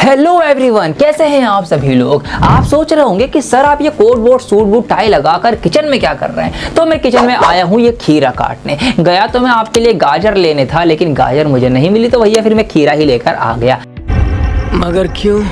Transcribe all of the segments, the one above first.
Hello everyone, कैसे हैं आप सभी लोग। आप सोच रहे होंगे कि सर आप ये कोट वोट सूट बूट टाई लगाकर किचन में क्या कर रहे हैं। तो मैं किचन में आया हूँ ये खीरा काटने। गया तो मैं आपके लिए गाजर लेने था, लेकिन गाजर मुझे नहीं मिली, तो भैया फिर मैं खीरा ही लेकर आ गया। मगर क्यों?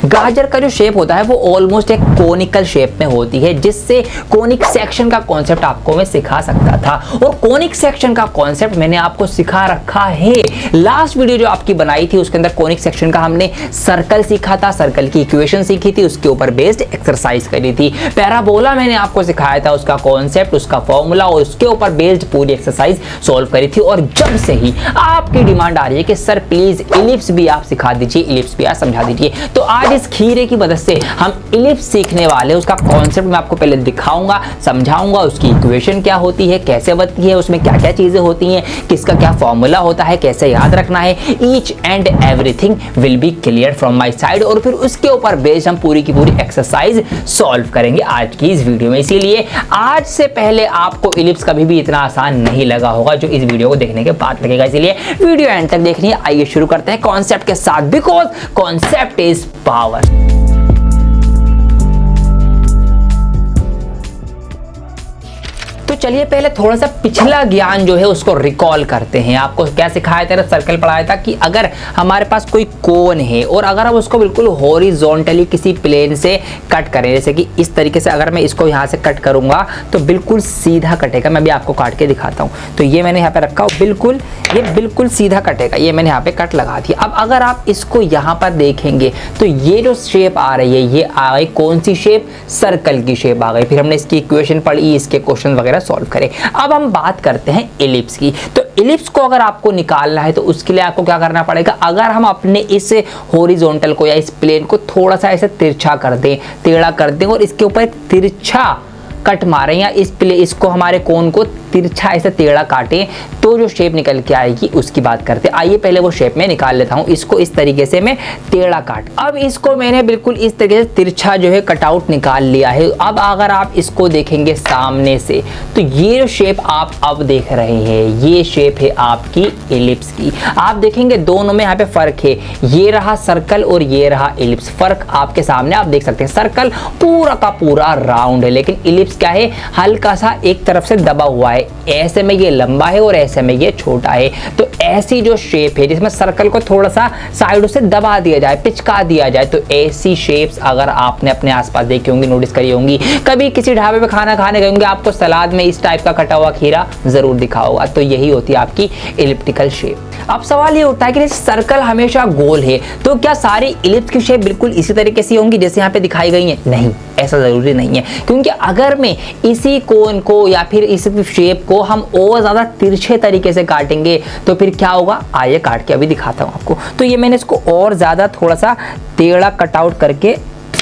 गाजर का जो शेप होता है वो ऑलमोस्ट एक कोनिकल शेप में होती है, जिससे कोनिक सेक्शन का कॉन्सेप्ट आपको मैं सिखा सकता था। और कोनिक सेक्शन का कॉन्सेप्ट मैंने आपको सिखा रखा है। लास्ट वीडियो जो आपकी बनाई थी उसके अंदर कोनिक सेक्शन का हमने सर्कल सीखा था, सर्कल की इक्वेशन सीखी थी, उसके ऊपर बेस्ड एक्सरसाइज करी थी। पैराबोला मैंने आपको सिखाया था, उसका कॉन्सेप्ट, उसका फॉर्मूला और उसके ऊपर बेस्ड पूरी एक्सरसाइज सॉल्व करी थी। और जब से ही आपकी डिमांड आ रही है कि सर प्लीज इलिप्स भी आप सिखा दीजिए, इलिप्स भी आप समझा दीजिए, तो आज इस खीरे की मदद से हम इलिप्स सीखने वाले। उसका कॉन्सेप्ट मैं आपको पहले दिखाऊंगा, समझाऊंगा, उसकी इक्वेशन क्या होती है, कैसे बनती है, उसमें क्या क्या चीजें होती हैं, किसका क्या फॉर्मूला होता है, कैसे याद रखना है। Each and everything will be clear from my side. और फिर उसके ऊपर बेस्ड हम पूरी की पूरी एक्सरसाइज सॉल्व करेंगे आज की इस वीडियो में। इसीलिए आज से पहले आपको इलिप्स कभी भी इतना आसान नहीं लगा होगा जो इस वीडियो को देखने के बाद लगेगा। इसीलिए वीडियो एंड तक देखनी है। आइए शुरू करते हैं कॉन्सेप्ट के साथ, बिकॉज कॉन्सेप्ट इज पावर। तो चलिए पहले थोड़ा सा पिछला ज्ञान जो है उसको रिकॉल करते हैं। आपको क्या सिखाया था, सर्कल पढ़ाया था कि अगर हमारे पास कोई कोन है और अगर हम उसको बिल्कुल हॉरिजॉन्टली किसी प्लेन से कट करें, जैसे कि इस तरीके से अगर मैं इसको यहाँ से कट करूंगा तो बिल्कुल सीधा कटेगा। मैं भी आपको काट के दिखाता हूँ। तो ये मैंने यहाँ पे रखा, बिल्कुल ये बिल्कुल सीधा कटेगा। ये मैंने यहाँ पे कट लगा दी। अब अगर आप इसको यहाँ पर देखेंगे तो ये जो शेप आ रही है, ये आ गई कौन सी शेप, सर्कल की शेप आ गई। फिर हमने इसकी इक्वेशन पढ़ी, इसके क्वेश्चन वगैरह सॉल्व करें। अब हम बात करते हैं इलिप्स की। तो इलिप्स को अगर आपको निकालना है तो उसके लिए आपको क्या करना पड़ेगा, अगर हम अपने इस हॉरिजॉन्टल को या इस प्लेन को थोड़ा सा ऐसे तिरछा कर दें, टेढ़ा कर दें और इसके ऊपर एक तिरछा कट मारें या इसको हमारे कोन को तिरछा ऐसे टेढ़ा काटें, तो जो शेप निकल के आएगी उसकी बात करते हैं। आइए पहले वो शेप में निकाल लेता हूं। इसको इस तरीके से मैं टेढ़ा काट, अब इसको मैंने बिल्कुल इस तरीके से तिरछा जो है कटआउट निकाल लिया है। अब अगर आप इसको देखेंगे सामने से तो ये जो शेप आप अब देख रहे हैं, ये शेप है आपकी इलिप्स की। आप देखेंगे दोनों में यहाँ पे फर्क है, ये रहा सर्कल और ये रहा इलिप्स। फर्क आपके सामने आप देख सकते हैं। सर्कल पूरा का पूरा राउंड है, लेकिन इलिप्स क्या है, हल्का सा एक तरफ से दबा हुआ है। ऐसे में ये लंबा है और ऐसे में ये छोटा है। तो ऐसी जो शेप है जिसमें सर्कल को थोड़ा सा साइडों से दबा दिया जाए, पिचका दिया जाए, तो ऐसी शेप्स अगर आपने अपने आसपास देखी होंगी, नोटिस करी होंगी, कभी किसी ढाबे पे खाना खाने गए होंगे, आपको सलाद में इस टाइप का कटा हुआ खीरा जरूर दिखा होगा। तो यही होती है आपकी इलिप्टिकल शेप। अब सवाल ये उठता है कि सर्कल हमेशा गोल है, तो क्या सारी इलिप्स की शेप बिल्कुल इसी तरीके से होंगी जैसे यहाँ पे दिखाई गई है? नहीं, ऐसा जरूरी नहीं है। क्योंकि अगर मैं इसी कोन को या फिर इस शेप को हम और ज्यादा तिरछे तरीके से काटेंगे तो फिर क्या होगा, आइए काट के अभी दिखाता हूं आपको। तो ये मैंने इसको और ज्यादा थोड़ा सा टेढ़ा कटआउट करके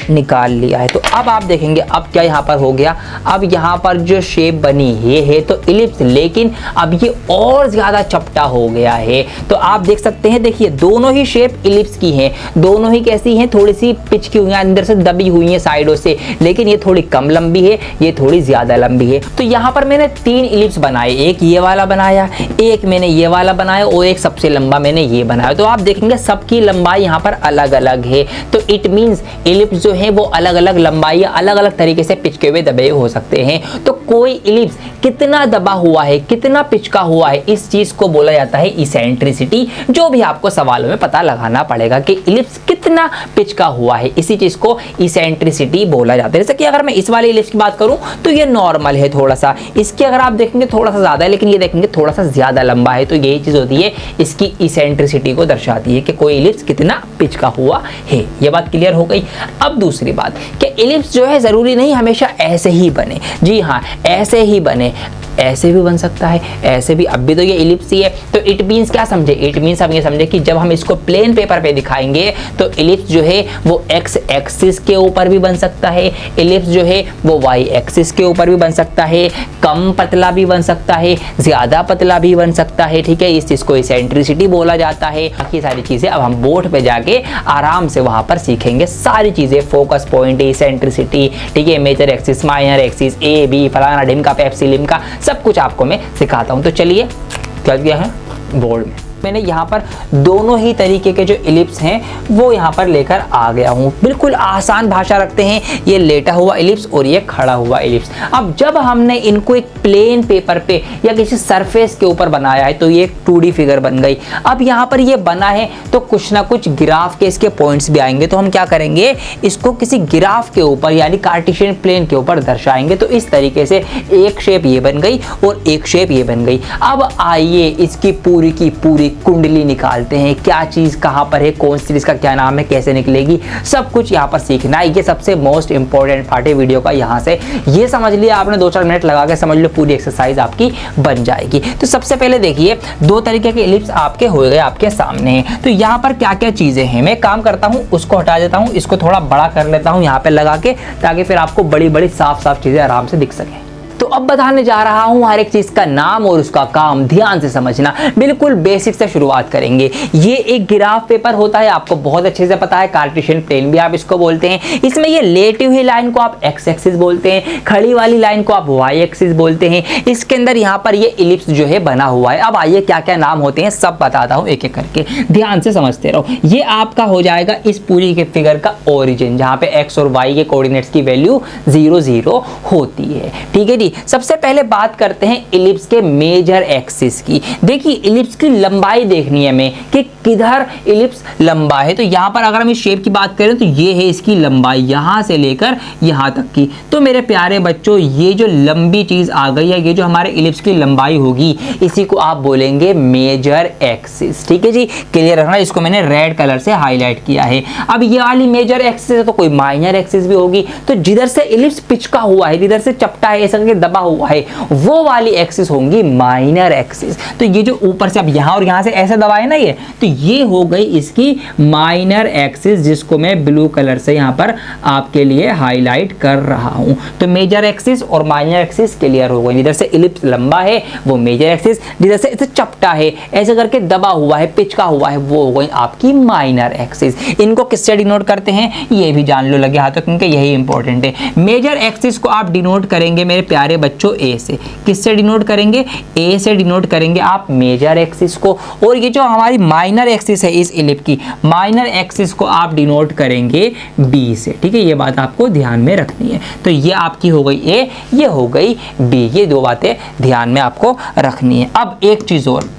निकाल लिया है। तो अब आप देखेंगे अब क्या यहाँ पर हो गया, अब यहाँ पर जो शेप बनी ये है तो इलिप्स, लेकिन अब ये और ज्यादा चपटा हो गया है। तो आप देख सकते हैं, देखिए दोनों ही शेप इलिप्स की हैं, दोनों ही कैसी हैं, थोड़ी सी पिच की हुई हैं, अंदर से दबी हुई हैं साइडों से, लेकिन ये थोड़ी कम लंबी है, ये थोड़ी ज्यादा लंबी है। तो यहाँ पर मैंने 3 इलिप्स बनाए, एक ये वाला बनाया, एक मैंने ये वाला बनाया और एक सबसे लंबा मैंने ये बनाया। तो आप देखेंगे सबकी लंबाई यहाँ पर अलग अलग है। तो इट मीन्स इलिप्स जो है वो अलग अलग लंबाई, अलग अलग तरीके से पिचके हुए दबे हो सकते हैं। तो कोई इलिप्स कितना दबा हुआ है, कितना पिचका हुआ है, इस चीज को बोला जाता है इसेंट्रिसिटी। जो भी आपको सवालों में पता लगाना पड़ेगा कि इलिप्स कितना पिचका हुआ है, इसी चीज को इसेंट्रिसिटी बोला जाता है। जैसे कि अगर मैं इस वाले इलिप्स की बात करूं तो ये नॉर्मल है थोड़ा सा, इसके अगर आप देखेंगे थोड़ा सा ज्यादा है, लेकिन ये देखेंगे थोड़ा सा ज्यादा लंबा है। तो यही चीज होती है, इसकी इसेंट्रिसिटी को दर्शाती है कि कोई इलिप्स कितना पिचका हुआ है। ये बात क्लियर हो गई। अब दूसरी बात कि इलिप्स जो है जरूरी नहीं हमेशा ऐसे ही बने। जी हाँ, ऐसे ही बने, ऐसे भी बन सकता है, ऐसे भी। अब भी तो ये इलिप्स ही है। तो इट मीन्स क्या समझे, इट मीन्स हम ये समझे कि जब हम इसको प्लेन पेपर पे दिखाएंगे तो इलिप्स जो है वो एक्स एक्सिस के ऊपर भी बन सकता है, इलिप्स जो है वो वाई एक्सिस के ऊपर भी बन सकता है, कम पतला भी बन सकता है, ज्यादा पतला भी बन सकता है। ठीक है, इस चीज को इसेंट्रिसिटी बोला जाता है। बाकी सारी चीजें अब हम बोर्ड पे जाके आराम से वहां पर सीखेंगे सारी चीजें, फोकस पॉइंट, इसेंट्रिसिटी, ठीक है, major axis, minor axis, A B, फलाना ढिमका, पेप्सी लिमका, सब कुछ आपको मैं सिखाता हूं। तो चलिए चल गया है बोर्ड में। मैंने यहाँ पर दोनों ही तरीके के जो इलिप्स हैं वो यहाँ पर लेकर आ गया हूँ। बिल्कुल आसान भाषा रखते हैं, ये लेटा हुआ इलिप्स और ये खड़ा हुआ इलिप्स। अब जब हमने इनको एक प्लेन पेपर पे या किसी सरफेस के ऊपर बनाया है तो ये एक 2D फिगर बन गई। अब यहाँ पर ये बना है तो कुछ ना कुछ ग्राफ के इसके पॉइंट्स भी आएंगे, तो हम क्या करेंगे, इसको किसी ग्राफ के ऊपर यानी कार्टेशियन प्लेन के ऊपर दर्शाएंगे। तो इस तरीके से एक शेप ये बन गई और एक शेप ये बन गई। अब आइए इसकी पूरी की पूरी कुंडली निकालते हैं, क्या चीज कहां पर है, कौन सी चीज का क्या नाम है, कैसे निकलेगी, सब कुछ यहां पर सीखना है। ये सबसे मोस्ट इंपॉर्टेंट पार्ट है वीडियो का। यहां से ये समझ लिया आपने, 2-4 मिनट लगा के समझ लो, पूरी एक्सरसाइज आपकी बन जाएगी। तो सबसे पहले देखिए 2 तरीके के इलिप्स आपके हो गए, आपके सामने हैं। तो यहां पर क्या क्या चीजें हैं, मैं काम करता हूं, उसको हटा देता हूं, इसको थोड़ा बड़ा कर लेता हूं यहां पे लगा के, ताकि फिर आपको बड़ी बड़ी साफ साफ चीजें आराम से दिख सके। तो अब बताने जा रहा हूं हर एक चीज का नाम और उसका काम, ध्यान से समझना। बिल्कुल बेसिक से शुरुआत करेंगे। ये एक ग्राफ पेपर होता है, आपको बहुत अच्छे से पता है, कार्टेशियन प्लेन भी आप इसको बोलते हैं। इसमें ये लेटी हुई लाइन को आप एक्स एक्सिस बोलते हैं, खड़ी वाली लाइन को आप वाई एक्सिस बोलते हैं। इसके अंदर यहाँ पर ये इलिप्स जो है बना हुआ है। अब आइए क्या क्या नाम होते हैं सब बताता हूँ एक एक करके, ध्यान से समझते रहो। ये आपका हो जाएगा इस पूरी के फिगर का ओरिजिन, जहाँ पे एक्स और वाई के कोऑर्डिनेट्स की वैल्यू 0 0 होती है। ठीक है जी। सबसे पहले बात करते हैं इलिप्स के मेजर एक्सिस की। देखिए इलिप्स की लंबाई देखनी है हमें कि किधर इलिप्स लंबा है। तो यहां पर अगर हम इस शेप की बात करें तो ये है इसकी लंबाई, यहां से लेकर यहां तक की। तो मेरे प्यारे बच्चों ये जो लंबी चीज आ गई है, ये जो हमारे इलिप्स की लंबाई होगी, इसी को आप बोलेंगे मेजर एक्सिस। ठीक है जी, क्लियर रखना। इसको मैंने रेड कलर से हाईलाइट किया है। अब ये वाली मेजर एक्सिस है तो कोई माइनर एक्सिस भी होगी। तो जिधर से इलिप्स पिचका हुआ है, जिधर से चपटा है, ऐसा करके दबा हुआ है, वो वाली एक्सिस होंगी माइनर एक्सिस। तो ये जो ऊपर से अब यहां और यहां से ऐसे दबाए ना ये, तो ये हो गई इसकी माइनर एक्सिस, जिसको मैं ब्लू कलर से यहां पर आपके लिए हाईलाइट कर रहा हूं। तो मेजर एक्सिस और माइनर एक्सिस क्लियर हो गई। जिधर से इलिप्स लंबा है वो मेजर एक्सिस, जिधर से इसे चपटा है, ऐसे करके दबा हुआ है, पिचका हुआ है, वो हो गई आपकी माइनर एक्सिस। इनको किससे डिनोट करते हैं ये भी जान लो लगे हाथों, क्योंकि यही इंपॉर्टेंट है। मेजर एक्सिस को आप डिनोट करेंगे मेरे प्यारे बच्चों ए से। किससे डिनोट करेंगे, ए से डिनोट करेंगे आप मेजर एक्सिस को। और ये जो हमारी माइनर एक्सिस है इस इलिप्स की, माइनर एक्सिस को आप डिनोट करेंगे बी से। ठीक है, ये बात आपको ध्यान में रखनी है। तो ये आपकी हो गई ए, ये हो गई बी, ये 2 बातें ध्यान में आपको रखनी है। अब एक चीज और,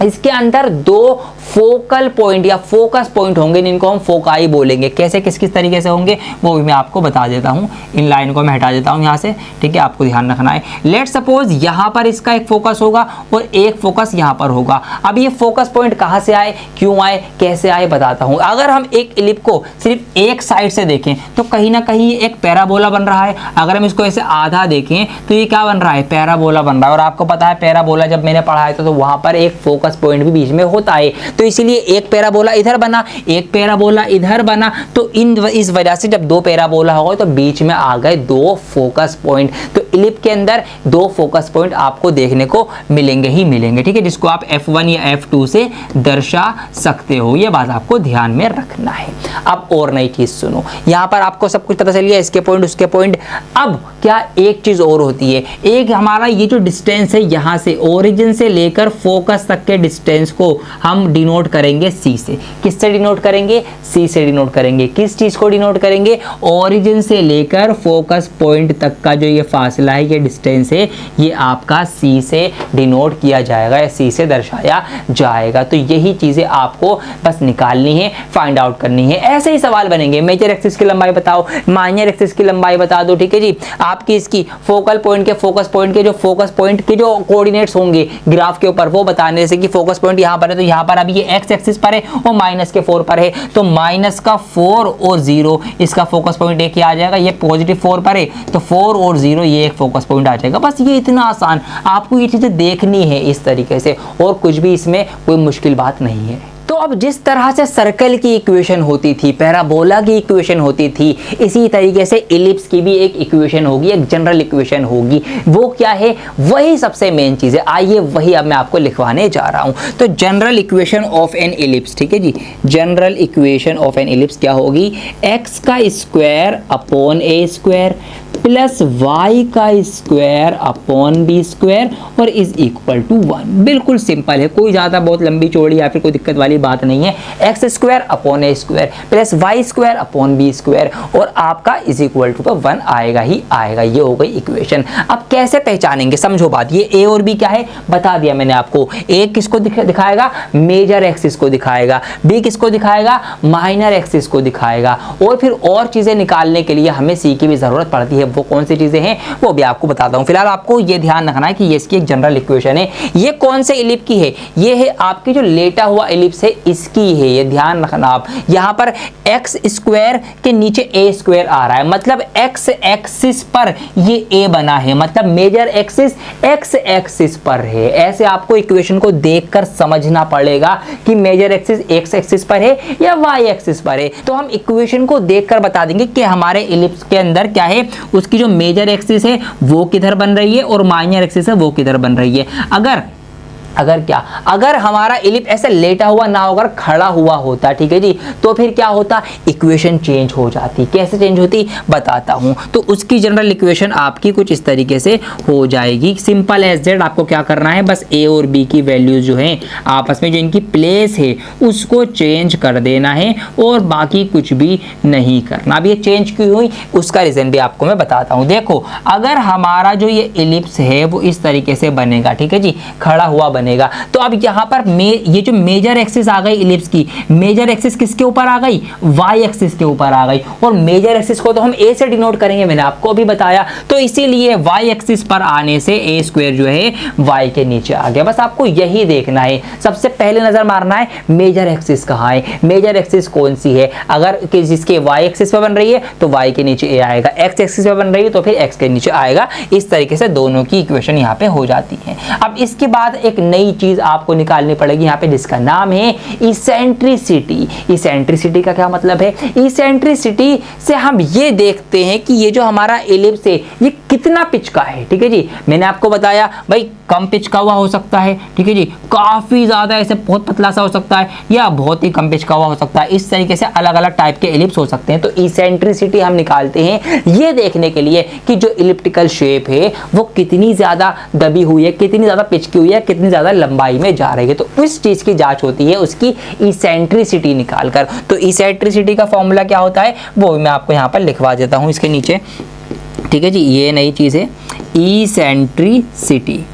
इसके अंदर 2 फोकल पॉइंट या फोकस पॉइंट होंगे, जिनको हम फोकाई बोलेंगे। कैसे किस किस तरीके से होंगे वो भी मैं आपको बता देता हूं। इन लाइन को मैं हटा देता हूं यहां से। ठीक है, आपको ध्यान रखना है। लेट सपोज यहां पर इसका एक फोकस होगा और एक फोकस यहां पर होगा। अब ये फोकस पॉइंट कहां से आए, क्यों आए, कैसे आए बताता हूं। अगर हम एक इलिप को सिर्फ एक साइड से देखें तो कहीं ना कहीं एक पैराबोला बन रहा है। अगर हम इसको ऐसे आधा देखें तो ये क्या बन रहा है, पैराबोला बन रहा है। और आपको पता है पैराबोला जब मैंने पढ़ाया था तो वहां पर एक फोकस पॉइंट भी बीच में होता है। तो इसलिए एक पैराबोला इधर बना, एक पैराबोला इधर बना। तो इस वजह से जब 2 पैराबोला हो गए तो बीच में आ गए 2 फोकस पॉइंट। तो इलिप के अंदर 2 फोकस पॉइंट आपको देखने को मिलेंगे ही मिलेंगे। ठीक है, जिसको आप F1 या F2 से दर्शा सकते हो। ये बात आपको ध्यान में रखना है। अब और नई चीज सुनो, यहां पर आपको सब कुछ पता चल गया, इसके पॉइंट उसके पॉइंट। अब क्या एक चीज और होती है, एक हमारा ये जो डिस्टेंस है यहां से ओरिजिन से लेकर फोकस तक के डिस्टेंस को हम डिनोट करेंगे सी से। किससे डिनोट करेंगे, सी से डिनोट करेंगे। किस चीज को डिनोट करेंगे, ओरिजिन से लेकर फोकस पॉइंट तक का जो ये फासला है, ये डिस्टेंस है, ये आपका सी से डिनोट किया जाएगा या सी से दर्शाया जाएगा। तो यही चीजें आपको बस निकालनी है, फाइंड आउट करनी है। ऐसे ही सवाल बनेंगे, मेजर एक्सिस की लंबाई बताओ, माइनर एक्सिस की लंबाई बता दो। ठीक है जी, आपकी इसकी फोकल पॉइंट के फोकस पॉइंट के जो कोऑर्डिनेट्स होंगे ग्राफ के ऊपर वो बताने, जैसे कि फोकस पॉइंट यहां पर है तो यहां पर अभी ये एक्स एक्सिस पर है और माइनस के 4 पर है। तो माइनस का 4 और 0 इसका फोकस पॉइंट एक ही आ जाएगा। ये पॉजिटिव 4 पर है तो 4 और 0 ये एक फोकस पॉइंट आ जाएगा। बस ये इतना आसान, आपको ये चीजें देखनी है इस तरीके से, और कुछ भी इसमें कोई मुश्किल बात नहीं है। तो अब जिस तरह से सर्कल की इक्वेशन होती थी, पैराबोला की इक्वेशन होती थी, इसी तरीके से इलिप्स की भी एक इक्वेशन होगी, एक जनरल इक्वेशन होगी। वो क्या है, वही सबसे मेन चीज है। आइए वही अब मैं आपको लिखवाने जा रहा हूं। तो general equation of an ellipse, ठीक है जी, general equation of an ellipse क्या होगी, एक्स का square upon a square plus y का स्क्वायर अपॉन बी स्क्वायर और इज इक्वल टू 1। बिल्कुल सिंपल है, कोई ज़्यादा बहुत लंबी चौड़ी या फिर कोई दिक्कत वाली बात नहीं है। X square upon a square plus y square upon b square और आपका इज इक्वल टू 1 आएगा ही आएगा। ये हो गई इक्वेशन। अब कैसे पहचानेंगे, समझो बात। ये ए और बी क्या है बता दिया मैंने आपको। ए किसको दिखाएगा, मेजर एक्सिस को दिखाएगा। बी किसको दिखाएगा, माइनर एक्सिस को दिखाएगा। और फिर और चीज़ें निकालने के लिए हमें सी की भी ज़रूरत पड़ती है। वो कौन सी चीजें हैं वो भी आपको बताता हूं। फिलहाल आपको ये ध्यान रखना है कि ये इसकी एक जनरल इक्वेशन है। ये कौन से इलिप्स की है, ये है आपकी जो लेटा हुआ इलिप्स है इसकी है, ये ध्यान रखना आप। यहां पर एक्स स्क्वायर के नीचे ए स्क्वायर आ रहा है, मतलब एक्स एक्सिस पर ये ए बना है, मतलब मेजर एक्सिस एक्स एक्सिस पर है। ऐसे आपको इक्वेशन को देखकर समझना पड़ेगा कि मेजर एक्सिस एक्स एक्सिस पर है या वाई एक्सिस पर है। तो हम इक्वेशन को देखकर बता देंगे कि हमारे इलिप्स के अंदर क्या है, उसकी जो मेजर एक्सिस है वो किधर बन रही है और माइनर एक्सिस है वो किधर बन रही है। अगर हमारा इलिप्स ऐसे लेटा हुआ ना होकर खड़ा हुआ होता, ठीक है जी, तो फिर क्या होता, इक्वेशन चेंज हो जाती। कैसे चेंज होती बताता हूं। तो उसकी जनरल इक्वेशन आपकी कुछ इस तरीके से हो जाएगी। सिंपल एज दैट आपको क्या करना है, बस ए और बी की वैल्यूज जो है आपस में जो इनकी प्लेस है उसको चेंज कर देना है और बाकी कुछ भी नहीं करना। अब ये चेंज क्यों हुई उसका रीजन भी आपको मैं बताता हूं। देखो, अगर हमारा जो ये इलिप्स है वो इस तरीके से बनेगा, ठीक है जी, खड़ा हुआ बनेगा, तो अब यहां पर ये जो मेजर एक्सिस आ गई इलिप्स की, मेजर एक्सिस किसके ऊपर आ गई, वाई एक्सिस के ऊपर आ गई। और मेजर एक्सिस को तो हम ए से डिनोट करेंगे, मैंने आपको अभी बताया। तो इसीलिए वाई एक्सिस पर आने से ए स्क्वायर जो है वाई के नीचे आ गया। बस आपको यही देखना है। सबसे पहले नजर मारना है मेजर एक्सिस कहां है, मेजर एक्सिस कौन सी है। अगर जिसके वाई एक्सिस पर बन रही है तो वाई के नीचे ए आएगा, एक्स एक्सिस पर बन रही है तो फिर एक्स के नीचे आएगा। इस तरीके से दोनों की इक्वेशन यहां पे हो जाती है। अब इसके बाद एक नई चीज आपको निकालनी पड़ेगी यहां पे, जिसका नाम है इसेंट्रिसिटी। इसेंट्रिसिटी का क्या मतलब है, इसेंट्रिसिटी से हम ये देखते हैं कि ये जो हमारा इलिप्स है ये कितना पिच का है, ठीक है जी। मैंने आपको बताया भाई कम पिच का हुआ हो सकता है, ठीक है जी, काफी ज्यादा ऐसे बहुत पतला सा हो सकता है या बहुत ही कम पिच का हुआ हो सकता है। इस तरीके से अलग अलग टाइप के इलिप्स हो सकते हैं। तो इसेंट्रिसिटी हम निकालते हैं ये देखने के लिए कि जो इलिप्टिकल शेप है वो कितनी ज्यादा दबी हुई है, कितनी ज्यादा पिच की हुई है, कितनी ज्यादा लंबाई में जा रही है। तो इस चीज की जांच होती है उसकी इसेंट्रिसिटी निकालकर। तो इसेंट्रिसिटी का फॉर्मूला क्या होता है वो मैं आपको यहाँ पर लिखवा देता हूँ इसके नीचे, ठीक है जी। ये नई चीज है इसेंट्रिसिटी,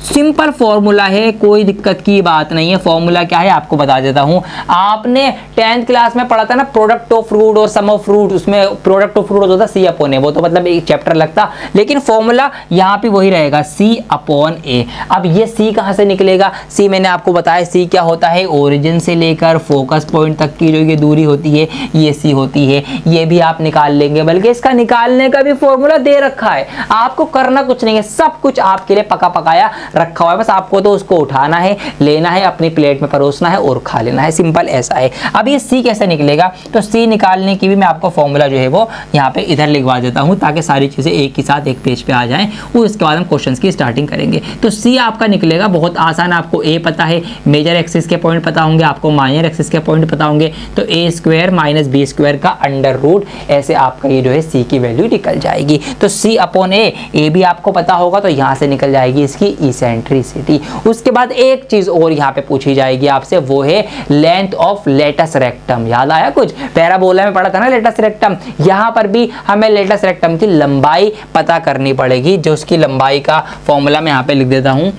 सिंपल फॉर्मूला है, कोई दिक्कत की बात नहीं है। फॉर्मूला क्या है आपको बता देता हूं। आपने 10th क्लास में पढ़ा था ना प्रोडक्ट ऑफ रूट और सम ऑफ रूट, उसमें प्रोडक्ट ऑफ रूट होता सी अपॉन ए, वो तो मतलब एक चैप्टर लगता, लेकिन फॉर्मूला यहां पे वही रहेगा सी अपॉन ए। अब ये सी कहां से निकलेगा, सी मैंने आपको बताया सी क्या होता है, ओरिजिन से लेकर फोकस पॉइंट तक की जो ये दूरी होती है ये सी होती है। ये भी आप निकाल लेंगे, बल्कि इसका निकालने का भी फॉर्मूला दे रखा है। आपको करना कुछ नहीं है, सब कुछ आपके लिए पका पकाया रखा हुआ है, बस आपको तो उसको उठाना है, लेना है, अपनी प्लेट में परोसना है और खा लेना है। सिंपल ऐसा है। अब ये सी कैसे निकलेगा, तो सी निकालने की भी मैं आपको फॉर्मूला जो है वो यहाँ पे इधर लिखवा देता हूँ ताकि सारी चीजें एक ही साथ एक पेज पे आ जाएं और उसके बाद हम क्वेश्चंस की स्टार्टिंग करेंगे। तो सी आपका निकलेगा बहुत आसान, आपको ए पता है, मेजर एक्सिस के पॉइंट पता होंगे, आपको माइनर एक्सिस के पॉइंट पता होंगे, तो a square minus B square का अंडर रूट, ऐसे आपका ये जो है सी की वैल्यू निकल जाएगी। तो सी अपॉन ए भी आपको पता होगा, तो यहाँ से निकल जाएगी इसकी इसेंट्रिसिटी। उसके बाद एक चीज और यहाँ पे पूछी जाएगी आपसे, वो है लेंथ ऑफ लेटस रेक्टम। याद आया कुछ, पैराबोला में पढ़ा था ना लेटस रेक्टम, यहाँ पर भी हमें लेटस रेक्टम की लंबाई पता करनी पड़ेगी। जो उसकी लंबाई का फॉर्मूला मैं यहाँ पे लिख देता हूँ,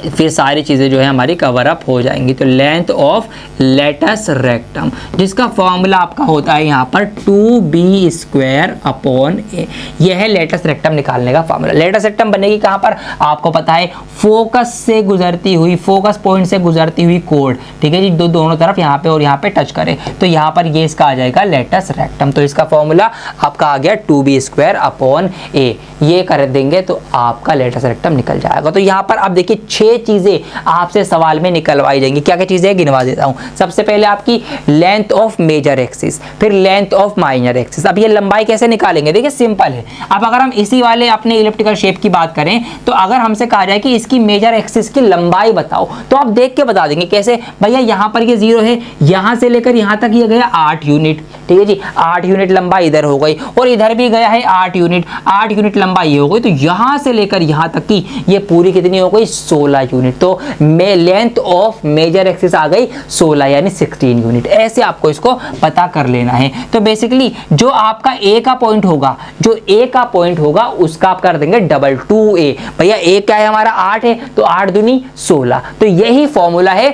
फिर सारी चीज़ें जो है हमारी कवर अप हो जाएंगी। तो लेंथ ऑफ लेटस रेक्टम, जिसका फॉर्मूला आपका होता है यहाँ पर 2b स्क्वायर अपॉन ए, यह है लेटस रेक्टम निकालने का फॉर्मूला। लेटस रेक्टम बनेगी कहाँ पर आपको पता है, फोकस से गुजरती हुई, फोकस पॉइंट से गुजरती हुई कोड, ठीक है जी, दोनों तरफ यहाँ पे और यहाँ पे टच करे, तो यहाँ पर ये इसका आ जाएगा लेटस रेक्टम। तो इसका फॉर्मूला आपका आ गया 2b स्क्वायर अपॉन ए, ये कर देंगे तो आपका लेटस रेक्टम निकल जाएगा। तो यहाँ पर अब देखिए 6 चीजें आपसे सवाल में निकलवाई जाएंगी। क्या क्या चीजें गिनवा देता हूं। सबसे पहले आपकी लेंथ ऑफ मेजर एक्सिस, फिर लेंथ ऑफ माइनर एक्सिस। अब ये लंबाई कैसे निकालेंगे, देखिए सिंपल है। अब अगर हम इसी वाले अपने इलिप्टिकल शेप की बात करें, तो अगर हमसे कहा जाए कि इसकी मेजर एक्सिस की लंबाई बताओ, तो आप देख के बता देंगे कैसे, भैया यहाँ पर ये 0 है, यहां से लेकर यहां तक ये गया 8 यूनिट, ठीक है जी, 8 यूनिट लंबाई इधर हो गई और इधर भी गया है 8 यूनिट लंबाई ये हो गई। तो यहां से लेकर यहां तक की ये पूरी कितनी हो गई 16 यूनिट। तो लेंथ ऑफ मेजर एक्सिस आ गई 16 यानी 16 यूनिट। ऐसे आपको इसको पता कर लेना है। तो बेसिकली जो आपका ए का पॉइंट होगा उसका आप कर देंगे डबल 2a। भैया ए क्या है हमारा 8 है तो 8 दूनी 16। तो यही फॉर्मूला है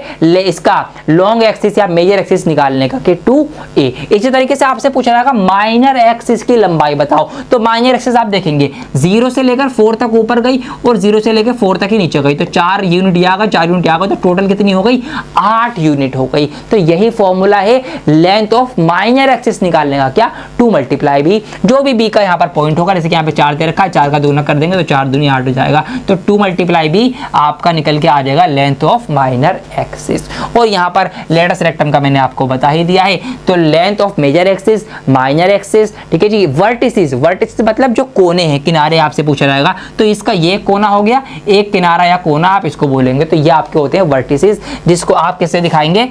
इसका लॉन्ग एक्सिस या मेजर एक्सिस निकालने का कि 2a। इसी तरीके से आपसे पूछा जाएगा माइनर एक्सिस की लंबाई बताओ। तो माइनर एक्सिस आप देखेंगे 0 से लेकर 4 तक ऊपर गई और 0 से लेकर 4 तक ही नीचे गई। तो 4 यूनिट आ गया, 4 यूनिट आ गया, तो टोटल कितनी हो गई 8 यूनिट हो गई। तो यही फॉर्मूला है लेंथ ऑफ माइनर एक्सिस निकालने का, क्या 2 मल्टीप्लाई बी। जो भी बी का यहाँ पर पॉइंट होगा, जैसे कि यहाँ पे 4 दे रखा है, 4 का दूना कर देंगे तो 4 दूनी 8 हो जाएगा। तो 2 मल्टीप्लाई बी आपका निकल के आ जाएगा लेंथ ऑफ माइनर एक्सिस। और यहाँ पर लेटस रेक्टम का मैंने आपको बता ही दिया है। तो length of major axis, minor axis, ठीक है जी। वर्टिसिस मतलब जो कोने हैं, किनारे आपसे पूछा जाएगा। तो इसका ये कोना हो गया, एक किनारा या कोना आप इसको बोलेंगे। तो ये आपके होते हैं वर्टिसिस, जिसको आप कैसे दिखाएंगे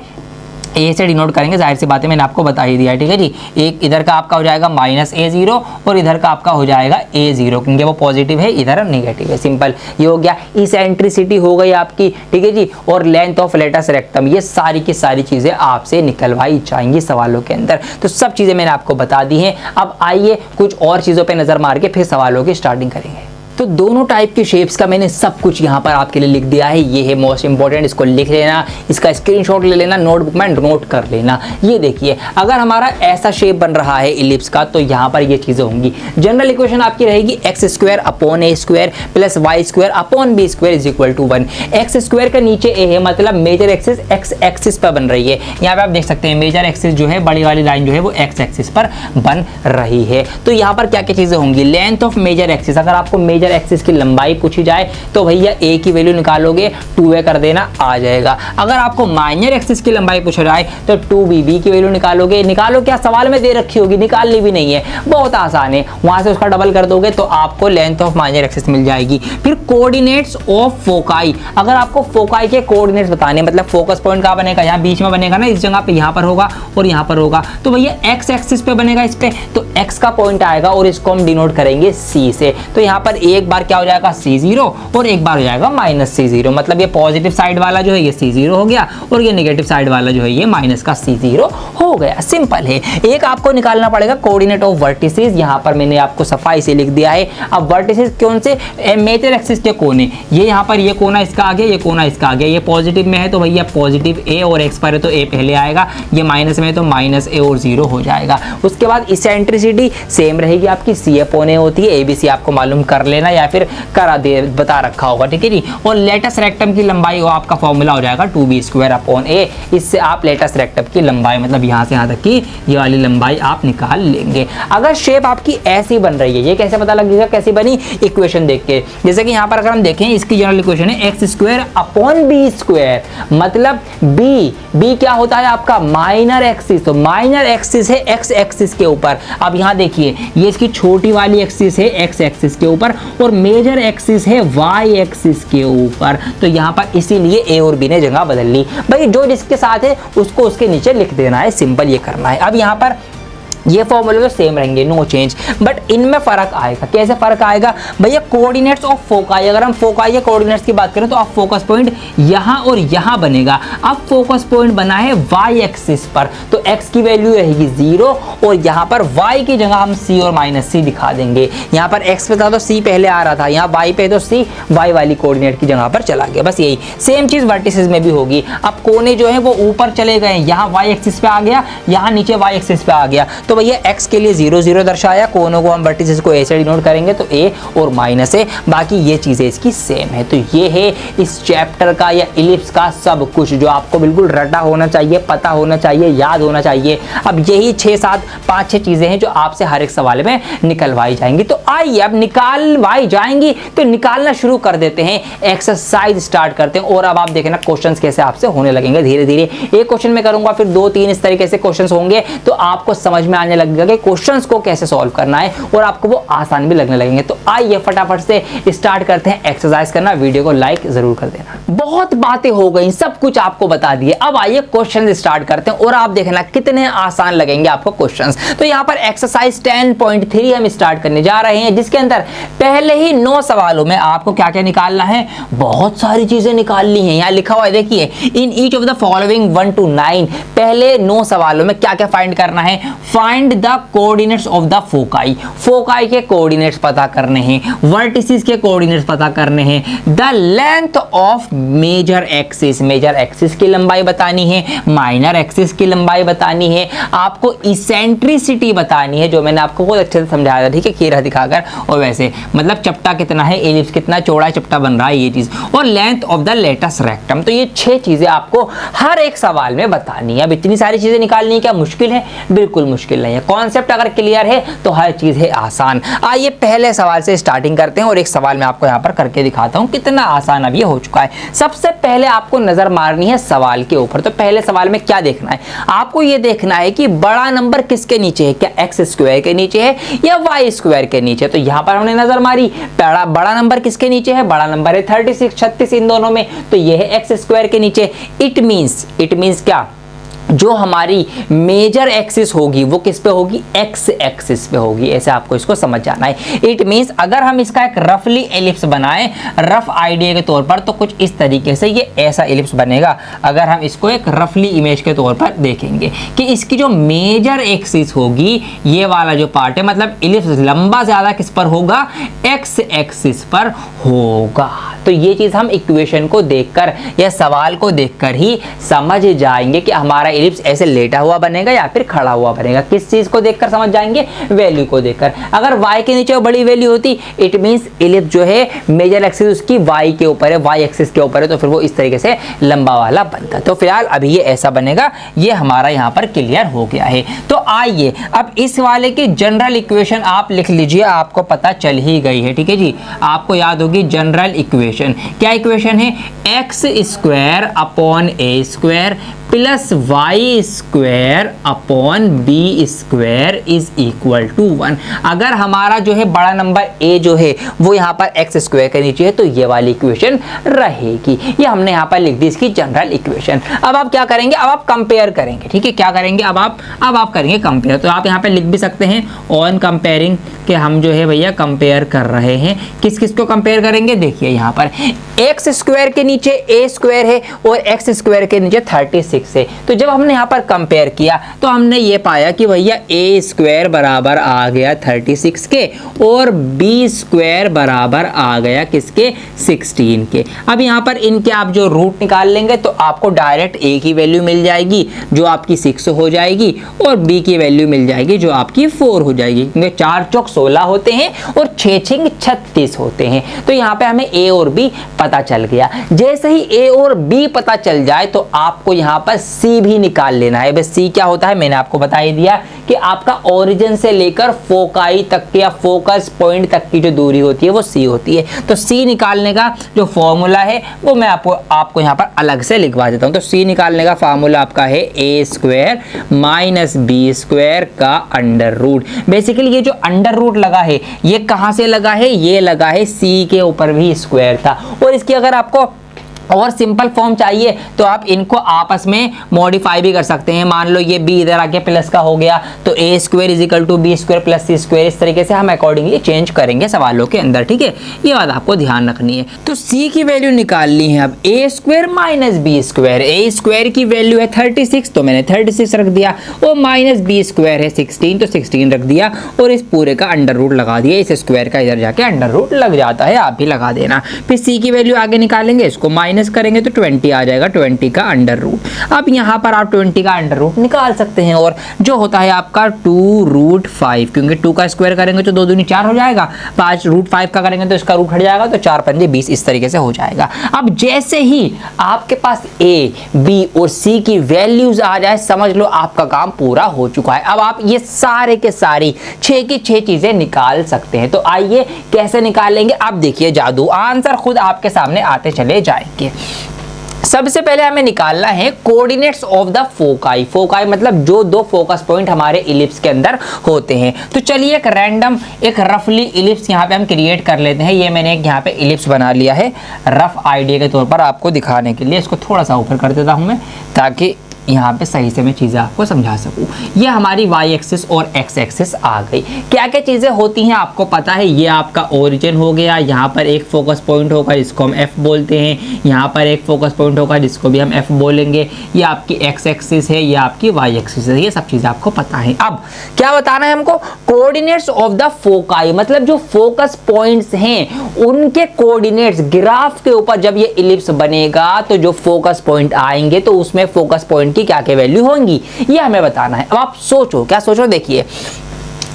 ए से डिनोट करेंगे। जाहिर सी बात है मैंने आपको बता ही दिया है, ठीक है जी। एक इधर का आपका हो जाएगा -a0 और इधर का आपका हो जाएगा a0, क्योंकि वो पॉजिटिव है, इधर नेगेटिव है। सिंपल ये हो गया। इसेंट्रिसिटी हो गई आपकी, ठीक है जी। और लेंथ ऑफ लेटस रेक्टम, ये सारी की सारी चीजें आपसे निकलवाई जाएंगी सवालों के अंदर। तो सब चीजें मैंने आपको बता दी हैं। अब आइए कुछ और चीजों पर नजर मार के फिर सवालों की स्टार्टिंग करेंगे। तो दोनों टाइप के शेप्स का मैंने सब कुछ यहाँ पर आपके लिए लिख दिया है। ये है मोस्ट इंपॉर्टेंट, इसको लिख लेना, इसका स्क्रीनशॉट ले लेना, नोटबुक में नोट कर लेना। ये देखिए, अगर हमारा ऐसा शेप बन रहा है इलिप्स का, तो यहाँ पर ये चीजें होंगी। जनरल इक्वेशन आपकी रहेगी x² upon a² plus y² upon b² is equal to 1। x² के नीचे a है, मतलब मेजर एक्सिस x एक्सिस पर बन रही है। यहाँ पे आप देख सकते हैं मेजर एक्सिस जो है, बड़ी वाली लाइन जो है वो x एक्सिस पर बन रही है। तो यहाँ पर क्या क्या चीजें होंगी, लेंथ ऑफ मेजर एक्सिस। अगर आपको मेजर एक्सिस की लंबाई पूछी जाए तो भैया a की वैल्यू निकालोगे 2a कर देना आ जाएगा। अगर आपको माइनर एक्सिस की लंबाई पूछा जाए तो 2b की वैल्यू निकालोगे। निकालो क्या, सवाल में दे रखी होगी, निकालनी भी नहीं है, बहुत आसान है। वहां से उसका डबल कर दोगे तो आपको लेंथ ऑफ माइनर एक्सिस मिल जाएगी। फिर कोऑर्डिनेट्स ऑफ फोकाई, अगर आपको फोकाई के कोऑर्डिनेट्स बताने, मतलब फोकस पॉइंट कहां बनेगा, यहाँ बीच में बनेगा ना, इस जगह पे यहाँ पर होगा और यहाँ पर होगा। तो भैया x एक्सिस पे बनेगा इस पे, तो x का पॉइंट आएगा और इसको हम डिनोट करेंगे c से। तो यहाँ पर एक बार क्या हो जाएगा C0 और एक बार हो जाएगा -C0। मतलब ये पॉजिटिव साइड वाला जो है ये C0 हो गया और ये नेगेटिव साइड वाला जो है ये माइनस का C0 हो गया। सिंपल है। एक आपको निकालना पड़ेगा कोऑर्डिनेट ऑफ वर्टिसेस, यहाँ पर मैंने आपको सफाई से लिख दिया है। अब वर्टिसेस कौन से, मेजर एक्सिस के कोने, ये यहाँ पर ये कोना इसका आ गया, ये कोना इसका आ गया। ये पॉजिटिव में है तो भैया पॉजिटिव a और x पर है तो a पहले आएगा, ये माइनस में है तो -a और 0 हो जाएगा। उसके बाद इसेंट्रिसिटी सेम रहेगी आपकी, c अपॉन a होती है, ABC आपको मालूम कर लेना या फिर करा दे बता रखा होगा, ठीक है जी। और लेटस रेक्टम की लंबाई वो आपका फॉर्मूला हो जाएगा 2b² अपॉन a। इससे आप लेटस रेक्टम की लंबाई, मतलब यहाँ से यहाँ तक की ये वाली लंबाई आप निकाल लेंगे। अगर शेप आपकी ऐसी बन रही है, ये कैसे पता लगेगा कैसी बनी, इक्वेशन देख के। जैसे कि यहाँ पर अगर हम देखें, इसकी जनरल इक्वेशन है x² अपॉन b², मतलब b क्या होता है आपका माइनर एक्सिस। तो माइनर एक्सिस है x एक्सिस के ऊपर। अब यहाँ देखिए, ये इसकी छोटी वाली एक्सिस है x एक्सिस के ऊपर और मेजर एक्सिस है y एक्सिस के ऊपर। तो यहाँ पर इसीलिए a और b ने जगह बदल ली। भाई जो जिसके साथ है उसको उसके नीचे लिख देना है, सिंपल ये करना है। अब यहाँ पर ये फॉर्मूले तो सेम रहेंगे, नो चेंज, बट इनमें फर्क आएगा। कैसे फर्क आएगा भैया, कोऑर्डिनेट्स ऑफ फोकाई। अगर हम फोकाई के कोऑर्डिनेट्स की बात करें तो अब फोकस पॉइंट यहाँ और यहाँ बनेगा। अब फोकस पॉइंट बना है y एक्सिस पर, तो x की वैल्यू रहेगी 0 और यहाँ पर y की जगह हम c और -c दिखा देंगे। यहाँ पर x पे था तो c पहले आ रहा था, यहाँ y पे तो c y वाली कोऑर्डिनेट की जगह पर चला गया। बस यही सेम चीज वर्टिसेस में भी होगी। अब कोने जो है वो ऊपर चले गए, यहाँ y एक्सिस पे आ गया, यहाँ नीचे y एक्सिस पे आ गया। तो भैया x के लिए 0 0 दर्शाया, कोनों को हम वर्टिसेस को a से डिनोट करेंगे तो a और -a, बाकी ये चीजें इसकी सेम है। तो ये है इस चैप्टर का या इलिप्स का सब कुछ, जो आपको बिल्कुल रटा होना चाहिए, पता होना चाहिए, याद होना चाहिए। अब यही 5-6 चीजें हैं जो आपसे हर एक सवाल में निकलवाई जाएंगी। तो आइए अब निकालवाई जाएंगी तो निकालना शुरू कर देते हैं, एक्सरसाइज स्टार्ट करते हैं। और अब आप देखना क्वेश्चंस कैसे आपसे होने लगेंगे धीरे धीरे। एक क्वेश्चन में करूंगा, फिर 2-3 इस तरीके से क्वेश्चंस होंगे, तो आपको समझ में आ आने लगेगा कि क्वेश्चंस को कैसे सॉल्व करना है और आपको वो आसान भी लगने लगेंगे। तो आइए फटाफट से स्टार्ट करते हैं एक्सरसाइज करना। वीडियो को लाइक जरूर कर देना। बहुत बातें हो गई, सब कुछ आपको बता दिए, अब आइए क्वेश्चन स्टार्ट करते हैं और आप देखना कितने आसान लगेंगे आपको क्वेश्चंस। तो यहाँ पर एक्सरसाइज 10.3 हम स्टार्ट करने जा रहे हैं, जिसके अंदर पहले ही 9 सवालों में आपको क्या क्या निकालना है, बहुत सारी चीजें निकालनी है। यहाँ लिखा हुआ है देखिए, in each of the following 1 to 9, पहले 9 सवालों में क्या क्या फाइंड करना है, find the coordinates of the foci, foci के कोऑर्डिनेट्स पता करने हैं, वर्टिसेस के कोऑर्डिनेट्स पता करने हैं, the length of major axis, major axis की लंबाई बतानी है, माइनर एक्सिस की लंबाई बतानी है, आपको इसेंट्रिसिटी बतानी है जो मैंने आपको बहुत अच्छे से समझाया था, ठीक है, खीरा दिखाकर, और वैसे मतलब चपटा कितना है, एलिप्स कितना चौड़ा चपटा बन रहा है, ये चीज, और length of the latus rectum. तो ये 6 चीजें आपको हर एक सवाल में बतानी है। अब इतनी सारी चीजें निकालनी है, क्या मुश्किल है? बिल्कुल मुश्किल नहीं है। कॉन्सेप्ट अगर क्लियर है तो हर चीज है आसान। आइए पहले सवाल से स्टार्टिंग करते हैं और एक सवाल मैं आपको यहाँ पर करके दिखाता हूँ कितना आसान अब ये हो चुका है। सबसे पहले आपको नजर मारनी है सवाल के ऊपर। तो पहले सवाल में क्या देखना है, आपको ये देखना है कि बड़ा नंबर किसके नीचे है, क्या एक्स स्क्वायर के नीचे है या वाई स्क्वायर के नीचे। तो यहाँ पर हमने नजर मारी, बड़ा नंबर किसके नीचे है, बड़ा नंबर है 36, 36 इन दोनों में, तो ये है एक्स स्क्वायर के नीचे। इट मींस क्या, जो हमारी मेजर एक्सिस होगी वो किस पे होगी, एक्स एक्सिस पे होगी। ऐसे आपको इसको समझ जाना है। इट मींस अगर हम इसका एक रफली एलिप्स बनाएं, रफ आइडिया के तौर पर, तो कुछ इस तरीके से ये ऐसा एलिप्स बनेगा। अगर हम इसको एक रफली इमेज के तौर पर देखेंगे कि इसकी जो मेजर एक्सिस होगी, ये वाला जो पार्ट है, मतलब एलिप्स लंबा ज्यादा किस पर होगा, एक्स एक्सिस पर होगा। तो ये चीज हम इक्वेशन को देखकर या सवाल को देखकर ही समझ जाएंगे कि हमारा एलिप्स ऐसे लेटा हुआ बनेगा या फिर खड़ा हुआ बनेगा। किस चीज को देखकर समझ जाएंगे, वैल्यू को देखकर। अगर y के नीचे वो बड़ी वैल्यू होती, इट मींस एलिप्स जो है मेजर एक्सिस उसकी y के ऊपर है, y एक्सिस के ऊपर है, तो फिर वो इस तरीके से लंबा वाला बनता। तो फिलहाल अभी ये ऐसा बनेगा, ये हमारा यहाँ पर क्लियर हो गया है। तो आइए अब इस वाले की जनरल इक्वेशन आप लिख लीजिए, आपको पता चल ही गई है, ठीक है जी, आपको याद होगी जनरल इक्वेशन। क्या इक्वेशन है, x square upon a square plus y square upon b square is equal to 1। अगर हमारा जो है बड़ा नंबर ए जो है वो यहाँ पर एक्स स्क्वायर के नीचे है, तो ये वाली इक्वेशन रहेगी। ये हमने यहाँ पर लिख दी इसकी जनरल इक्वेशन। अब आप क्या करेंगे, अब आप कंपेयर करेंगे, ठीक है, क्या करेंगे, अब आप करेंगे कंपेयर। तो आप यहाँ पे लिख भी सकते हैं ऑन कंपेयरिंग कि हम जो है भैया कंपेयर कर रहे हैं। किस किस को कंपेयर करेंगे, देखिए यहाँ पर एक्स स्क्वायर के नीचे ए स्क्वायर है और एक्स स्क्वायर के नीचे 36 है। तो जब हमने यहाँ पर कंपेयर किया तो हमने ये पाया कि भैया ए स्क्वायर बराबर आ गया 36 के और बी स्क्वायर बराबर आ गया किसके, 16 के। अब यहाँ पर इनके आप जो रूट निकाल लेंगे तो आपको डायरेक्ट ए की वैल्यू मिल जाएगी जो आपकी 6 हो जाएगी और बी की वैल्यू मिल जाएगी जो आपकी 4 हो जाएगी, क्योंकि 4 चौक 16 होते हैं और 6 6 36 होते हैं। तो यहाँ पे हमें ए और बी पता चल गया। जैसे ही ए और बी पता चल जाए तो आपको यहाँ पर सी भी निकाल लेना है। बस सी क्या होता है मैंने आपको बता ही दिया कि आपका ओरिजिन से लेकर फोकाई तक के या फोकस पॉइंट तक की जो दूरी होती है वो सी होती है। तो सी निकालने का जो फॉर्मूला है वो मैं आपको यहाँ पर अलग से लिखवा देता हूँ। तो सी निकालने का फॉर्मूला आपका है ए स्क्वायर माइनस बी स्क्वायर का अंडर रूट। बेसिकली ये जो अंडर रूट लगा है ये कहाँ से लगा है, ये लगा है सी के ऊपर भी स्क्वायर था। और इसकी अगर आपको और सिंपल फॉर्म चाहिए तो आप इनको आपस में मॉडिफाई भी कर सकते हैं। मान लो ये b इधर आके प्लस का हो गया तो a square is equal to b square plus c square, इस तरीके से हम अकॉर्डिंगली चेंज करेंगे सवालों के अंदर, ठीक है, ये बात आपको ध्यान रखनी है। तो c की वैल्यू निकालनी है अब ए स्क्वायर माइनस बी स्क्वायर। ए स्क्वायर की वैल्यू है 36 तो मैंने 36 रख दिया और माइनस बी स्क्वायर है 16 तो 16 रख दिया और इस पूरे का अंडर रूट लगा दिया। इस स्क्वायर का इधर जाके अंडर रूट लग जाता है, आप भी लगा देना। फिर c की वैल्यू आगे निकालेंगे, इसको माइनस करेंगे तो 20 आ जाएगा, 20 का अंडर रूट। अब यहाँ पर आप 20 का अंडर रूट निकाल सकते हैं और जो होता है आपका 2√5, क्योंकि 2 का स्क्वायर करेंगे तो 2 दूनी 4 हो जाएगा, 5√5 का करेंगे तो इसका रूट हट जाएगा तो 4 पंजे 20, इस तरीके से हो जाएगा। अब जैसे ही आपके पास ए बी और सी की वैल्यूज आ जाए समझ लो आपका काम पूरा हो चुका है। अब आप ये सारे के सारी 6 की 6 चीजें निकाल सकते हैं। तो आइए कैसे निकालेंगे, आप देखिए जादू, आंसर खुद आपके सामने आते चले जाएंगे। सबसे पहले हमें निकालना है coordinates of the foci. Foci मतलब जो दो फोकस पॉइंट हमारे इलिप्स के अंदर होते हैं। तो चलिए एक रैंडम एक रफली इलिप्स यहाँ पे हम क्रिएट कर लेते हैं। ये मैंने एक यहाँ पे इलिप्स बना लिया है रफ आइडिया के तौर पर आपको दिखाने के लिए। इसको थोड़ा सा ऊपर कर देता हूँ मैं, ताकि यहाँ पे सही से मैं चीज़ें आपको समझा सकूँ। ये हमारी y एक्सिस और x एक्सिस आ गई। क्या क्या चीज़ें होती हैं आपको पता है। ये आपका ओरिजिन हो गया, यहाँ पर एक फोकस पॉइंट होगा जिसको हम f बोलते हैं, यहाँ पर एक फोकस पॉइंट होगा जिसको भी हम f बोलेंगे। ये आपकी x एक्सिस है, ये आपकी y एक्सिस है, ये सब चीज़ें आपको पता है। अब क्या बताना है हमको, कोऑर्डिनेट्स ऑफ द फोकाई मतलब जो फोकस पॉइंट्स हैं उनके कोऑर्डिनेट्स ग्राफ के ऊपर जब ये इलिप्स बनेगा तो जो फोकस पॉइंट आएंगे तो उसमें फोकस पॉइंट की क्या क्या वैल्यू होंगी ये हमें बताना है। अब आप सोचो, क्या सोचो, देखिए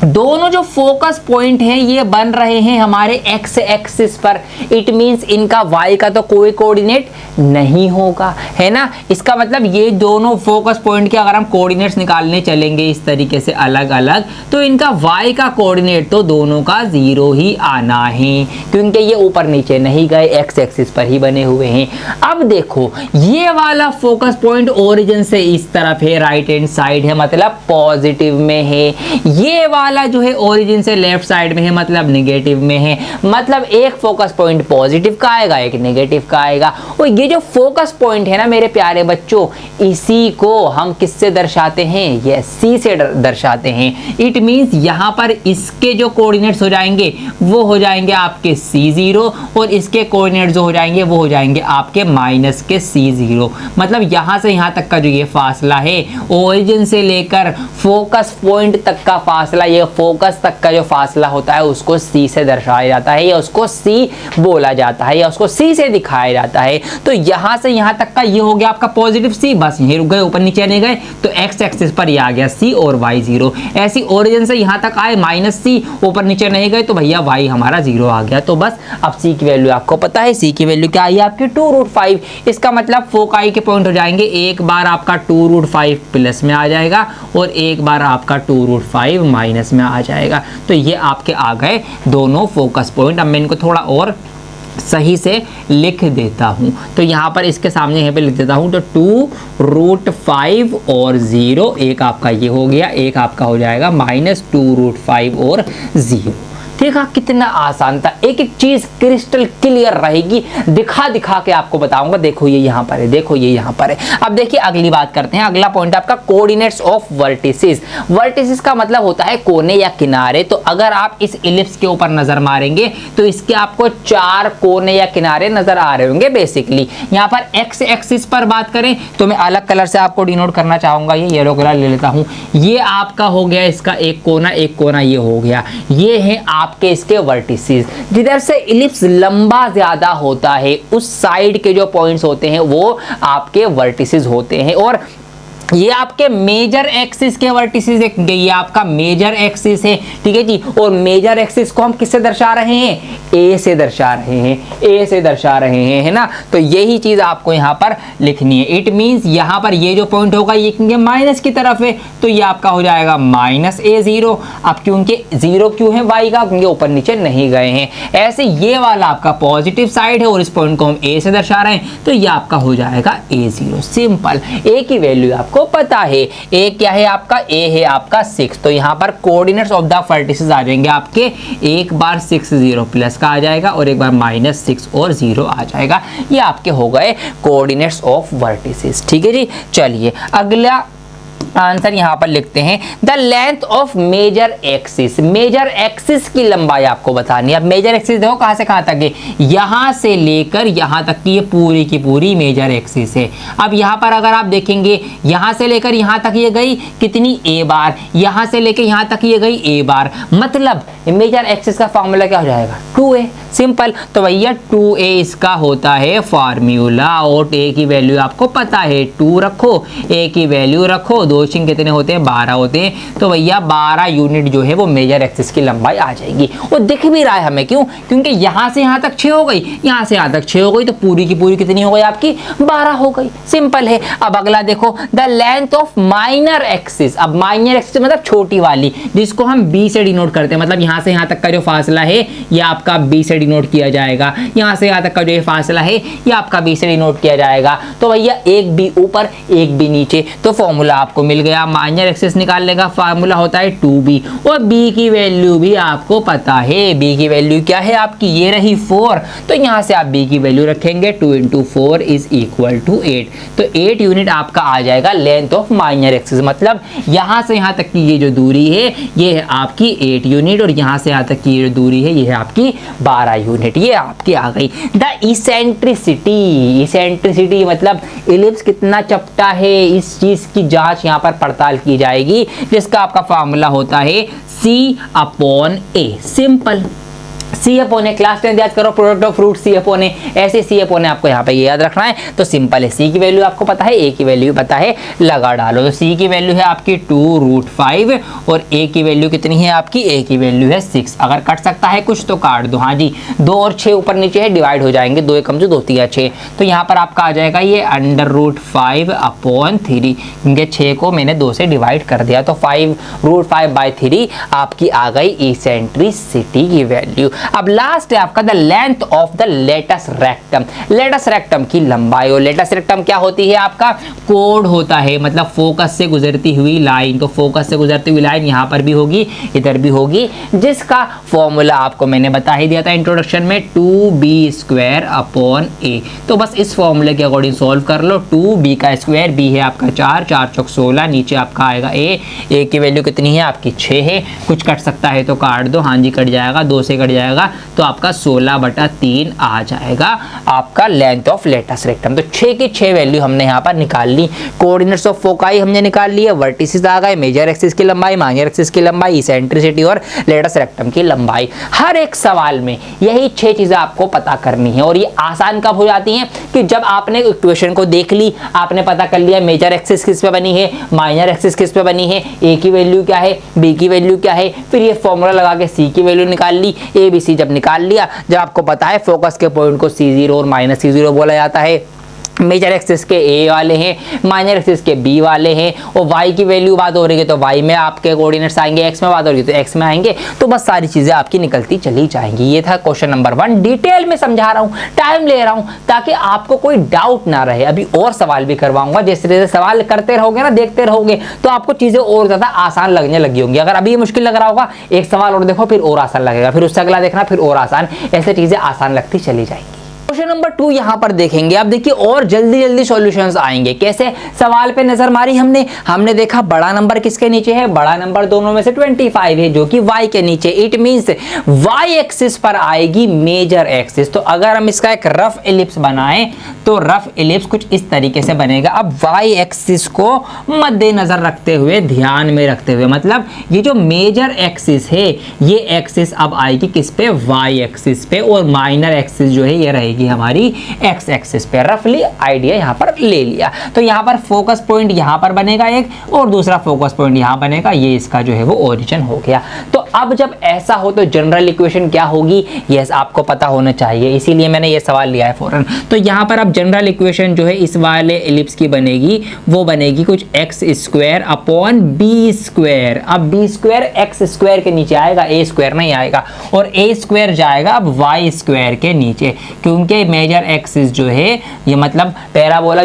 दोनों जो फोकस पॉइंट हैं ये बन रहे हैं हमारे एक्स एक्सिस पर। इट मींस इनका वाई का तो कोई कोऑर्डिनेट नहीं होगा, है ना। इसका मतलब ये दोनों फोकस पॉइंट के अगर हम कोऑर्डिनेट्स निकालने चलेंगे इस तरीके से अलग अलग, तो इनका वाई का कोऑर्डिनेट तो दोनों का 0 ही आना है, क्योंकि ये ऊपर नीचे नहीं गए, एक्स एक्सिस पर ही बने हुए हैं। अब देखो ये वाला फोकस पॉइंट ओरिजिन से इस तरफ है, राइट हैंड साइड है, मतलब पॉजिटिव में है। ये वाला जो है ओरिजिन से लेफ्ट साइड में है, मतलब नेगेटिव में है। मतलब एक फोकस पॉइंट पॉजिटिव का आएगा, एक नेगेटिव का आएगा। और ये जो फोकस पॉइंट है ना मेरे प्यारे बच्चों, इसी को हम किससे दर्शाते हैं, ये सी से दर्शाते हैं। इट मींस यहाँ पर इसके जो कोऑर्डिनेट्स हो जाएंगे वो हो जाएंगे आपके C0 और इसके कोऑर्डिनेट्स जो हो जाएंगे वो हो जाएंगे आपके माइनस के C0। मतलब यहाँ से यहाँ तक का जो ये फासला है, ओरिजिन से लेकर फोकस पॉइंट तक का फासला, ये फोकस तक का जो फासला होता है उसको C से दर्शाया जाता है, या उसको C बोला जाता है, या उसको C से दिखाया जाता है। तो यहाँ से यहाँ तक का ये हो गया आपका पॉजिटिव C, बस यहीं रुक गए, ऊपर नीचे नहीं गए। तो x एक्सिस पर ये आ गया C और y 0। ऐसी ओरिजिन से यहाँ तक आए माइनस C, ऊपर नीचे नहीं गए तो भैया y हमारा 0 आ गया। तो बस अब C की वैल्यू आपको पता है, C की वैल्यू क्या आई आपकी 2√5। इसका मतलब फोकाई के पॉइंट हो जाएंगे, एक बार आपका 2√5 प्लस में आ जाएगा और एक बार आपका 2√5 माइनस में आ जाएगा। तो ये आपके आ गए दोनों फोकस पॉइंट। अब मैं इनको थोड़ा और सही से लिख देता हूं, तो यहां पर इसके सामने यहां पे लिख देता हूं। तो 2√5 और 0, एक आपका ये हो गया, एक आपका हो जाएगा माइनस 2√5 और 0। देखा कितना आसान था, एक एक चीज क्रिस्टल क्लियर रहेगी, दिखा दिखा के आपको बताऊंगा। देखो ये यहाँ पर है, देखो ये यहाँ पर है। अब देखिए अगली बात करते हैं। अगला पॉइंट आपका कोऑर्डिनेट्स ऑफ वर्टिसेस। वर्टिसेस का मतलब होता है कोने या किनारे। तो अगर आप इस इलिप्स के ऊपर नजर मारेंगे तो इसके आपको 4 कोने या किनारे नजर आ रहे होंगे। बेसिकली यहाँ पर एक्स एक्सिस पर बात करें तो मैं अलग कलर से आपको डिनोट करना चाहूंगा, ये येलो कलर ले लेता हूँ। ये आपका हो गया इसका एक कोना ये हो गया। ये है आपके इसके वर्टिसेस। जिधर से इलिप्स लंबा ज्यादा होता है उस साइड के जो पॉइंट्स होते हैं वो आपके वर्टिसेस होते हैं। और ये आपके मेजर एक्सिस के वर्टिसेस, ये आपका मेजर एक्सिस है, ठीक है जी। और मेजर एक्सिस को हम किससे दर्शा रहे हैं, ए से दर्शा रहे हैं, ए से दर्शा रहे हैं, है ना। तो यही चीज आपको यहाँ पर लिखनी है। इट मींस यहाँ पर ये जो पॉइंट होगा ये माइनस की तरफ है, तो ये आपका हो जाएगा माइनस A0। अब क्योंकि 0 क्यों है y का, क्योंकि ऊपर नीचे नहीं गए हैं। ऐसे ये वाला आपका पॉजिटिव साइड है और इस पॉइंट को हम ए से दर्शा रहे हैं, तो ये आपका हो जाएगा A0। सिंपल, ए की वैल्यू आपको पता है। ए क्या है आपका, ए है आपका 6। तो यहाँ पर कोऑर्डिनेट्स ऑफ द वर्टिसेस आ जाएंगे आपके, एक बार 6 0 प्लस का आ जाएगा और एक बार माइनस 6 और 0 आ जाएगा। ये आपके हो गए कोऑर्डिनेट्स ऑफ वर्टिसेस, ठीक है जी। चलिए अगला आंसर यहां पर लिखते हैं, the length of major axis. Major axis की लंबाई आपको बतानी है। अब मेजर एक्सिस देखो कहां से कहां तक है, यहां से लेकर यहां तक की ये पूरी की पूरी मेजर एक्सिस है। अब यहां पर अगर आप देखेंगे यहां से लेकर यहां तक ये गई कितनी, a बार, यहां से लेकर यहां तक ये गई a बार। मतलब मेजर एक्सिस का फॉर्मूला क्या हो जाएगा, 2a। सिंपल। तो भैया 2a इसका होता है फार्मूला। और a की वैल्यू आपको पता है, 2 रखो, a की वैल्यू रखो, 2 छिंग कितने होते हैं, 12 होते हैं। तो भैया 12 यूनिट जो है वो मेजर एक्सिस की लंबाई आ जाएगी। और दिख भी रहा है हमें, क्यों, क्योंकि यहां से यहां तक 6 हो गई, यहां से यहां तक 6 हो गई, तो पूरी की पूरी कितनी हो गई आपकी, 12 हो गई। सिंपल है। अब अगला देखो, the length of minor axis. अब माइनर एक्सिस मतलब छोटी वाली, जिसको हम b से डिनोट करते हैं। मतलब यहां से यहां तक का जो फासला है ये आपका b से डिनोट किया जाएगा। यहाँ से यहाँ तक का जो ये फासला है ये आपका बी से डिनोट किया जाएगा। तो भैया एक बी ऊपर एक बी नीचे, तो फॉर्मूला आपको मिल गया। माइनर एक्सिस निकालने का फार्मूला होता है 2b, और b की वैल्यू भी आपको पता है। b की वैल्यू क्या है आपकी, ये रही 4, तो यहाँ से आप b की वैल्यू रखेंगे 2 × 4 = 8। तो 8 यूनिट आपका आ जाएगा लेंथ ऑफ माइनर एक्सिस। मतलब यहाँ से यहाँ तक की ये जो दूरी है ये है आपकी 8 यूनिट, और यहाँ से यहाँ तक की ये जो दूरी है ये है आपकी 12 यूनिट। ये आपकी आ गई। द इसेंट्रिसिटी, इसेंट्रिसिटी मतलब इलिप्स कितना चपटा है, इस चीज की जांच यहाँ पर पड़ताल की जाएगी, जिसका आपका फार्मूला होता है C/A। Simple, C/A। क्लास 10 याद करो, प्रोडक्ट ऑफ रूट C/A, ऐसे C/A आपको यहाँ पे ये याद रखना है। तो सिंपल है, C की वैल्यू आपको पता है, A की वैल्यू पता है, लगा डालो। तो C की वैल्यू है आपकी 2√5 और A की वैल्यू कितनी है आपकी, A की वैल्यू है 6। अगर कट सकता है कुछ तो काट दो। हाँ जी, 2 और 6 ऊपर नीचे है, डिवाइड हो जाएंगे, 2 एकम से 2 3 6। तो यहाँ पर आपका आ जाएगा ये √5/3, क्योंकि 6 को मैंने 2 से डिवाइड कर दिया। तो 5√5/3 आपकी आ गई इसेंट्रिसिटी की वैल्यू। अब लास्ट है आपका the length of the latus rectum. Latus rectum की लंबाई, और लेटस रेक्टम क्या होती है आपका, कोड होता है, मतलब फोकस से गुजरती हुई लाइन। तो फोकस से गुजरती हुई लाइन यहाँ पर भी होगी, इधर भी होगी, जिसका फॉर्मूला आपको मैंने बता ही दिया था इंट्रोडक्शन में, 2b²/a। तो बस इस फॉर्मूले के अकॉर्डिंग सॉल्व कर लो। 2b², b है आपका 4, 4 × 16, नीचे आपका आएगा a की वैल्यू कितनी है आपकी 6 है। कुछ कट सकता है तो काट दो। हाँ जी, कट जाएगा, 2 से कट जाएगा, तो आपका 16/3 आ जाएगा आपका लेंथ ऑफ लेटस रेक्टम। तो 6 की 6 वैल्यू हमने यहाँ पर निकाल ली। कोऑर्डिनेट्स ऑफ फोकाई हमने निकाल लिए, वर्टिसेस आ गए, मेजर एक्सिस की लंबाई, माइनर एक्सिस की लंबाई, इसेंट्रिसिटी और लेटस रेक्टम की लंबाई। हर एक सवाल में यही 6 चीजें आपको पता करनी है। और ये आसान कब हो जाती हैं, कि जब आपने इक्वेशन को देख ली, आपने पता कर लिया मेजर एक्सिस किस पे बनी है, माइनर एक्सिस किस पे बनी है, ए की वैल्यू क्या है, बी की वैल्यू क्या है, फिर ये फॉर्मूला लगा के सी की वैल्यू निकाल ली, ए बी सी जब निकाल लिया, जब आपको पता है फोकस के पॉइंट को C0 और -C0 बोला जाता है, मेजर एक्सिस के A वाले हैं, माइनर एक्सिस के B वाले हैं, और Y की वैल्यू बात हो रही है तो Y में आपके कोऑर्डिनेट्स आएंगे, X में बात हो रही है तो X में आएंगे। तो बस सारी चीजें आपकी निकलती चली जाएंगी। ये था क्वेश्चन नंबर 1। डिटेल में समझा रहा हूँ, टाइम ले रहा हूँ, ताकि आपको कोई डाउट ना रहे। अभी और सवाल भी करवाऊंगा, जैसे जैसे सवाल करते रहोगे ना, देखते रहोगे, तो आपको चीजें और ज्यादा आसान लगने लगी होंगी। अगर अभी ये मुश्किल लग रहा होगा, एक सवाल और देखो, फिर और आसान लगेगा, फिर उससे अगला देखना, फिर और आसान, ऐसे चीजें आसान लगती चली जाएंगी। क्वेश्चन नंबर 2 यहां पर देखेंगे। अब देखिए और जल्दी जल्दी सॉल्यूशंस आएंगे। कैसे, सवाल पे नजर मारी हमने देखा बड़ा नंबर किसके नीचे है, बड़ा नंबर दोनों में से 25 है, जो कि y के नीचे। इट मींस y एक्सिस पर आएगी मेजर एक्सिस। तो अगर हम इसका एक रफ एलिप्स बनाएं तो रफ एलिप्स कुछ इस तरीके से बनेगा। अब y एक्सिस को मद्देनजर रखते हुए, ध्यान में रखते हुए, मतलब ये जो मेजर एक्सिस है ये एक्सिस अब आएगी किस पे, y एक्सिस पे, और माइनर एक्सिस जो है ये रहेगी हमारी x एक्सिस पे। रफली आइडिया यहाँ पर ले लिया। तो यहाँ पर फोकस पॉइंट यहाँ पर बनेगा एक, और दूसरा फोकस पॉइंट यहाँ बनेगा, ये इसका जो है वो ओरिजिन हो गया। तो अब जब ऐसा हो तो जनरल इक्वेशन क्या होगी, यस आपको पता होना चाहिए, इसीलिए मैंने ये सवाल लिया है फौरन। तो यहाँ पर अब जनरल इक्वेशन जो है इस वाले एलिप्स की बनेगी, वो बनेगी कुछ x² अब b² x² के नीचे आएगा, a² नहीं आएगा, और a² जाएगा अब y² के नीचे, क्योंकि मेजर एक्सिस जो है ये मतलब पैराबोला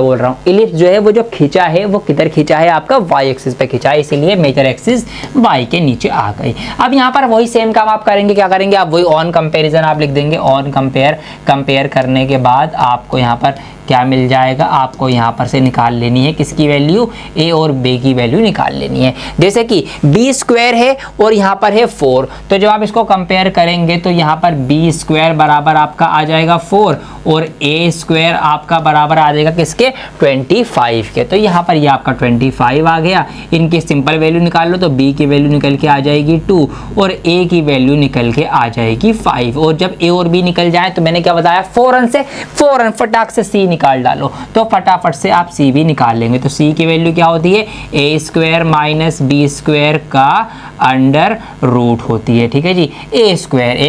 बोल रहा हूँ, इलिप्स जो है वो जो खींचा है वो किधर खींचा है आपका, y एक्सिस पे खींचा है, इसीलिए मेजर एक्सिस y के नीचे आ गई। अब यहाँ पर वही सेम काम आप करेंगे, क्या करेंगे आप, वही ऑन कंपैरिजन आप लिख देंगे। ऑन कंपेयर करने के बाद आपको यहाँ पर क्या मिल जाएगा, आपको यहाँ पर से निकाल लेनी है किसकी वैल्यू, a और b की वैल्यू निकाल लेनी है। जैसे कि b² है और यहाँ पर है 4, तो जब आप इसको कंपेयर करेंगे तो यहाँ पर b² बराबर आपका आ जाएगा 4 और a² आपका बराबर आ जाएगा किसके, 25 के। तो यहाँ पर ये आपका 25 आ गया। इनकी सिंपल वैल्यू निकाल लो तो b की वैल्यू निकल के आ जाएगी 2 और a की वैल्यू निकल के आ जाएगी 5। और जब a और b निकल जाए तो मैंने क्या बताया, फौरन फटाक से c निकाल डालो, तो फटाफट से आप c भी निकाल लेंगे। तो c की वैल्यू क्या होती है, a² - b² का अंडर रूट होती है। ठीक है जी, a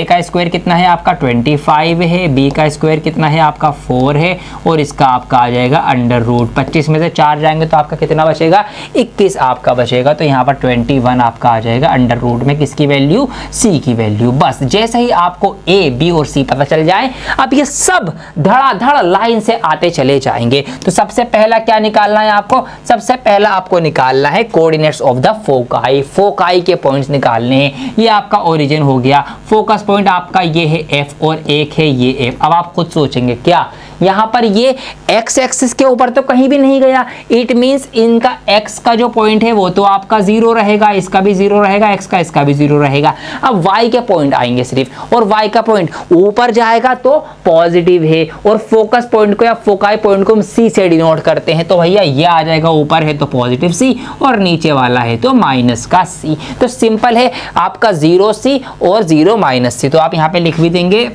का स्क्वायर कितना है आपका 25 है, b का स्क्वायर कितना है आपका 4 है, और इसका आपका आ जाएगा अंडर रूट 25 में से 4 जाएंगे तो आपका कितना बचेगा 21 आपका बचेगा। तो यहाँ पर 21 आपका आ जाएगा अंडर रूट में किसकी वैल्यू सी की वैल्यू। बस जैसे ही आपको ए बी और सी पता चल जाए अब ये सब धड़ाधड़ लाइन से आते चले जाएंगे। तो सबसे पहला क्या निकालना है आपको, सबसे पहला आपको निकालना है coordinates of the foci. Foci के पॉइंट्स निकालने हैं। ये आपका ओरिजिन हो गया, फोकस पॉइंट आपका ये है एफ और एक है ये एफ। अब आप खुद सोचेंगे क्या यहाँ पर ये एक्स एक्सिस के ऊपर तो कहीं भी नहीं गया, इट मींस इनका एक्स का जो पॉइंट है वो तो आपका 0 रहेगा, इसका भी 0 रहेगा, एक्स का इसका भी 0 रहेगा। अब वाई के पॉइंट आएंगे सिर्फ, और वाई का पॉइंट ऊपर जाएगा तो पॉजिटिव है, और फोकस पॉइंट को या फोकाई पॉइंट को हम सी से डिनोट करते हैं। तो भैया ये आ जाएगा, ऊपर है तो पॉजिटिव सी और नीचे वाला है तो माइनस का सी। तो सिंपल है आपका 0 सी और 0 माइनस सी। तो आप यहाँ पे लिख भी देंगे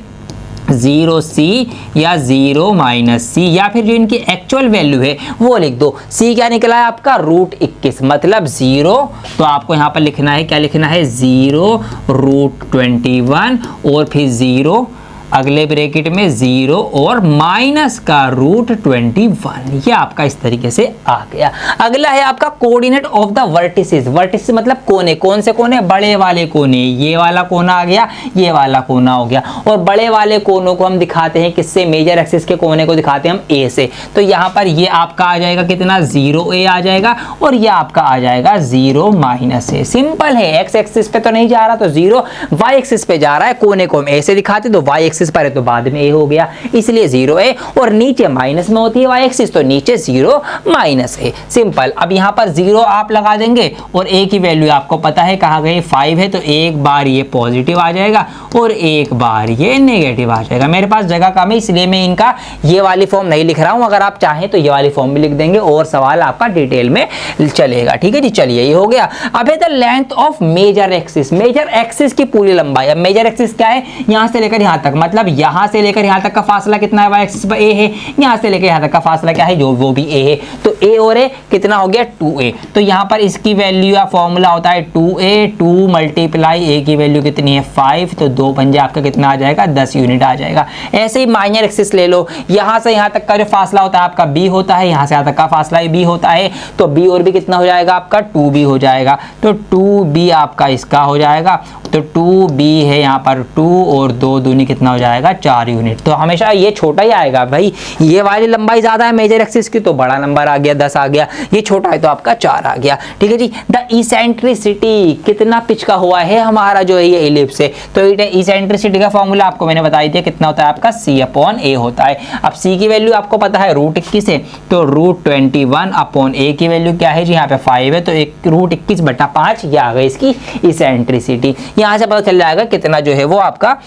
0 सी या 0 माइनस सी, या फिर जो इनकी एक्चुअल वैल्यू है वो लिख दो। सी क्या निकला है आपका रूट 21 मतलब 0। तो आपको यहाँ पर लिखना है, क्या लिखना है 0 रूट 21 और फिर 0 अगले ब्रैकेट में 0 और माइनस का रूट 21। ये आपका इस तरीके से आ गया। अगला है आपका coordinate of the vertices. Vertices मतलब कोने, कौन से कोने, बड़े वाले कोने। ये वाला कोना आ गया, ये वाला कोना हो गया, और बड़े वाले कोनों को हम दिखाते हैं किससे, मेजर एक्सिस के कोने को दिखाते हैं हम ए से। तो यहाँ पर ये आपका आ जाएगा कितना 0a आ जाएगा, और ये आपका आ जाएगा 0 माइनस ए। सिंपल है, एक्स एक्सिस पे तो नहीं जा रहा तो 0, वाई एक्सिस पे जा रहा है, कोने को हम ए से दिखाते तो वाई एक्सिस पर है तो बाद में ए हो गया, इसलिए 0a, और नीचे माइनस में होती है वाई एक्सिस तो नीचे 0 माइनस ए। सिंपल। अब यहाँ पर 0 आप लगा देंगे और ए की वैल्यू आपको पता है कहाँ गई 5 है, तो एक बार ये पॉजिटिव आ जाएगा और एक बार ये नेगेटिव आ जाएगा। मेरे पास जगह कम है इसलिए मैं इनका ये वाली फॉर्म नहीं लिख रहा हूँ, अगर आप चाहें तो ये वाली फॉर्म भी लिख देंगे और सवाल आपका डिटेल में चलेगा। ठीक है जी, चलिए ये हो गया। अब है the length of major axis. Major axis की पूरी लंबाई। अब मेजर एक्सिस क्या है, यहाँ से लेकर यहाँ तक, मतलब यहाँ से लेकर यहाँ तक का फासला कितना है, वाई एक्सिस पर ए है, यहाँ से लेकर यहाँ तक का फासला क्या है, जो वो भी ए है, तो ए और ए कितना हो गया 2a। तो यहाँ पर इसकी वैल्यू या फॉर्मूला होता है 2a, 2 मल्टीप्लाई ए की वैल्यू कितनी है 5, तो 2 पंजे आपका कितना आ जाएगा 10 यूनिट आ जाएगा। ऐसे ही माइनर एक्सिस ले लो, यहाँ से यहाँ तक का जो फासला होता है आपका b होता है, यहाँ से यहाँ तक का फासला b होता है, तो b और b कितना हो जाएगा आपका 2b हो जाएगा, तो 2b आपका इसका हो जाएगा, तो 2b है यहाँ पर 2 और 2 दूनी कितना हो जाएगा 4 यूनिट। तो हमेशा ये छोटा ही आएगा भाई, ये वाली लंबाई ज्यादा है मेजर एक्सिस की तो बड़ा नंबर आ गया 10 आ गया, ये छोटा है तो आपका 4 आ गया। ठीक है जी। द इसेंट्रिसिटी, कितना पिच का हुआ है हमारा जो है ये एलिप्स है, तो इसेंट्रिसिटी का फॉर्मूला आपको मैंने बता दिया कितना होता है आपका c/a होता है। अब c की वैल्यू आपको पता है रूट 21 है, तो रूट 21/a की वैल्यू क्या है जी, यहाँ पे 5 है, तो एक रूट 21/5 ये आ गई इसकी इसेंट्रिसिटी। यहाँ से पता चल जाएगा कितना जो है वो आपका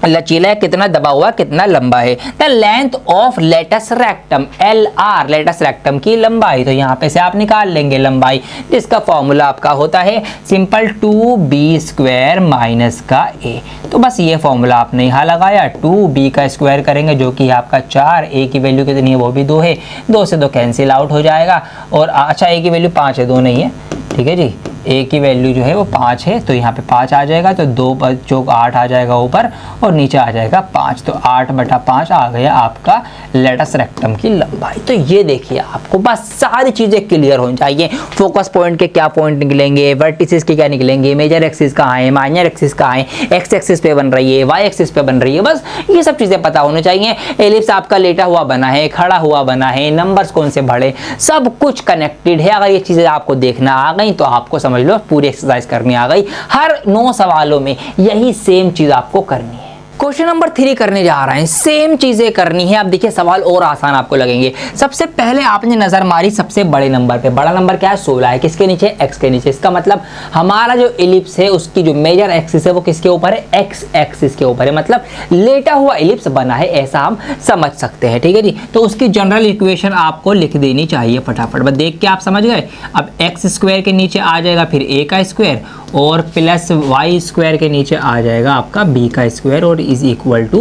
लचीला है, कितना दबा हुआ, कितना लंबा है। The length of latus rectum, LR latus rectum की लंबाई, तो यहाँ पे से आप निकाल लेंगे लंबाई, जिसका फॉर्मूला आपका होता है सिंपल 2b² माइनस का a। तो बस ये फॉर्मूला आपने यहाँ लगाया, 2b का स्क्वायर करेंगे जो कि आपका 4, a की वैल्यू कितनी है वो भी 2 है, 2 से 2 कैंसिल आउट हो जाएगा, और अच्छा a की वैल्यू 5 है, 2 नहीं है। ठीक है जी, a की वैल्यू जो है वो 5 है, तो यहाँ पे 5 आ जाएगा, तो 2 चौक 8 आ जाएगा ऊपर और नीचे आ जाएगा 5, तो 8/5 आ गया आपका लेटस रेक्टम की लंबाई। तो ये देखिए आपको बस सारी चीज़ें क्लियर हो चाहिए, फोकस पॉइंट के क्या पॉइंट निकलेंगे, वर्टिसेस के क्या निकलेंगे, मेजर एक्सिस कहाँ है, माइनर एक्सिस कहाँ है, एक्स एक्सिस पे बन रही है, वाई एक्सिस पे बन रही है, बस ये सब चीज़ें पता होनी चाहिए। एलिप्स आपका लेटा हुआ बना है, खड़ा हुआ बना है, नंबर्स कौन से बड़े, सब कुछ कनेक्टेड है। अगर ये चीज़ें आपको देखना आ गई तो आपको समझ लो पूरी एक्सरसाइज करनी आ गई। हर 9 सवालों में यही सेम चीज आपको करनी है। क्वेश्चन नंबर 3 करने जा रहे हैं, सेम चीजें करनी है। अब देखिए सवाल और आसान आपको लगेंगे। सबसे पहले आपने नजर मारी सबसे बड़े नंबर पे, बड़ा नंबर क्या है 16 है, किसके नीचे, x के नीचे। इसका मतलब हमारा जो एलिप्स है उसकी जो मेजर एक्सिस है वो किसके ऊपर है, x एक्सिस के ऊपर है, मतलब लेटा हुआ एलिप्स बना है, ऐसा हम समझ सकते हैं। ठीक है जी, तो उसकी जनरल इक्वेशन आपको लिख देनी चाहिए फटाफट, बस देख के आप समझ गए। अब x² के नीचे आ जाएगा फिर a का स्क्वायर, और प्लस y² के नीचे आ जाएगा आपका b का स्क्वायर, और इज इक्वल टू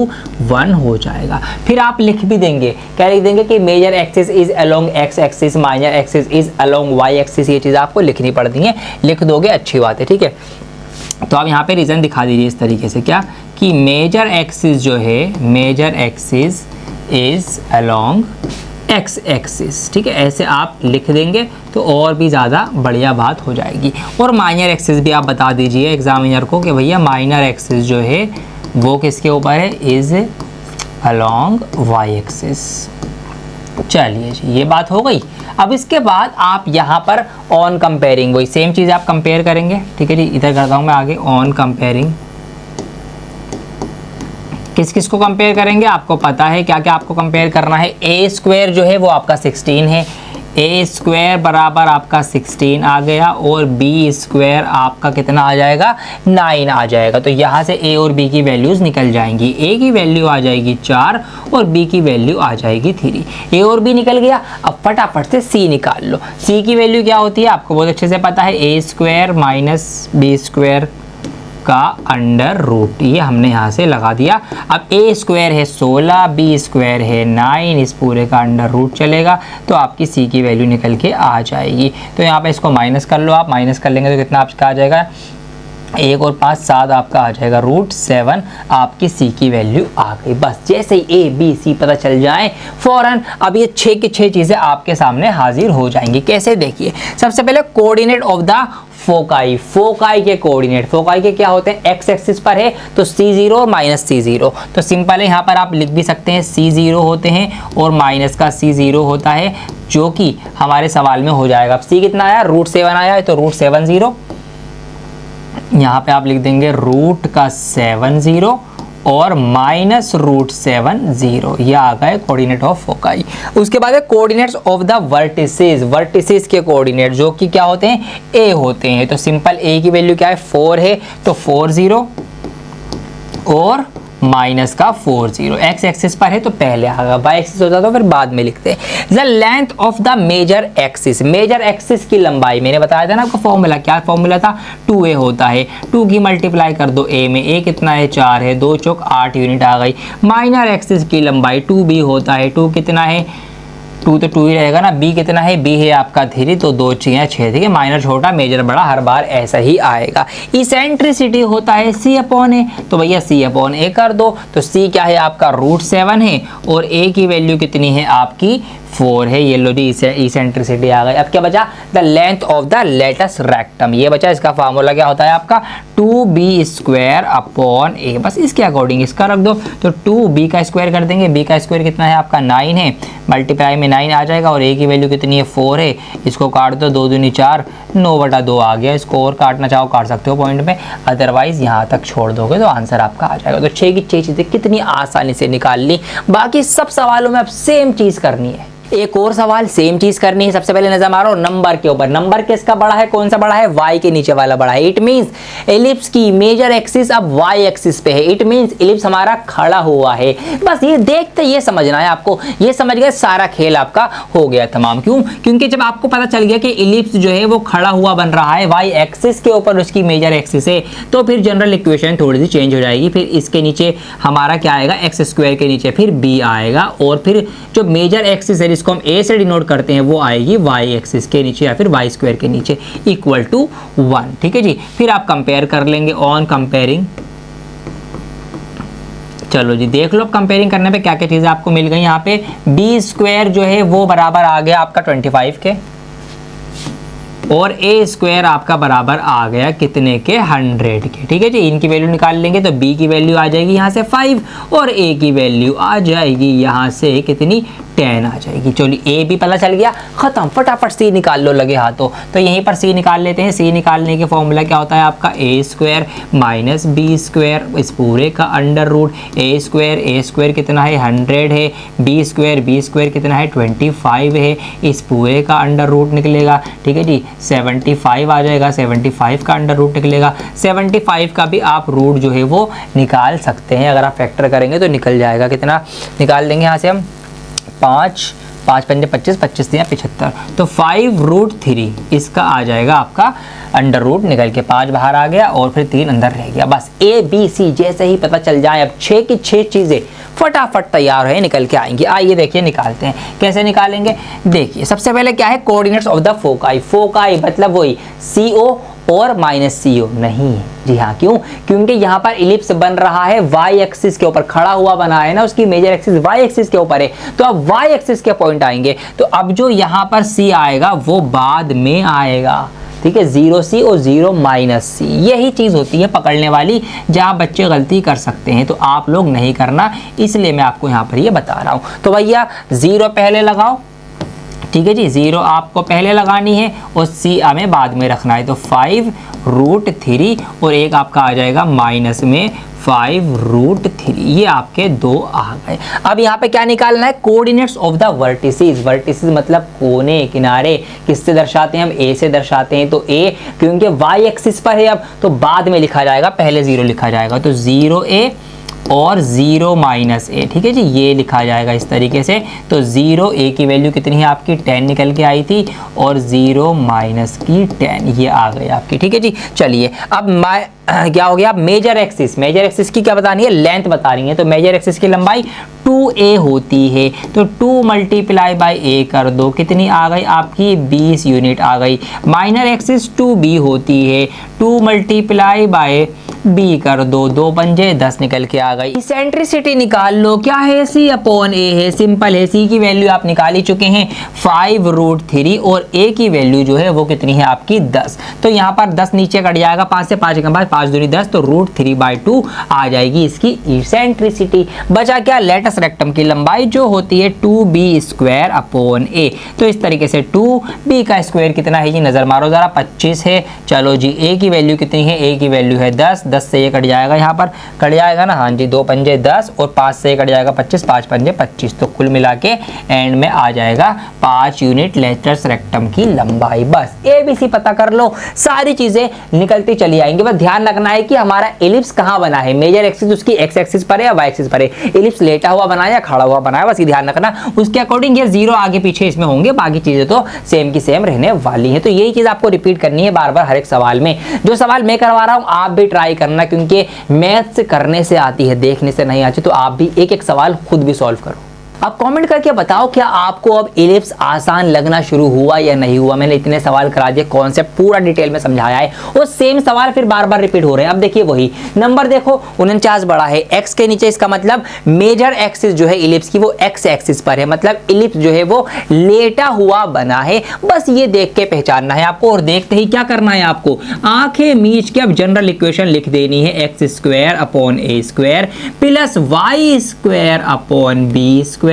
1 हो जाएगा। फिर आप लिख भी देंगे, क्या लिख देंगे कि major axis is along x axis, minor axis is along y axis. ये चीज़ आपको लिखनी पड़ती है, लिख दोगे अच्छी बात है। ठीक है, तो आप यहाँ पे रीज़न दिखा दीजिए इस तरीके से, क्या कि मेजर एक्सिस जो है, major axis is along x axis, ठीक है, ऐसे आप लिख देंगे तो और भी ज़्यादा बढ़िया बात हो जाएगी। और माइनर एक्सिस भी आप बता दीजिए एग्जामिनर को कि भैया माइनर एक्सिस जो है वो किसके ऊपर है, इज अलोंग वाई एक्सिस। चलिए जी, ये बात हो गई। अब इसके बाद आप यहाँ पर ऑन कंपेयरिंग, वही सेम चीज़ आप कंपेयर करेंगे, ठीक है जी। इधर करता हूँ मैं आगे, ऑन कंपेयरिंग किस किस को कंपेयर करेंगे, आपको पता है क्या क्या आपको कंपेयर करना है। ए स्क्वायर जो है वो आपका 16 है, ए स्क्वायर बराबर आपका 16 आ गया, और बी स्क्वायर आपका कितना आ जाएगा, 9 आ जाएगा। तो यहाँ से ए और बी की वैल्यूज़ निकल जाएंगी। ए की वैल्यू आ जाएगी 4 और बी की वैल्यू आ जाएगी 3। ए और बी निकल गया। अब फटाफट से सी निकाल लो। सी की वैल्यू क्या होती है आपको बहुत अच्छे से पता है, ए स्क्वायर माइनस बी स्क्वायर का अंडर रूट, ये हमने यहाँ से लगा दिया। अब ए स्क्वायर है 16, बी स्क्वायर है 9, इस पूरे का अंडर रूट चलेगा तो आपकी सी की वैल्यू निकल के आ जाएगी। तो यहाँ पे इसको माइनस कर लो आप, माइनस कर लेंगे तो कितना आपका आ जाएगा, 1 और 5 7 आपका आ जाएगा √7, आपकी सी की वैल्यू आ गई। बस जैसे ही ए बी सी पता चल जाए फौरन अब ये 6 की 6 चीज़ें आपके सामने हाजिर हो जाएंगी। कैसे, देखिए सबसे पहले coordinate of the foci, foci के कोऑर्डिनेट, फोकाई के क्या होते हैं, एक्स एक्सिस पर है तो C0 और माइनस C0, तो सिंपल है यहाँ पर आप लिख भी सकते हैं C0 होते हैं और माइनस का C0 होता है, जो कि हमारे सवाल में हो जाएगा। अब C कितना आया, √7 आया है तो √70, यहाँ पे आप लिख देंगे रूट का 70 और माइनस √70, ये आ गए कोऑर्डिनेट ऑफ फोकाई। उसके बाद है coordinates of the vertices, vertices के कोऑर्डिनेट जो कि क्या होते हैं, ए होते हैं। तो सिंपल ए की वैल्यू क्या है, 4 है तो 40 और माइनस का 40, एक्स एक्सिस पर है तो पहले आएगा, वाई एक्सिस होता तो फिर बाद में लिखते हैं। The length of the major axis, major axis की लंबाई, मैंने बताया था ना आपको फॉर्मूला, क्या फॉर्मूला था, 2a होता है, 2 की मल्टीप्लाई कर दो a में, a कितना है 4 है, 2 चौक 8 यूनिट आ गई। माइनर एक्सिस की लंबाई 2b होता है, 2 कितना है, 2 तो 2 ही रहेगा ना, b कितना है, b है आपका 3, तो 2 6 6, ठीक है, माइनर छोटा मेजर बड़ा, हर बार ऐसा ही आएगा। इसेंट्रिसिटी होता है C/A, तो भैया C/A कर दो, तो C क्या है आपका √7 है और a की वैल्यू कितनी है आपकी 4 है। ये लो जी इसेंट्रिसिटी आ गई। अब क्या बचा, the length of the latus rectum, ये बचा, इसका फार्मूला क्या होता है आपका 2b² a, बस इसके अकॉर्डिंग इसका रख दो, तो 2b का स्क्वायर कर देंगे, b का स्क्वायर कितना है आपका 9 है, मल्टीप्लाई में 9 आ जाएगा और a की वैल्यू कितनी है 4 है, इसको काट दो, 2 दूनी 4, 9/2 आ गया। इसको और काटना चाहो काट सकते हो पॉइंट में, अदरवाइज यहाँ तक छोड़ दोगे तो आंसर आपका आ जाएगा। तो 6 की 6 चीज़ें कितनी आसानी से निकाल ली। बाकी सब सवालों में अब सेम चीज़ करनी है, एक और सवाल सेम चीज करनी है। सबसे पहले नजर मारो नंबर के ऊपर, नंबर किसका बड़ा है, कौन सा बड़ा है, y के नीचे वाला बड़ा है। इट मींस एलिप्स की मेजर एक्सिस अब y एक्सिस पे है, इट मींस एलिप्स हमारा खड़ा हुआ है। बस ये देखते ये समझना है आपको, ये समझ गए सारा खेल आपका हो गया तमाम। क्यों, क्योंकि जब आपको पता चल गया कि एलिप्स जो है वो खड़ा हुआ बन रहा है, y एक्सिस के ऊपर उसकी मेजर एक्सिस है, तो फिर जनरल इक्वेशन थोड़ी सी चेंज हो जाएगी। फिर इसके नीचे हमारा क्या आएगा, x² के नीचे फिर b आएगा, और फिर जो मेजर एक्सिस है जिसको हम a से डिनोट करते हैं वो आएगी y एक्सिस के नीचे या फिर y² के नीचे इक्वल टू 1, ठीक है जी। फिर आप कंपेयर कर लेंगे ऑन कंपेयरिंग। चलो जी देख लो कंपेयरिंग करने पे क्या क्या चीज़ें आपको मिल गई। यहाँ पे b² जो है वो बराबर आ गया आपका 25 के, और a² आपका बराबर आ गया कितने के, 100 के, ठीक है जी। इनकी वैल्यू निकाल लेंगे तो b की वैल्यू आ जाएगी यहाँ से 5 और a की वैल्यू आ जाएगी यहाँ से कितनी, 10 आ जाएगी। चलिए a भी पता चल गया, खत्म, फटाफट c निकाल लो लगे हाथों। तो यहीं पर c निकाल लेते हैं। c निकालने के फॉर्मूला क्या होता है आपका, a² माइनस b² इस पूरे का अंडर रूट, a² कितना है 100 है, b² कितना है 25 है, इस पूरे का अंडर रूट निकलेगा, ठीक है जी। 75 आ जाएगा, 75 का अंडर रूट निकलेगा। 75 का भी आप रूट जो है वो निकाल सकते हैं, अगर आप फैक्टर करेंगे तो निकल जाएगा। कितना निकाल देंगे यहाँ से हम, 5 5 25 25 75, तो 5√3 इसका आ जाएगा आपका अंडर रूट निकल के, 5 बाहर आ गया और फिर 3 अंदर रह गया। बस a b c जैसे ही पता चल जाए, अब 6 की 6 चीज़ें फटाफट तैयार है निकल के आएंगी। आइए देखिए निकालते हैं, कैसे निकालेंगे। देखिए सबसे पहले क्या है, coordinates of the foci, foci मतलब वही CO और माइनस सी हो? नहीं है। जी हाँ, क्यों? क्योंकि यहाँ पर इलिप्स बन रहा है वाई एक्सिस के ऊपर, खड़ा हुआ बना है ना, उसकी मेजर एक्सिस वाई एक्सिस के ऊपर है, तो अब वाई एक्सिस के पॉइंट आएंगे, तो अब जो यहाँ पर सी आएगा वो बाद में आएगा, ठीक है, 0C और 0 माइनस सी। यही चीज़ होती है पकड़ने वाली, जहाँ बच्चे गलती कर सकते हैं, तो आप लोग नहीं करना, इसलिए मैं आपको यहाँ पर ये बता रहा हूँ। तो भैया 0 पहले लगाओ, ठीक है जी, 0 आपको पहले लगानी है और सी हमें बाद में रखना है, तो 5√3 और एक आपका आ जाएगा माइनस में 5√3, ये आपके 2 आ गए। अब यहाँ पे क्या निकालना है? Coordinates of the vertices. Vertices मतलब कोने, किनारे, किससे दर्शाते हैं हम? ए से दर्शाते हैं, तो ए क्योंकि वाई एक्सिस पर है अब, तो बाद में लिखा जाएगा, पहले 0 लिखा जाएगा, तो 0A और 0 माइनस ए, ठीक है जी, ये लिखा जाएगा इस तरीके से। तो 0A की वैल्यू कितनी है आपकी? 10 निकल के आई थी, और 0 माइनस की 10, ये आ गई आपकी, ठीक है जी। चलिए अब क्या हो गया? अब मेजर एक्सिस, मेजर एक्सिस की क्या बतानी है? लेंथ बता रही है, तो मेजर एक्सिस की लंबाई 2A होती है, तो 2 मल्टीप्लाई बाई A कर दो, कितनी आ गई आपकी? 20 यूनिट आ गई। माइनर एक्सिस 2B होती है, 2 मल्टीप्लाई बाय B कर दो, 2 पंजे 10 निकल के आ गई। इसेंट्रिसिटी निकाल लो, क्या है? C अपॉन A है, सिंपल है। C की वैल्यू आप निकाल ही चुके हैं 5√3 और A की वैल्यू जो है वो कितनी है आपकी? 10। तो यहाँ पर 10 नीचे कट जाएगा, 5 से 5 के बाद 5 दूनी 10, तो √3/2 आ जाएगी इसकी इसेंट्रिसिटी। बचा क्या? लेटस रेक्टम की लंबाई जो होती है 2B² अपॉन A। तो इस तरीके से 2B का स्क्वायर कितना है जी? नजर मारो जरा, 25 है। चलो जी, A की वैल्यू कितनी है? A की वैल्यू है 10, 10 से ये कट जाएगा, यहाँ पर कट जाएगा ना, हाँ जी, 2 पंजे 10 और 5 से कट जाएगा 25, 5 पंजे 25, तो कुल मिला के एंड में आ जाएगा 5 यूनिट लेटस रेक्टम की लंबाई। बस ABC पता कर लो, सारी चीजें निकलती चली आएंगी। बस ध्यान रखना है कि हमारा एलिप्स कहाँ बना है, मेजर एक्सिस उसकी एक्स एक्सिस पर है या वाई एक्सिस पर है, एलिप्स लेटा हुआ बना है या खड़ा हुआ बना है, बस ये ध्यान रखना। उसके अकॉर्डिंग ये 0 आगे पीछे इसमें होंगे, बाकी चीजें तो सेम की सेम रहने वाली है। तो यही चीज आपको रिपीट करनी है बार बार हर एक सवाल में। जो सवाल मैं करवा रहा हूँ आप भी ट्राई करना, क्योंकि मैथ्स करने से आती है, देखने से नहीं आती, तो आप भी एक एक सवाल खुद भी सॉल्व करो। अब कमेंट करके बताओ, क्या आपको अब इलिप्स आसान लगना शुरू हुआ या नहीं हुआ? मैंने इतने सवाल करा दिए, कॉन्सेप्ट पूरा डिटेल में समझाया है, और सेम सवाल फिर बार बार रिपीट हो रहे हैं। अब देखिए वही नंबर देखो, 49 बड़ा है, एक्स के नीचे, इसका मतलब मेजर एक्सिस जो है इलिप्स की वो एक्स एक्सिस पर है, मतलब इलिप्स जो है वो लेटा हुआ बना है। बस ये देख के पहचानना है आपको, और देखते ही क्या करना है आपको? आंखें मीच के अब जनरल इक्वेशन लिख देनी है, x² upon A² plus y² upon B²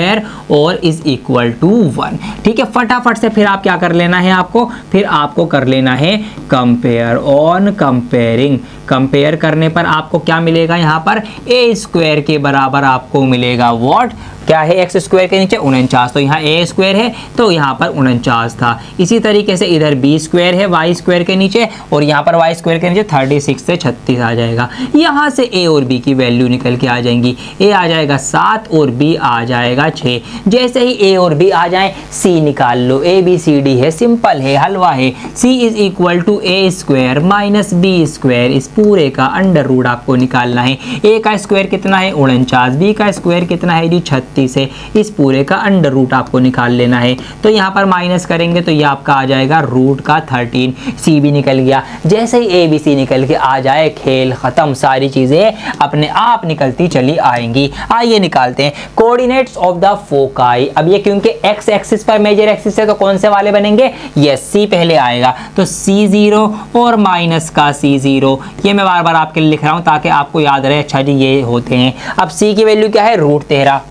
और इज इक्वल टू 1। ठीक है, फटाफट से फिर आप क्या कर लेना है आपको? फिर आपको कर लेना है कंपेयर। ऑन कंपेयरिंग, कंपेयर करने पर आपको क्या मिलेगा? यहाँ पर A² के बराबर आपको मिलेगा व्हाट? क्या है x² के नीचे? 49, तो यहाँ A² है तो यहाँ पर 49 था। इसी तरीके से इधर B² है y² के नीचे, और यहाँ पर y² के नीचे 36 से 36 आ जाएगा। यहाँ से A और B की वैल्यू निकल के आ जाएंगी, A आ जाएगा 7 और B आ जाएगा 6। जैसे ही A और B आ जाए C निकाल लो, ABCD है, सिंपल है, हलवा है। C is equal to A² minus B², इस पूरे का अंडर रूट आपको निकालना है। A का स्क्वायर कितना है? 49, B का स्क्वायर कितना है जी? 36 है। इस पूरे का अंडर रूट आपको निकाल लेना है, तो यहाँ पर माइनस करेंगे तो ये आपका आ जाएगा रूट का 13। C भी निकल गया। जैसे ही ABC निकल के आ जाए खेल खत्म, सारी चीजें अपने आप निकलती चली आएंगी। आइए निकालते हैं कोऑर्डिनेट्स ऑफ द फोकाई। अब ये क्योंकि x एक्सिस पर मेजर एक्सिस है तो कौन से वाले बनेंगे? यस, C पहले आएगा, तो C0 और माइनस का C0, ये मैं बार बार आपके लिए लिख रहा हूं ताकि आपको याद रहे। अच्छा जी, ये होते हैं। अब C की वैल्यू क्या है? √13,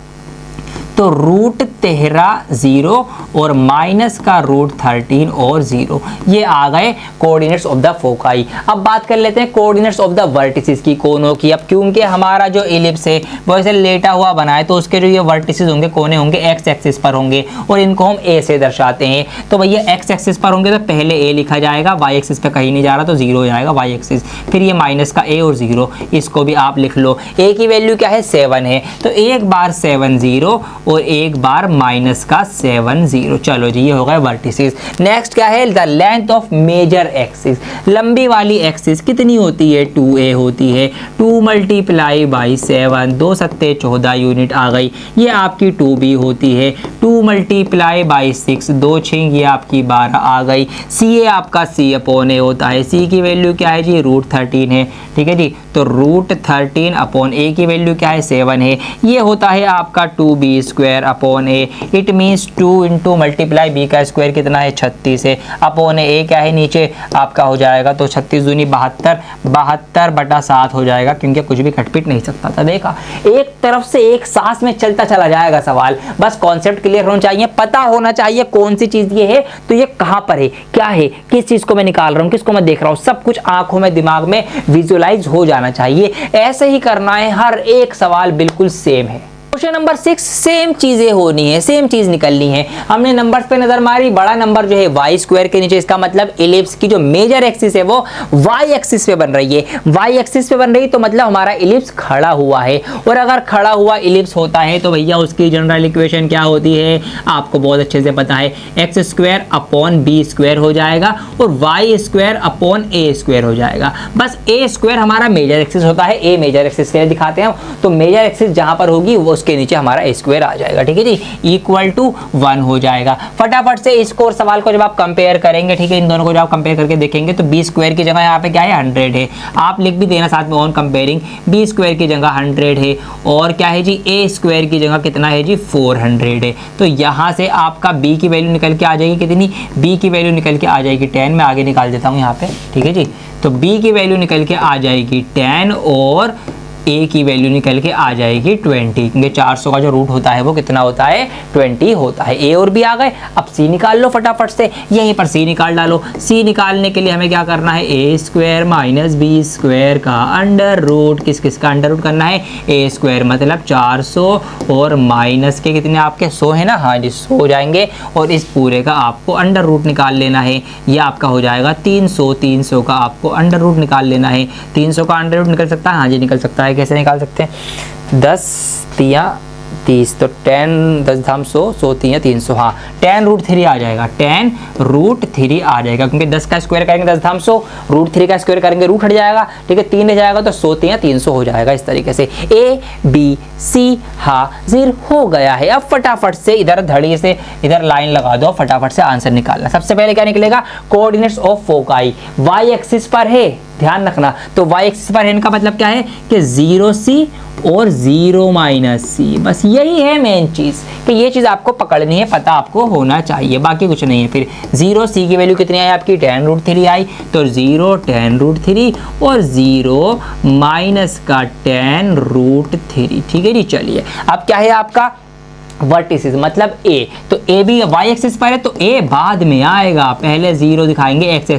तो √13 0 और माइनस का √13 और 0, ये आ गए कोऑर्डिनेट्स ऑफ द फोकाई। अब बात कर लेते हैं कोऑर्डिनेट्स ऑफ द वर्टिसेस की, कोनों की। अब क्योंकि हमारा जो इलिप्स है वो ऐसे लेटा हुआ बना है, तो उसके जो ये वर्टिसेस होंगे, कोने होंगे, एक्स एक्सिस पर होंगे, और इनको हम A से दर्शाते हैं। तो भैया एक्स एक्सिस पर होंगे तो पहले A लिखा जाएगा, वाई एक्सिस पे कहीं नहीं जा रहा तो 0 हो जाएगा वाई एक्सिस, फिर ये माइनस का A और 0, इसको भी आप लिख लो। A की वैल्यू क्या है? 7 है, तो एक बार 7 0 और एक बार माइनस का 7 0। चलो जी, ये हो गए वर्टिसेस। नेक्स्ट क्या है, the length of major axis. लंबी वाली एक्सिस कितनी होती है, 2a होती है। 2 मल्टीप्लाई बाई 7, 2 सत्ते 14 यूनिट आ गई, ये आपकी 2b होती है। 2 मल्टीप्लाई बाई 6, 2 6 ये आपकी 12 आ गई। ca आपका c/a होता है। c की वैल्यू क्या है जी, √13 है। ठीक है जी, तो √13/a की वैल्यू क्या है, 7 है। ये होता है आपका 2b² a। It means 2 into multiply b का स्क्वायर कितना है, 36 है। अपॉन a क्या है, नीचे आपका हो जाएगा, तो 36 दूनी 72, 72/7 हो जाएगा, क्योंकि कुछ भी खटपिट नहीं सकता था। देखा, एक तरफ से एक सांस में चलता चला जाएगा सवाल। बस कॉन्सेप्ट क्लियर होना चाहिए, पता होना चाहिए कौन सी चीज ये है, तो ये कहाँ पर है, क्या है, किस चीज को मैं निकाल रहा हूँ, किसको मैं देख रहा हूँ, सब कुछ आंखों में दिमाग में विजुअलाइज हो जाना चाहिए। ऐसे ही करना है, हर एक सवाल बिल्कुल सेम है। क्वेश्चन नंबर 6, सेम चीजें होनी है, सेम चीज निकलनी है। हमने नंबर्स पे नजर मारी, बड़ा नंबर जो है y² के नीचे, इसका मतलब इलिप्स की जो मेजर एक्सिस है वो y एक्सिस पे बन रही है। y एक्सिस पे बन रही तो मतलब हमारा इलिप्स खड़ा हुआ है, और अगर खड़ा हुआ इलिप्स होता है तो भैया उसकी जनरल इक्वेशन क्या होती है, आपको बहुत अच्छे से पता है, x²/b² हो जाएगा और y²/a² हो जाएगा। बस a² हमारा मेजर एक्सिस होता है, a मेजर एक्सिस के लिए दिखाते हैं, तो मेजर एक्सिस जहां पर होगी वो के नीचे हमारा a² आ जाएगा। ठीक है जी, इक्वल टू 1 हो जाएगा। फटाफट से इसको और सवाल को जब आप कंपेयर करेंगे, ठीक है, इन दोनों को जब आप कंपेयर करके देखेंगे तो b² की जगह यहाँ पे क्या है, 100 है। आप लिख भी देना साथ में ऑन कंपेयरिंग, b² की जगह 100 है, और क्या है जी, a² की जगह कितना है जी, 400 है। तो यहाँ से आपका b की वैल्यू निकल के आ जाएगी कितनी, b की वैल्यू निकल के आ जाएगी 10। मैं आगे निकाल देता हूँ यहाँ पे, ठीक है जी। तो b की वैल्यू निकल के आ जाएगी 10 और a की वैल्यू निकल के आ जाएगी 20, क्योंकि 400 का जो रूट होता है वो कितना होता है, 20 होता है। a और b आ गए, अब c निकाल लो फटाफट से, यहीं पर c निकाल डालो। c निकालने के लिए हमें क्या करना है, a² माइनस b² का अंडर रूट, किस का अंडर रूट करना है, a² मतलब 400 और माइनस के कितने आपके 100 है ना, हाँ जी 100 हो जाएंगे, और इस पूरे का आपको अंडर रूट निकाल लेना है। ये आपका हो जाएगा 300, 300 का आपको अंडर रूट निकाल लेना है। 300 का अंडर रूट निकल सकता है, हाँ जी निकल सकता है। कैसे निकाल सकते हैं, 10 तिया 30, तो 10 10 धाम 100, 100 तिया 300, हाँ 10√3 आ जाएगा, 10√3 आ जाएगा, क्योंकि 10 का स्क्वायर करेंगे 10 धाम 100, √3 का स्क्वायर करेंगे रूट हट जाएगा, ठीक है 3 रह जाएगा, तो 100 तिया 300 हो जाएगा। इस तरीके से a b c हाजिर हो गया है। अब फटाफट से इधर धड़ी से इधर लाइन लगा दो, फटाफट से आंसर निकालना। सबसे पहले क्या निकलेगा, coordinates of foci, y axis पर है, ध्यान रखना, तो y एक्सिस पर है, इनका मतलब क्या है कि 0c और 0 - c, बस यही है मेन चीज, कि ये चीज आपको पकड़नी है, पता आपको होना चाहिए, बाकी कुछ नहीं है। फिर 0c की वैल्यू कितनी आई आपकी, 10√3 आई, तो 0 10√3 और 0 माइनस का 10√3। ठीक है जी, चलिए अब क्या है आपका वर्टिसेस, मतलब a, तो a भी y एक्सिस पर है तो a बाद में आएगा, पहले 0 दिखाएंगे x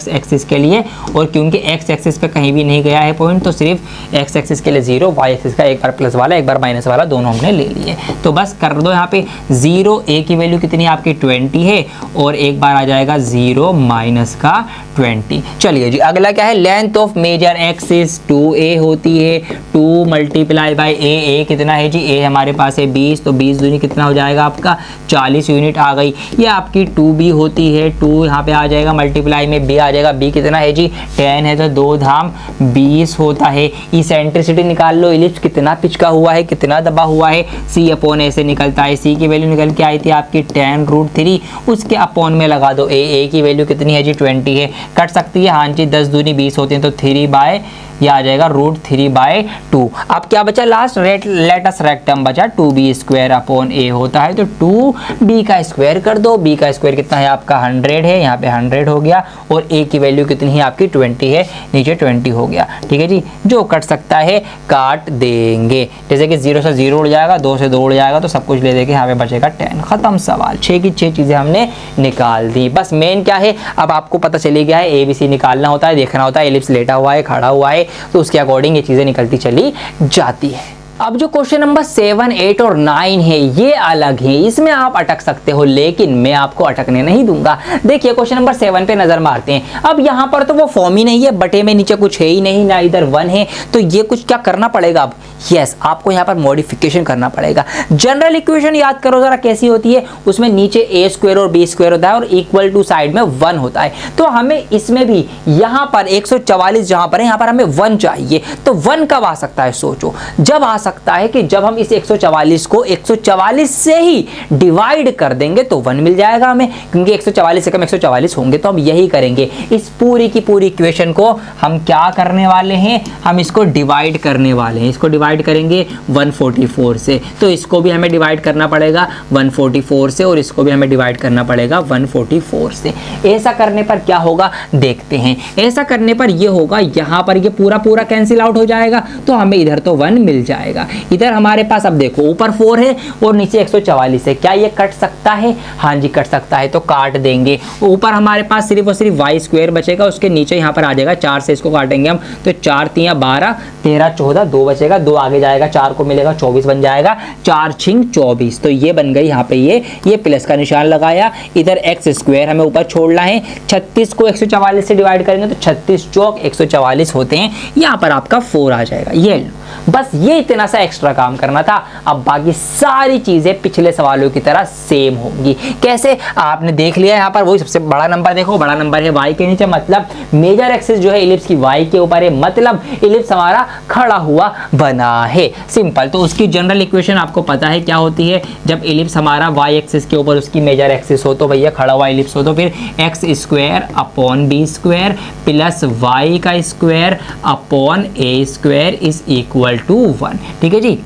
एक्सिस के लिए, और क्योंकि x एक्सिस पे कहीं भी नहीं गया है पॉइंट, तो सिर्फ x एक्सिस के लिए 0, y एक्सिस का एक बार प्लस वाला एक बार माइनस वाला दोनों हमने ले लिए। तो बस कर दो यहाँ पे 0, a की वैल्यू कितनी आपकी 20 है, और एक बार आ जाएगा 0 माइनस का 20। चलिए जी, अगला क्या है, length of major axis 2a होती है, 2 मल्टीप्लाई बाई a कितना है जी, a हमारे पास है 20, तो 20 दूनी कितना हो जाएगा आपका 40 यूनिट आ गई। ये आपकी 2b होती है, 2 यहाँ पे आ जाएगा मल्टीप्लाई में b आ जाएगा, b कितना है जी 10 है, तो 2 धाम 20 होता है। इसेंट्रिसिटी निकाल लो, इलिप्स कितना पिचका हुआ है, कितना दबा हुआ है, c/a से निकलता है। c की वैल्यू निकल के आई थी आपकी 10√3, उसके अपॉन में लगा दो a की वैल्यू कितनी है जी 20 है, कट सकती है, हाँ जी 10 दूनी 20 होती है, तो 3 ये आ जाएगा √3/2। अब क्या बचा लास्ट, लेटस रेक्टम बचा 2b² होता है, तो 2b का स्क्वायर कर दो, b का स्क्वायर कितना है आपका 100 है, यहाँ पे 100 हो गया, और a की वैल्यू कितनी है आपकी 20 है, नीचे 20 हो गया। ठीक है जी, जो कट सकता है काट देंगे, जैसे कि 0 से 0 उड़ जाएगा, 2 से 2 उड़ जाएगा, तो सब कुछ ले देके यहाँ पे बचेगा 10। खत्म सवाल, 6 की 6 चीजें हमने निकाल दी। बस मेन क्या है, अब आपको पता चली गया है, ABC निकालना होता है, देखना होता है, एलिप्स लेटा हुआ है, खड़ा हुआ है, तो उसके अकॉर्डिंग ये चीजें निकलती चली जाती है। अब जो क्वेश्चन नंबर 7, 8 और 9 है ये अलग है, इसमें आप अटक सकते हो लेकिन मैं आपको अटकने नहीं दूंगा। देखिए क्वेश्चन नंबर 7 पे नजर मारते हैं। अब यहाँ पर तो वो फॉर्म ही नहीं है, बटे में नीचे कुछ है ही नहीं, ना इधर 1 है, तो ये कुछ क्या करना पड़ेगा अब? यस, आपको यहाँ पर मॉडिफिकेशन करना पड़ेगा। जनरल इक्वेशन याद करो जरा कैसी होती है, उसमें नीचे a² और b² होता है और इक्वल टू साइड में 1 होता है। तो हमें इसमें भी यहाँ पर 144 जहाँ पर है, यहाँ पर हमें 1 चाहिए। तो 1 कब आ सकता है? सोचो, जब आ सकता है कि जब हम इस 144 को 144 से ही डिवाइड कर देंगे तो 1 मिल जाएगा हमें, क्योंकि 144 से कम 144 होंगे। तो हम यही करेंगे, इस पूरी की पूरी इक्वेशन को हम क्या करने वाले हैं, हम इसको डिवाइड करने वाले हैं। इसको डिवाइड करेंगे 144 से, तो इसको भी हमें डिवाइड करना पड़ेगा 144 से और इसको भी हमें डिवाइड करना पड़ेगा 144 से। ऐसा करने पर क्या होगा देखते हैं। ऐसा करने पर ये होगा, यहाँ पर ये पूरा पूरा कैंसिल आउट हो जाएगा, तो हमें इधर तो 1 मिल जाएगा। इधर हमारे पास अब देखो ऊपर 4 है और नीचे 144 है, क्या ये कट सकता है? हाँ जी कट सकता है, तो काट देंगे। ऊपर हमारे पास सिर्फ और सिर्फ y² बचेगा, उसके नीचे यहाँ पर आ जाएगा 4 से इसको काटेंगे हम, तो 4 3 12 13 14 2 बचेगा, 2 आगे जाएगा, 4 को मिलेगा 24 बन जाएगा, 4 6 24। तो ये बन गई यहाँ पे ये प्लस का निशान लगाया। इधर x² हमें ऊपर छोड़ना है, 36 को 144 से डिवाइड करेंगे तो 36 चौक 144 होते हैं, यहाँ पर आपका 4 आ जाएगा। ये लो, बस ये इतना सा एक्स्ट्रा काम करना था। अब बाकी सारी चीजें पिछले सवालों की तरह सेम होंगी। कैसे? आपने देख लिया यहाँ पर वही सबसे बड़ा नंबर, देखो बड़ा नंबर है y के नीचे, मतलब मेजर एक्सिस जो है इलिप्स की y के ऊपर है, मतलब इलिप्स हमारा खड़ा हुआ बना है। सिंपल। तो उसकी जनरल इक्वेशन आपको पता है क्या होती है, जब इलिप्स हमारा y एक्सिस के ऊपर उसकी मेजर एक्सिस हो तो भैया खड़ा हुआ इलिप्स हो तो फिर x² upon b² plus y का square upon a² is equal to 1। ठीक है जी,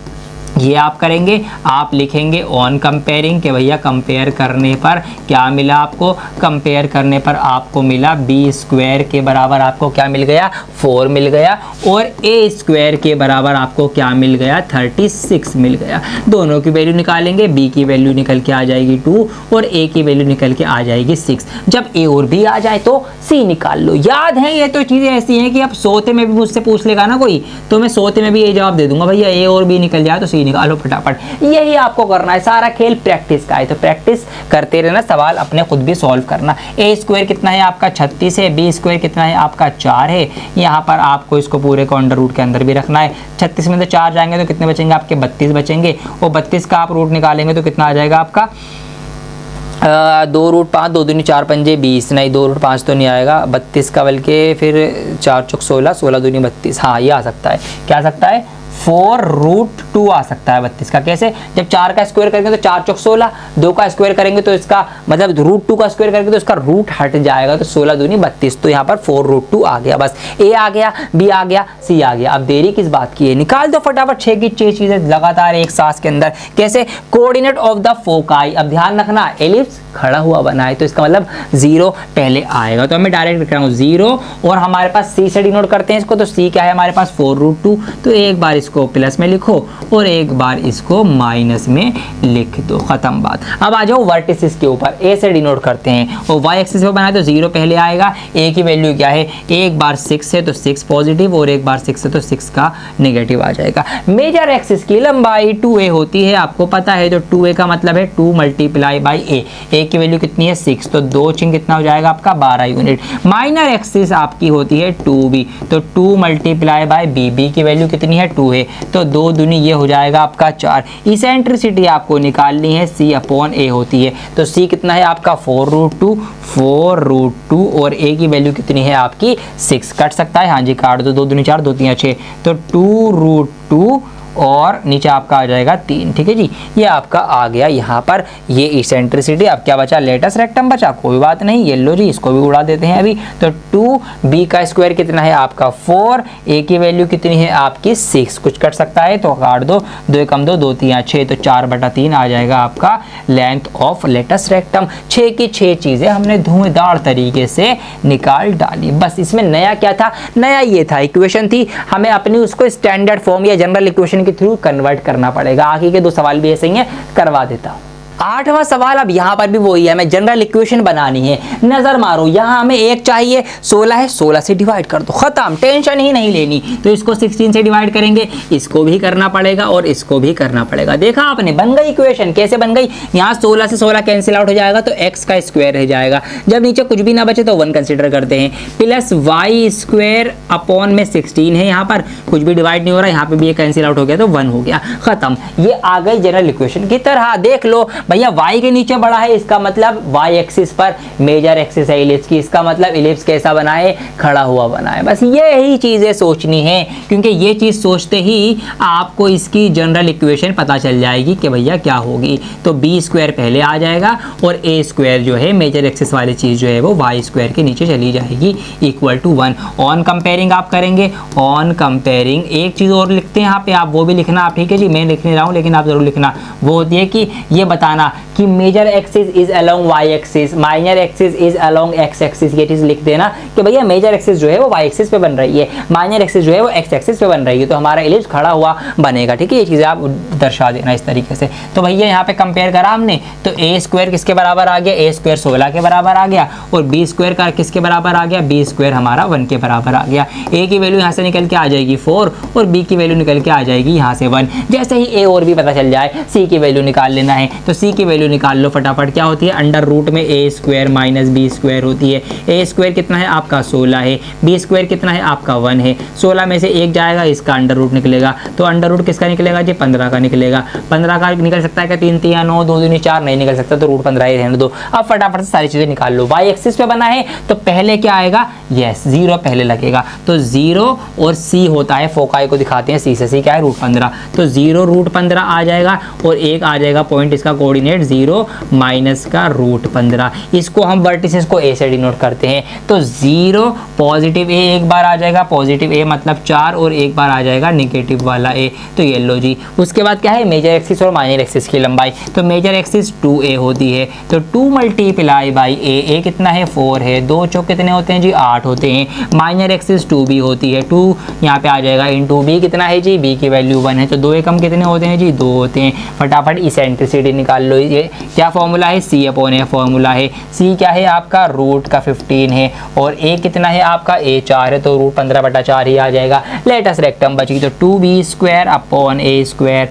ये आप करेंगे। आप लिखेंगे ऑन कंपेयरिंग के भैया कंपेयर करने पर क्या मिला आपको, कंपेयर करने पर आपको मिला b² के बराबर आपको क्या मिल गया, 4 मिल गया, और a² के बराबर आपको क्या मिल गया, 36 मिल गया। दोनों की वैल्यू निकालेंगे, b की वैल्यू निकल के आ जाएगी 2 और a की वैल्यू निकल के आ जाएगी 6। जब a और b आ जाए तो c निकाल लो। याद है ये तो चीज़ें ऐसी हैं कि अब सोते में भी मुझसे पूछ लेगा ना कोई, तो मैं सोते में भी ये जवाब दे दूंगा, भैया a और b निकल जाए तो c निकालो फटाफट। यही आपको करना है, सारा खेल प्रैक्टिस का है, तो प्रैक्टिस करते रहना, सवाल अपने खुद भी सॉल्व करना। a² कितना है आपका 36 है, b² कितना है आपका 4 है। यहाँ पर आपको इसको पूरे को अंडर रूट के अंदर भी रखना है। 36 में से 4 जाएंगे तो कितने बचेंगे आपके 32 बचेंगे, और 32 का आप रूट निकालेंगे तो कितना आ जाएगा आपका 2 रूट 5, 2 दूनी 4 पंजे 20, नहीं 2 रूट 5 तो नहीं आएगा 32 का, बल्कि फिर 4 चौक 16, 16 दूनी 32। हाँ ये आ सकता है, क्या आ सकता है 4√2 आ सकता है 32 का। कैसे? जब 4 का स्क्वायर करेंगे तो 4 चौक 16, 2 का स्क्वायर करेंगे तो इसका मतलब √2 का स्क्वायर करेंगे तो इसका रूट हट जाएगा, तो 16 दूनी 32। तो यहाँ पर 4√2 आ गया, बस a आ गया, b आ गया, c आ गया। अब देरी किस बात की है, निकाल दो फटाफट 6 की 6 चीजें लगातार एक सांस के अंदर। कैसे? कोऑर्डिनेट ऑफ द फोकाई, अब ध्यान रखना एलिप्स खड़ा हुआ बना है तो इसका मतलब 0 पहले आएगा, तो हमें डायरेक्ट लिख रहा हूँ 0, और हमारे पास c से डिनोट करते हैं इसको, तो c क्या है हमारे पास 4√2, तो एक बार इसको प्लस में लिखो और एक बार इसको माइनस में लिख दो, खत्म बात। अब आ जाओ वर्टिसेस के ऊपर, a से डिनोट करते हैं और y एक्सिस पे बनाए तो 0 पहले आएगा। a की वैल्यू क्या है, एक बार 6 है तो 6 पॉजिटिव और एक बार 6 है तो 6 का नेगेटिव आ जाएगा। मेजर एक्सिस की लंबाई 2a होती है, आपको पता है, तो 2a का मतलब है 2 मल्टीप्लाई बाई a की वैल्यू कितनी है 6, तो 2 चिंग कितना हो जाएगा आपका 12 यूनिट। माइनर एक्सिस आपकी होती है 2b, तो 2 मल्टीप्लाई बाई b की वैल्यू कितनी है 2 है, तो 2 दूनी ये हो जाएगा आपका 4। इसेंट्रिसिटी आपको निकालनी है c अपॉन a होती है, तो c कितना है आपका 4√2 और a की वैल्यू कितनी है आपकी 6। कट सकता है, हाँ जी काट दो, 2 दूनी 4, 2 3 6, तो 2√2 और नीचे आपका आ जाएगा 3। ठीक है जी, ये आपका आ गया यहाँ पर ये इसेंट्रिसिटी। अब क्या बचा, लेटस रेक्टम बचा, कोई बात नहीं, ये लो जी इसको भी उड़ा देते हैं अभी। तो 2b का स्क्वायर कितना है आपका 4, a की वैल्यू कितनी है आपकी 6, कुछ कट सकता है तो काट दो, 2 कम 2, 2 3 6, तो 4/3 आ जाएगा आपका लेंथ ऑफ लेटस रेक्टम। 6 की 6 चीजें हमने धुआंधार तरीके से निकाल डाली। बस इसमें नया क्या था, नया ये था इक्वेशन थी, हमें अपनी उसको स्टैंडर्ड फॉर्म या जनरल इक्वेशन के थ्रू कन्वर्ट करना पड़ेगा। आगे के 2 सवाल भी ऐसे ही हैं, करवा देता हूं। 8वां सवाल अब यहाँ पर भी वही है, हमें जनरल इक्वेशन बनानी है। नजर मारो, यहाँ हमें एक चाहिए, 16 है, 16 से डिवाइड कर दो, खत्म, टेंशन ही नहीं लेनी। तो इसको 16 से डिवाइड करेंगे, इसको भी करना पड़ेगा और इसको भी करना पड़ेगा। देखा आपने, बन गई इक्वेशन। कैसे बन गई? यहाँ 16 से 16 कैंसिल आउट हो जाएगा तो x का स्क्वायर रह जाएगा। जब नीचे कुछ भी ना बचे तो 1 कंसिडर करते हैं, प्लस वाई स्क्वायर अपॉन में 16 है, यहाँ पर कुछ भी डिवाइड नहीं हो रहा, यहाँ पे भी ये कैंसिल आउट हो गया तो 1 हो गया, खत्म। ये आ गई जनरल इक्वेशन की तरह। देख लो भैया, y के नीचे बड़ा है, इसका मतलब y एक्सिस पर मेजर एक्सिस है इलिप्स की, इसका मतलब इलिप्स कैसा बना है? खड़ा हुआ बना है। बस यही चीजें सोचनी है, क्योंकि ये चीज सोचते ही आपको इसकी जनरल इक्वेशन पता चल जाएगी कि भैया क्या होगी। तो बी स्क्वायर पहले आ जाएगा और ए स्क्वायर जो है मेजर एक्सिस वाली चीज जो है वो वाई स्क्वायर के नीचे चली जाएगी, इक्वल टू 1। ऑन कंपेयरिंग आप करेंगे, ऑन कंपेयरिंग एक चीज और लिखते हैं यहाँ पे, आप वो भी लिखना आप, ठीक है जी, मैं लिख नहीं रहा हूँ लेकिन आप जरूर लिखना। वो होती है कि ये बताना कि major axis is along y axis, minor axis is along x axis. ये चीज लिख देना कि भैया मेजर एक्सिस जो है वो वाई एक्सिस पे बन रही है, माइनर एक्सिस जो है वो एक्स एक्सिस पे बन रही है, तो हमारा इलिप्स खड़ा हुआ बनेगा, ठीक है। ये चीजें आप दर्शा देना इस तरीके से। तो भैया यहाँ पे कंपेयर करा हमने, तो ए स्क्वायर किसके बराबर आ गया? ए स्क्वायर 16 के बराबर आ गया, और बी स्क्वायर का किसके बराबर आ गया? बी स्क्वायर हमारा 1 के बराबर आ गया। ए की वैल्यू यहाँ से निकल के आ जाएगी 4 और बी की वैल्यू निकल के आ जाएगी यहाँ से 1। जैसे ही ए और बी पता चल जाए, सी की वैल्यू निकाल लेना है। तो सी की वैल्यू निकाल लो फटाफट। क्या होती है? अंडर रूट में ए स्क्वायर माइनस बी स्क्वायर होती है। ए स्क्वायर कितना है आपका? 16 है। बी स्क्वायर कितना है आपका? 1 है। 16 में से 1 जाएगा, इसका अंडर रूट निकलेगा, तो अंडर रूट किसका निकलेगा जी? 15 का निकलेगा। 15 का निकल सकता है क्या? 3 3 9, 2 2 4 नहीं निकल सकता, तो रूट 15 ही रहने दो। अब फटाफट से सारी चीजें निकाल लो। वाई एक्सिस पे बना है तो पहले क्या आएगा? यस, 0 पहले लगेगा, तो 0 और सी होता है, फोकाई को दिखाते हैं, सी से सी क्या है? रूट 15, तो 0 रूट 15 आ जाएगा और एक आ जाएगा पॉइंट, इसका कोऑर्डिनेट 0 माइनस का रूट 15। इसको हम वर्टिसेस को ए से डिनोट करते हैं, तो 0 पॉजिटिव ए एक बार आ जाएगा, पॉजिटिव ए मतलब 4, और एक बार आ जाएगा नेगेटिव वाला ए, तो ये लो जी। उसके बाद क्या है? मेजर एक्सिस और माइनर एक्सिस की लंबाई, तो मेजर एक्सिस 2a होती है, तो 2 मल्टीप्लाई बाई ए कितना है? 4 है, 2 चौक कितने होते हैं जी? 8 होते हैं। माइनर एक्सिस 2b होती है, 2 यहाँ पे आ जाएगा इंटू बी कितना है जी? b की वैल्यू 1 है, तो 2 एकम कितने होते हैं जी? 2 होते हैं। फटाफट इसेंट्रिसिटी निकाल लो। ये क्या फॉर्मूला है? सी अपॉन ए फॉर्मूला है। सी क्या है आपका? रूट का 15 है, और ए कितना है आपका? ए 4 है, तो रूट 15/4 ही आ जाएगा। लेटस रेक्टम बची, तो 2b square upon a square,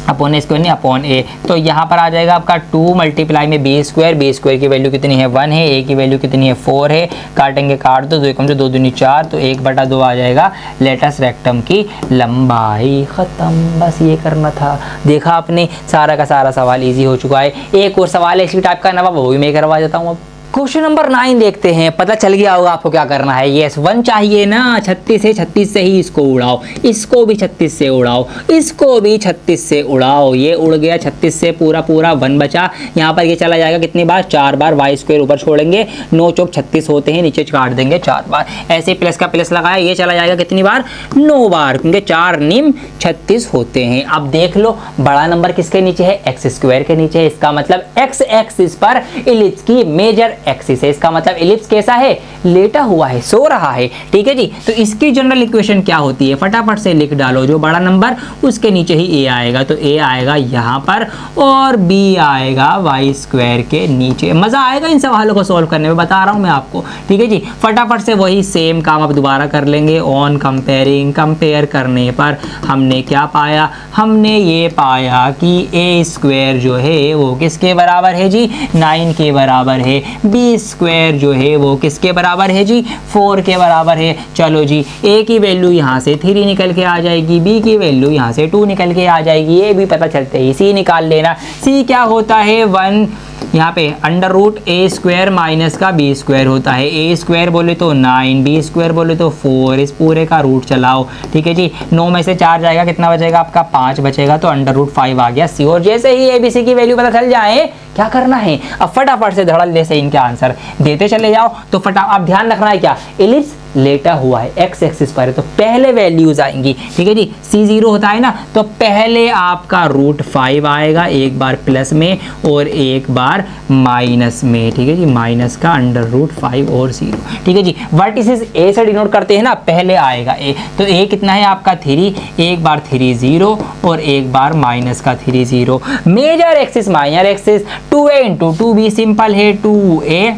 upon a square नहीं अपॉन ए, तो यहाँ पर आ जाएगा आपका 2 मल्टीप्लाई में बी स्क्वायर की वैल्यू कितनी है? 1 है, ए की वैल्यू कितनी है? 4 है, काटेंगे काट दो, 2 एकम से 2 दूनी 4, तो 1/2 आ जाएगा लेटस रेक्टम की लंबाई। खत्म, बस ये करना था। देखा आपने, सारा का सारा सवाल इजी हो चुका है। एक और सवाल है इसी टाइप का नवा, वो भी मैं करवा देता हूँ। अब क्वेश्चन नंबर 9 देखते हैं, पता चल गया होगा आपको क्या करना है। यस, 1 चाहिए ना, 36 है, 36 से ही इसको उड़ाओ, इसको भी 36 से उड़ाओ, इसको भी 36 से उड़ाओ। ये उड़ गया 36 से, पूरा 1 बचा। यहाँ पर ये चला जाएगा कितनी बार? 4 बार। वाई स्क्वायर ऊपर छोड़ेंगे, 9 चौक 36 होते हैं, नीचे काट देंगे 4 बार। ऐसे प्लस का प्लस लगाया, ये चला जाएगा कितनी बार? 9 बार, क्योंकि 4 निम 36 होते हैं। अब देख लो, बड़ा नंबर किसके नीचे है? एक्स स्क्वायर के नीचे है। इसका मतलब एक्स एक्सिस पर इलिप्स की मेजर एक्सिस है, इसका मतलब इलिप्स कैसा है? लेटा हुआ है, सो रहा है, ठीक है जी। तो इसकी जनरल इक्वेशन क्या होती है? फटाफट से लिख डालो। जो बड़ा नंबर उसके नीचे ही ए आएगा, तो ए आएगा यहाँ पर और बी आएगा वाई स्क्वायर के नीचे। मजा आएगा इन सवालों को सॉल्व करने में, बता रहा हूँ मैं आपको, ठीक है जी। फटाफट से वही सेम काम अब दोबारा कर लेंगे। ऑन कंपेयरिंग, कंपेयर करने पर हमने क्या पाया? हमने ये पाया कि ए स्क्वायर जो है वो किसके बराबर है जी? 9 के बराबर है। बी स्क्वायर जो है वो किसके बराबर है जी? 4 के बराबर है। चलो जी, ए की वैल्यू यहाँ से 3 निकल के आ जाएगी, बी की वैल्यू यहाँ से 2 निकल के आ जाएगी, ये भी पता चलते ही सी निकाल लेना। सी क्या होता है? 1, यहाँ पे अंडर रूट ए स्क्वायर माइनस का बी स्क्वायर होता है। ए स्क्वायर बोले तो 9, बी स्क्वायर बोले तो 4, इस पूरे का रूट चलाओ, ठीक है जी। 9 में से 4 जाएगा, कितना बचेगा आपका? 5 बचेगा, तो अंडर रूट 5 आ गया सी। और जैसे ही ए बी सी की वैल्यू पता चल जाए, क्या करना है? अब फटाफट से धड़ल्ले से इनके आंसर देते चले जाओ। तो अब ध्यान रखना है क्या? इलिप्स लेटा हुआ है, एक्स एक्सिस पर है, तो पहले वैल्यूज आएंगी। ठीक है जी, C0 होता है ना, तो पहले आपका √5 आएगा, एक बार प्लस में और एक बार माइनस में। ठीक है जी, माइनस का √5 और 0। ठीक है जी, वर्टिसेस ए से डिनोट करते हैं ना, पहले आएगा ए, तो ए कितना है आपका 3, एक बार 3 0 और एक बार माइनस का 3 0। Major axis minor axis 2a × 2b simple है, 2a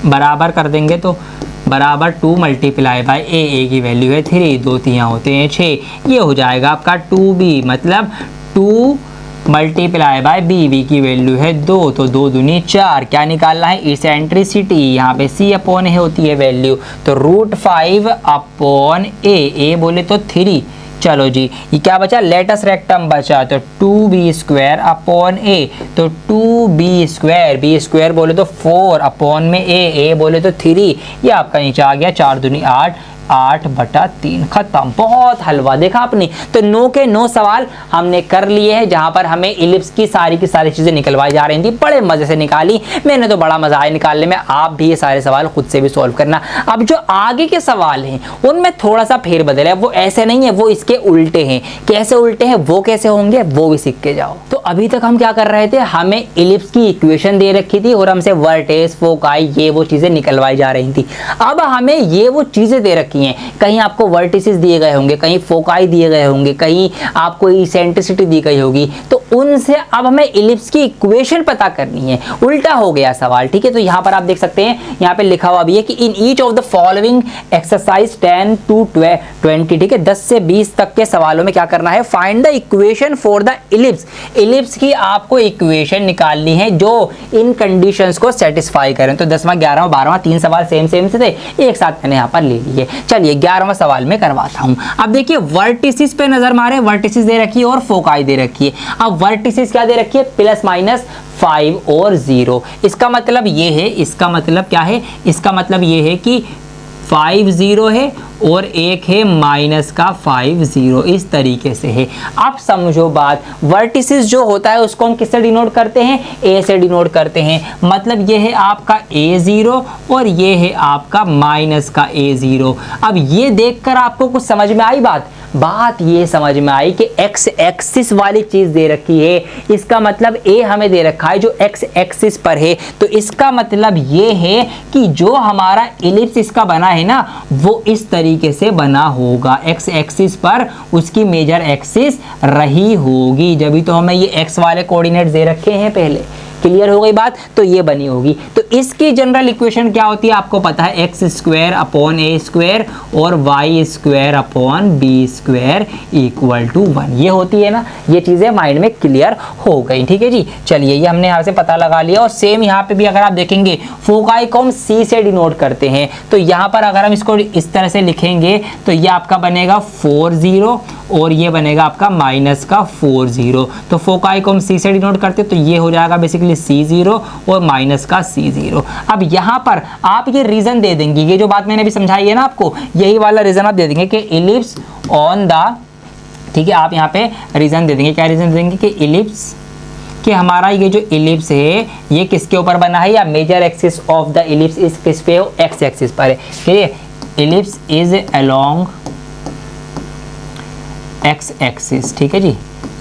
बराबर कर देंगे तो बराबर 2 × ए की वैल्यू है 3, 2 तियाँ होते हैं 6, ये हो जाएगा आपका 2b, मतलब 2 × b की वैल्यू है 2, तो 2 दूनी 4। क्या निकालना है, इसेंट्रिसिटी, यहाँ पे C/A होती है वैल्यू, तो √5/a, a बोले तो 3। चलो जी, ये क्या बचा, लेटस रेक्टम बचा, तो 2b² तो 2b², b² बोले तो 4 में a बोले तो 3, ये आपका नीचे आ गया 4 दूनी 8, 8/3, खत्म। बहुत हलवा देखा आपने। तो 9 के 9 सवाल हमने कर लिए हैं, जहां पर हमें इलिप्स की सारी चीजें निकलवाई जा रही थी, बड़े मजे से निकाली, मैंने तो बड़ा मजा आया निकालने में। आप भी ये सारे सवाल खुद से भी सॉल्व करना। अब जो आगे के सवाल हैं उनमें थोड़ा सा फेरबदल है, वो ऐसे नहीं है, वो इसके उल्टे हैं। कैसे उल्टे हैं, वो कैसे होंगे, वो भी सीख के जाओ। तो अभी तक हम क्या कर रहे थे, हमें इलिप्स की इक्वेशन दे रखी थी और हमसे वर्टेक्स, फोकाई, ये वो चीजें निकलवाई जा रही थी। अब हमें ये वो चीजें दे रखी हैं, कहीं आपको वर्टिसेस दिए गए होंगे, कहीं फोकाई दिए गए होंगे, कहीं आपको इसेंट्रिसिटी दी गई होगी, तो उनसे अब हमें इलिप्स की इक्वेशन पता करनी है। उल्टा हो गया सवाल। ठीक है, तो यहां पर आप देख सकते हैं, यहां पे लिखा हुआ भी है कि in each of the following exercise 10 to 20, ठीक है, 10 से 20 तक के सवालों में क्या करना है, find the equation for the ellipse. Ellipse की आपको इक्वेशन निकालनी है जो इन कंडीशंस को सेटिस्फाई करें। तो 10वां 11वां 12वां 3 सवाल सेम से थे, एक साथ मैंने यहां पर ले लिए। चलिए 11वां सवाल में करवाता हूं। अब देखिए वर्टिसेस पे नजर मारे, वर्टिसेस दे रखी है और फोकाई दे रखी है। अब वर्टिसेस क्या दे रखी है, +- 5 और 0। इसका मतलब ये है, इसका मतलब क्या है, इसका मतलब ये है कि 5 0 है और एक है -5 0, इस तरीके से है। अब समझो बात, वर्टिसेस जो होता है उसको हम किससे डिनोट करते हैं, a से डिनोट करते हैं। मतलब ये है आपका a0 और ये है आपका -a0। अब ये देखकर आपको कुछ समझ में आई बात ये समझ में आई कि x एक्सिस वाली चीज दे रखी है, इसका मतलब a हमें दे रखा है जो x एक्सिस पर है। तो इसका मतलब ये है कि जो हमारा इलिप्स इसका बना है ना, वो इस तरीके से बना होगा, x एक्सिस पर उसकी मेजर एक्सिस रही होगी, जब भी तो हमें ये x वाले कोऑर्डिनेट दे रखे हैं पहले। क्लियर हो गई बात, तो ये बनी होगी। तो इसकी जनरल इक्वेशन क्या होती है आपको पता है, x² और y² 1 ये होती है ना। ये चीजें माइंड में क्लियर हो गई, ठीक है जी। चलिए ये हमने यहाँ से पता लगा लिया। और सेम यहाँ पे भी अगर आप देखेंगे, फोकाई को हम C से डिनोट करते हैं, तो यहाँ पर अगर हम इसको इस तरह से लिखेंगे तो ये आपका बनेगा 4 0 और ये बनेगा आपका -4 0। तो फोकाई को हम C से डिनोट करते हैं, तो ये हो जाएगा बेसिकली C0 और -C0। अब यहाँ पर आप ये रीजन दे देंगे, ये जो बात मैंने अभी समझाई है ना आपको, यही वाला रीजन आप दे देंगे कि इलिप्स ऑन द, ठीक है, आप यहाँ पे रीजन दे देंगे। क्या रीजन दे देंगे कि इलिप्स, कि हमारा ये जो इलिप्स है ये किसके ऊपर बना है, या major axis of the ellipse इस किस पे हो, एक्स एक्सिस पर है। ठीक है, ellipse is along x axis, ठीक है जी,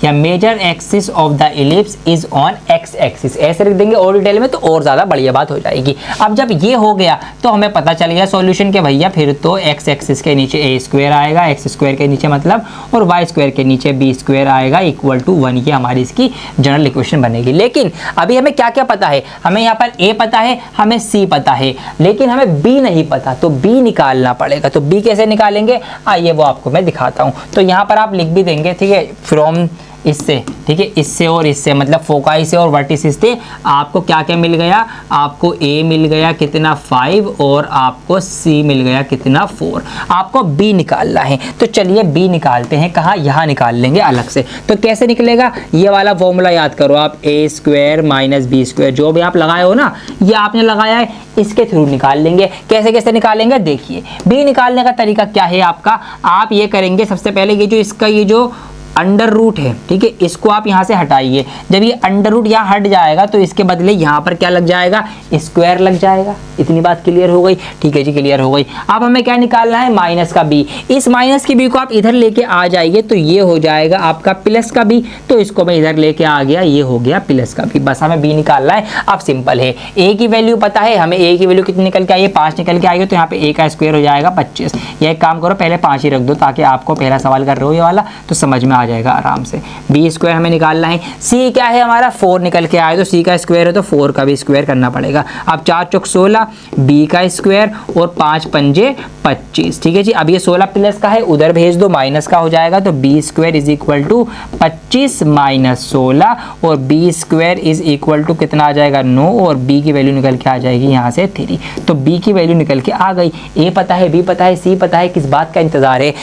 या major axis of the ellipse is on x axis, ऐसे लिख देंगे और डिटेल में, तो और ज़्यादा बढ़िया बात हो जाएगी। अब जब ये हो गया तो हमें पता चल गया सॉल्यूशन के भैया, फिर तो एक्स एक्सिस के नीचे a² आएगा, x² के नीचे मतलब, और y² के नीचे b² आएगा =1। ये हमारी इसकी जनरल इक्वेशन बनेगी। लेकिन अभी हमें क्या क्या पता है, हमें यहाँ पर a पता है, हमें c पता है, लेकिन हमें b नहीं पता, तो b निकालना पड़ेगा। तो b कैसे निकालेंगे, आइए वो आपको मैं दिखाता हूँ। तो यहाँ पर आप लिख भी देंगे, ठीक है, फ्रॉम इससे, ठीक है, इससे और इससे, मतलब फोकाई से और वर्टिसेस से आपको क्या क्या मिल गया, आपको A मिल गया कितना 5 और आपको C मिल गया कितना 4। आपको B निकालना है, तो चलिए B निकालते हैं। कहाँ, यहाँ निकाल लेंगे अलग से। तो कैसे निकलेगा, ये वाला फॉर्मूला याद करो आप, a² - b², जो भी आप लगाए हो ना, ये आपने लगाया है, इसके थ्रू निकाल लेंगे। कैसे कैसे निकालेंगे, देखिए B निकालने का तरीका क्या है आपका, आप ये करेंगे, सबसे पहले ये जो इसका ये जो अंडर रूट है, ठीक है, इसको आप यहाँ से हटाइए। जब ये अंडर रूट यहाँ हट जाएगा तो इसके बदले यहाँ पर क्या लग जाएगा, स्क्वायर लग जाएगा। इतनी बात क्लियर हो गई? ठीक है जी, क्लियर हो गई। अब हमें क्या निकालना है, माइनस का बी। इस माइनस के बी को आप इधर लेके आ जाइए तो ये हो जाएगा आपका प्लस का बी, तो इसको मैं इधर लेके आ गया, ये हो गया प्लस का बी। बस हमें बी निकालना है। अब सिंपल है, ए की वैल्यू पता है हमें, ए की वैल्यू कितनी निकल के आई है, 5 निकल के आएगी, तो यहाँ पे ए का स्क्वायर हो जाएगा 25। ये एक काम करो, पहले 5 ही रख दो ताकि आपको पहला सवाल कर रहे हो ये वाला तो समझ में आ जाएगा आराम से। बी स्क्वायर हमें निकालना है। सी क्या है हमारा, 4 निकल के आए, तो सी का स्क्वायर है तो 4 का भी स्क्वायर करना पड़ेगा। अब 4 चौक 16, बी का स्क्वायर और 5 पंजे 25। ठीक है जी, अब ये 16 प्लस का है, उधर भेज दो, माइनस का हो जाएगा, तो b square is equal to 25 minus 16 और b square is equal to कितना आ जाएगा, 9, और बी की वैल्यू निकल के आ जाएगी यहाँ से 3। तो बी की वैल्यू निकल के आ गई। ए पता है, बी पता है, सी पता है, किस बात का इंतजार है?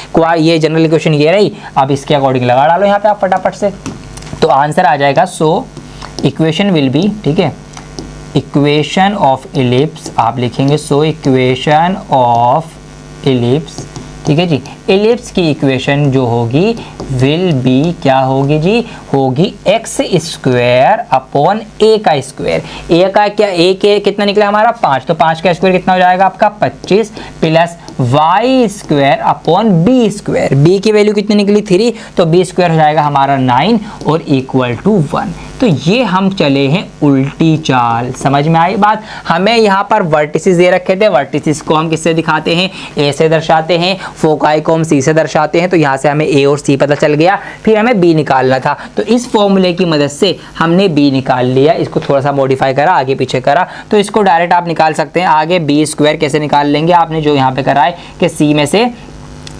ये जनरल इक्वेशन ये रही, अब इसके अकॉर्डिंग लगा डालो यहाँ पे आप फटाफट से, तो आंसर आ जाएगा। सो इक्वेशन विल बी, ठीक है, इक्वेशन ऑफ इलिप्स आप लिखेंगे। सो इक्वेशन ऑफ इलिप्स, ठीक है जी, इलिप्स की इक्वेशन जो होगी विल बी क्या होगी जी, होगी एक्स स्क्वायर अपॉन ए का स्क्वायर। ए का क्या, ए के कितना निकला हमारा 5, तो 5 का स्क्वायर कितना हो जाएगा आपका 25 plus y square upon b square. B की वैल्यू कितनी निकली 3, तो बी स्क्वायर हो जाएगा हमारा 9 और इक्वल टू 1। तो ये हम चले हैं उल्टी चाल। समझ में आई बात? हमें यहाँ पर वर्टिसेस दे रखे थे, वर्टिसेस को हम किससे दिखाते हैं, ए से दर्शाते हैं, फोकाई को हम सी से दर्शाते हैं। तो यहाँ से हमें ए और सी पता चल गया, फिर हमें बी निकालना था, तो इस फॉर्मूले की मदद से हमने बी निकाल लिया। इसको थोड़ा सा मॉडिफाई करा, आगे पीछे करा, तो इसको डायरेक्ट आप निकाल सकते हैं। आगे बी स्क्वायर कैसे निकाल लेंगे, आपने जो यहाँ पे करा है कि सी में से,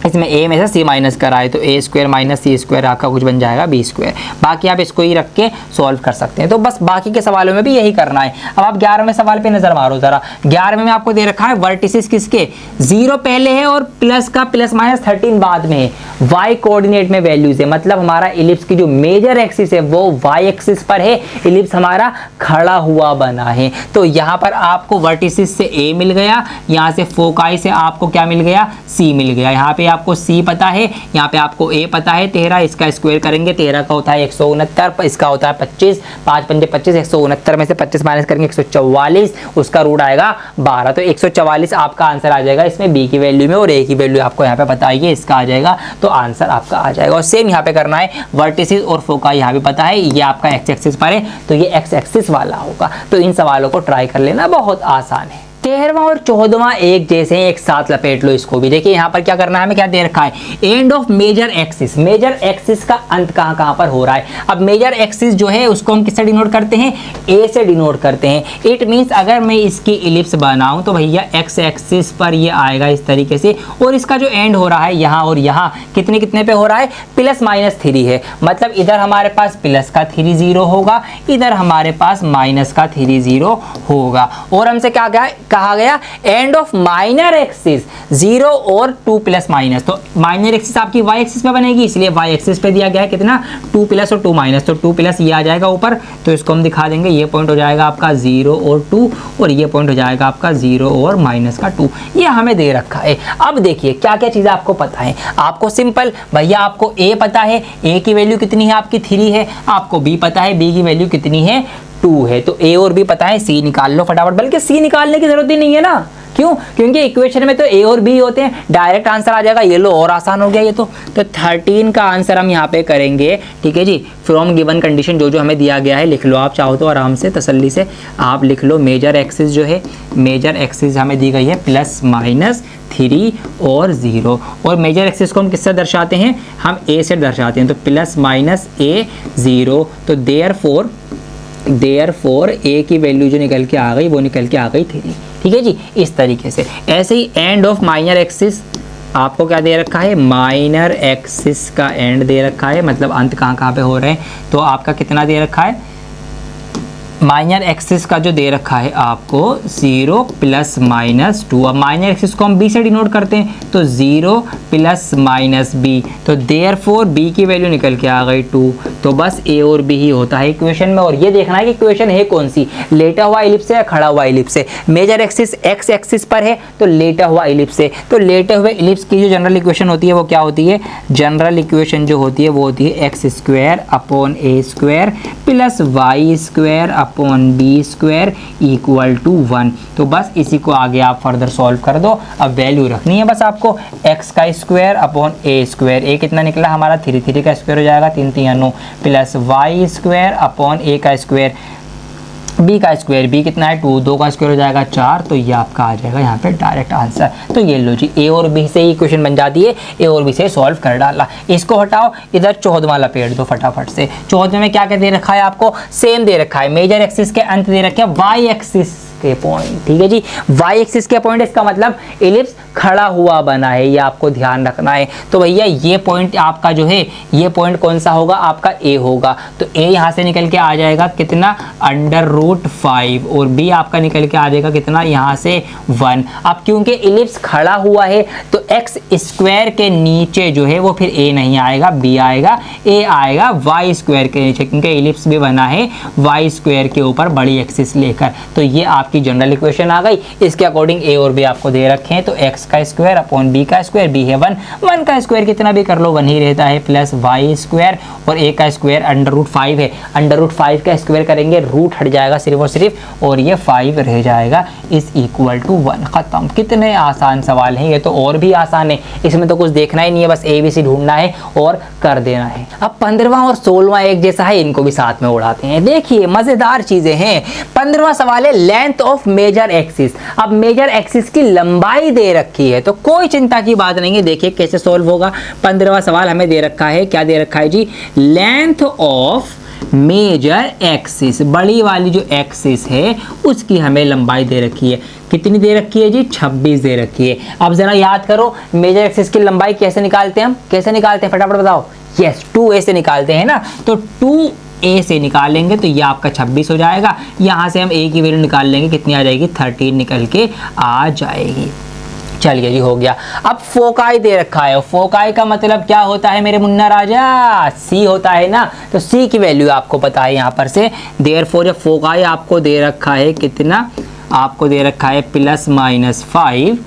इसमें ए में से सी माइनस कराए, तो a square minus C square आपका कुछ बन जाएगा बी स्क्वायर। बाकी आप इसको ही रख के सॉल्व कर सकते हैं। तो बस बाकी के सवालों में भी यही करना है। अब आप 11वें सवाल पे नजर मारो जरा। 11वें में आपको दे रखा है वर्टिसेस किसके, 0 पहले है और प्लस का प्लस माइनस 13 बाद में है। वाई कोऑर्डिनेट में वैल्यूज है, मतलब हमारा इलिप्स की जो मेजर एक्सिस है वो वाई एक्सिस पर है, इलिप्स हमारा खड़ा हुआ बना है। तो यहाँ पर आपको वर्टिसेस से ए मिल गया, यहाँ से फोकाई से आपको क्या मिल गया, सी मिल गया। यहाँ पे आपको सी पता है, यहाँ पे आपको ए पता है 13, इसका स्क्वायर करेंगे 13 का होता है 169, इसका होता है 25, 5 पंजे 25, 169 में से 25 माइनस करेंगे 144, उसका रूट आएगा 12, तो 144 आपका आंसर आ जाएगा इसमें बी की वैल्यू में, और ए की वैल्यू आपको यहाँ पे बताइए, इसका आ जाएगा, तो आंसर आपका आ जाएगा। और सेम यहाँ पे करना है, वर्टिसेस और फोका यहाँ पे पता है, ये आपका एक्स एक्सिस पर है तो ये एक्स एक्सिस वाला होगा। तो इन सवालों को ट्राई कर लेना, बहुत आसान है। 13वां और 14वां एक जैसे हैं, एक साथ लपेट लो इसको भी। देखिए यहाँ पर क्या करना है, हमें क्या दे रखा है, end of major axis. Major axis का अंत कहाँ कहाँ पर हो रहा है। अब मेजर एक्सिस जो है उसको हम किससे डिनोट करते हैं, ए से डिनोट करते हैं। इट मीन्स अगर मैं इसकी इलिप्स बनाऊं तो भैया एक्स एक्सिस पर ये आएगा इस तरीके से, और इसका जो एंड हो रहा है यहाँ और यहाँ कितने कितने पे हो रहा है, प्लस माइनस 3 है। मतलब इधर हमारे पास प्लस का 3 0 होगा, इधर हमारे पास माइनस का 3 0 होगा। और हमसे क्या कहा गया, एंड ऑफ माइनर एक्सिस 0 और 2 प्लस माइनस। तो माइनर एक्सिस आपकी वाई एक्सिस पे बनेगी, इसलिए वाई एक्सिस पे दिया गया है कितना, 2 प्लस और 2 माइनस, तो 2 प्लस ये आ जाएगा ऊपर, तो इसको हम दिखा देंगे। ये पॉइंट हो जाएगा आपका 0 और 2, और ये पॉइंट हो जाएगा आपका 0 और माइनस का 2। ये हमें दे रखा है। अब देखिए क्या क्या चीज़ें आपको पता है। आपको सिंपल भैया, आपको ए पता है, ए की वैल्यू कितनी है आपकी 3 है, आपको बी पता है, बी की वैल्यू कितनी है 2 है, तो ए और बी पता है, सी निकाल लो फटाफट। बल्कि सी निकालने की जरूरत ही नहीं है ना, क्यों, क्योंकि इक्वेशन में तो ए और बी होते हैं, डायरेक्ट आंसर आ जाएगा। ये लो और आसान हो गया ये तो 13 का आंसर हम यहाँ पे करेंगे। ठीक है जी, फ्रॉम गिवन कंडीशन जो जो हमें दिया गया है लिख लो, आप चाहो तो आराम से तसल्ली से आप लिख लो। मेजर एक्सिस जो है, मेजर एक्सिस हमें दी गई है प्लस माइनस 3 और 0, और मेजर एक्सिस को हम किससे दर्शाते हैं, हम ए से दर्शाते हैं, तो प्लस माइनस ए 0, तो देयरफॉर ए की वैल्यू जो निकल के आ गई वो निकल के आ गई 3। ठीक है जी, इस तरीके से। ऐसे ही एंड ऑफ माइनर एक्सिस आपको क्या दे रखा है, माइनर एक्सिस का एंड दे रखा है, मतलब अंत कहाँ कहाँ पे हो रहे हैं, तो आपका कितना दे रखा है, माइनर एक्सिस का जो दे रखा है आपको 0 प्लस माइनस 2। अब माइनर एक्सिस को हम b से डिनोट करते हैं तो 0 प्लस माइनस b, तो देयरफॉर b की वैल्यू निकल के आ गई 2। तो बस a और b ही होता है इक्वेशन में। और ये देखना है कि इक्वेशन है कौन सी, लेटा हुआ इलिप्स है या खड़ा हुआ इलिप्स है। मेजर एक्सिस x एक्सिस पर है तो लेटा हुआ इलिप्स है, तो लेटे हुए इलिप्स की जो जनरल इक्वेशन होती है वो क्या होती है, जनरल इक्वेशन जो होती है वो होती है x square upon a square plus y square upon b square equal to 1। तो बस इसी को आगे आप फर्दर सॉल्व कर दो। अब वैल्यू रखनी है बस आपको x का स्क्वायर अपॉन ए स्क्वायर, ए कितना निकला हमारा 3 3 का स्क्वायर हो जाएगा 3 3 9 प्लस वाई स्क्वायर अपॉन ए का स्क्वायर, b का स्क्वायर, b कितना है 2, 2 का स्क्वायर हो जाएगा 4। तो ये आपका आ जाएगा यहाँ पे डायरेक्ट आंसर। तो ये लो जी, a और b से ही इक्वेशन बन जाती है, a और b से सॉल्व कर डाला। इसको हटाओ, इधर 14वां लपेट दो फटाफट से। 14वें में क्या क्या दे रखा है आपको, सेम दे रखा है, मेजर एक्सिस के अंत दे रखे हैं y एक्सिस के पॉइंट, ठीक है जी, y एक्सिस के पॉइंट, इसका मतलब इलिप्स खड़ा हुआ बना है, ये आपको ध्यान रखना है। तो भैया ये पॉइंट आपका जो है, ये पॉइंट कौन सा होगा आपका a होगा, तो a यहाँ से निकल के आ जाएगा कितना √5 और b आपका निकल के आ जाएगा कितना यहाँ से 1। अब क्योंकि इलिप्स खड़ा हुआ है तो x स्क्वायर के नीचे जो है वो फिर a नहीं आएगा, b आएगा, a आएगा y स्क्वायर के नीचे, क्योंकि इलिप्स भी बना है y स्क्वायर के ऊपर बड़ी एक्सिस लेकर। तो ये आपकी जनरल इक्वेशन आ गई। इसके अकॉर्डिंग a और b आपको दे रखे हैं, तो x का स्क्वायर अपॉन b का स्क्वायर, b है 1, 1 का स्क्वायर कितना भी कर लो 1 ही रहता है, प्लस y स्क्वायर और a का स्क्वायर √5 है, √5 का स्क्वायर करेंगे रूट हट जाएगा सिर्फ और सिर्फ, और ये 5 रह जाएगा, इज इक्वल टू 1। खत्म। कितने आसान सवाल हैं, ये तो और भी आसान है, इसमें तो कुछ देखना ही नहीं है, बस ABC ढूंढना है और कर देना है। अब 15वां और 16वां एक जैसा है, इनको भी साथ में उड़ाते हैं। देखिए मजेदार चीजें हैं। 15वां सवाल है लेंथ ऑफ मेजर एक्सिस। अब मेजर एक्सिस की लंबाई दे रखी है, तो कोई चिंता की बात नहीं है। देखिए कैसे सॉल्व होगा। 15वां सवाल हमें दे रखा है, क्या दे रखा है जी, लेंथ ऑफ मेजर एक्सिस, बड़ी वाली जो एक्सिस है उसकी हमें लंबाई दे रखी है। कितनी दे रखी है जी, 26 दे रखी है। अब जरा याद करो मेजर एक्सिस की लंबाई कैसे निकालते हैं हम, कैसे निकालते हैं फटाफट बताओ। यस, 2a से निकालते हैं ना, तो 2a से निकालेंगे तो ये आपका 26 हो जाएगा। यहाँ से हम a की वैल्यू निकाल लेंगे, कितनी आ जाएगी 13 निकल के आ जाएगी। चलिए जी हो गया। अब फोकाई दे रखा है, फोकाई का मतलब क्या होता है मेरे मुन्ना राजा, C होता है ना, तो C की वैल्यू आपको पता है यहाँ पर से। देयरफॉर जब फोकाई आपको दे रखा है कितना, आपको दे रखा है ±5,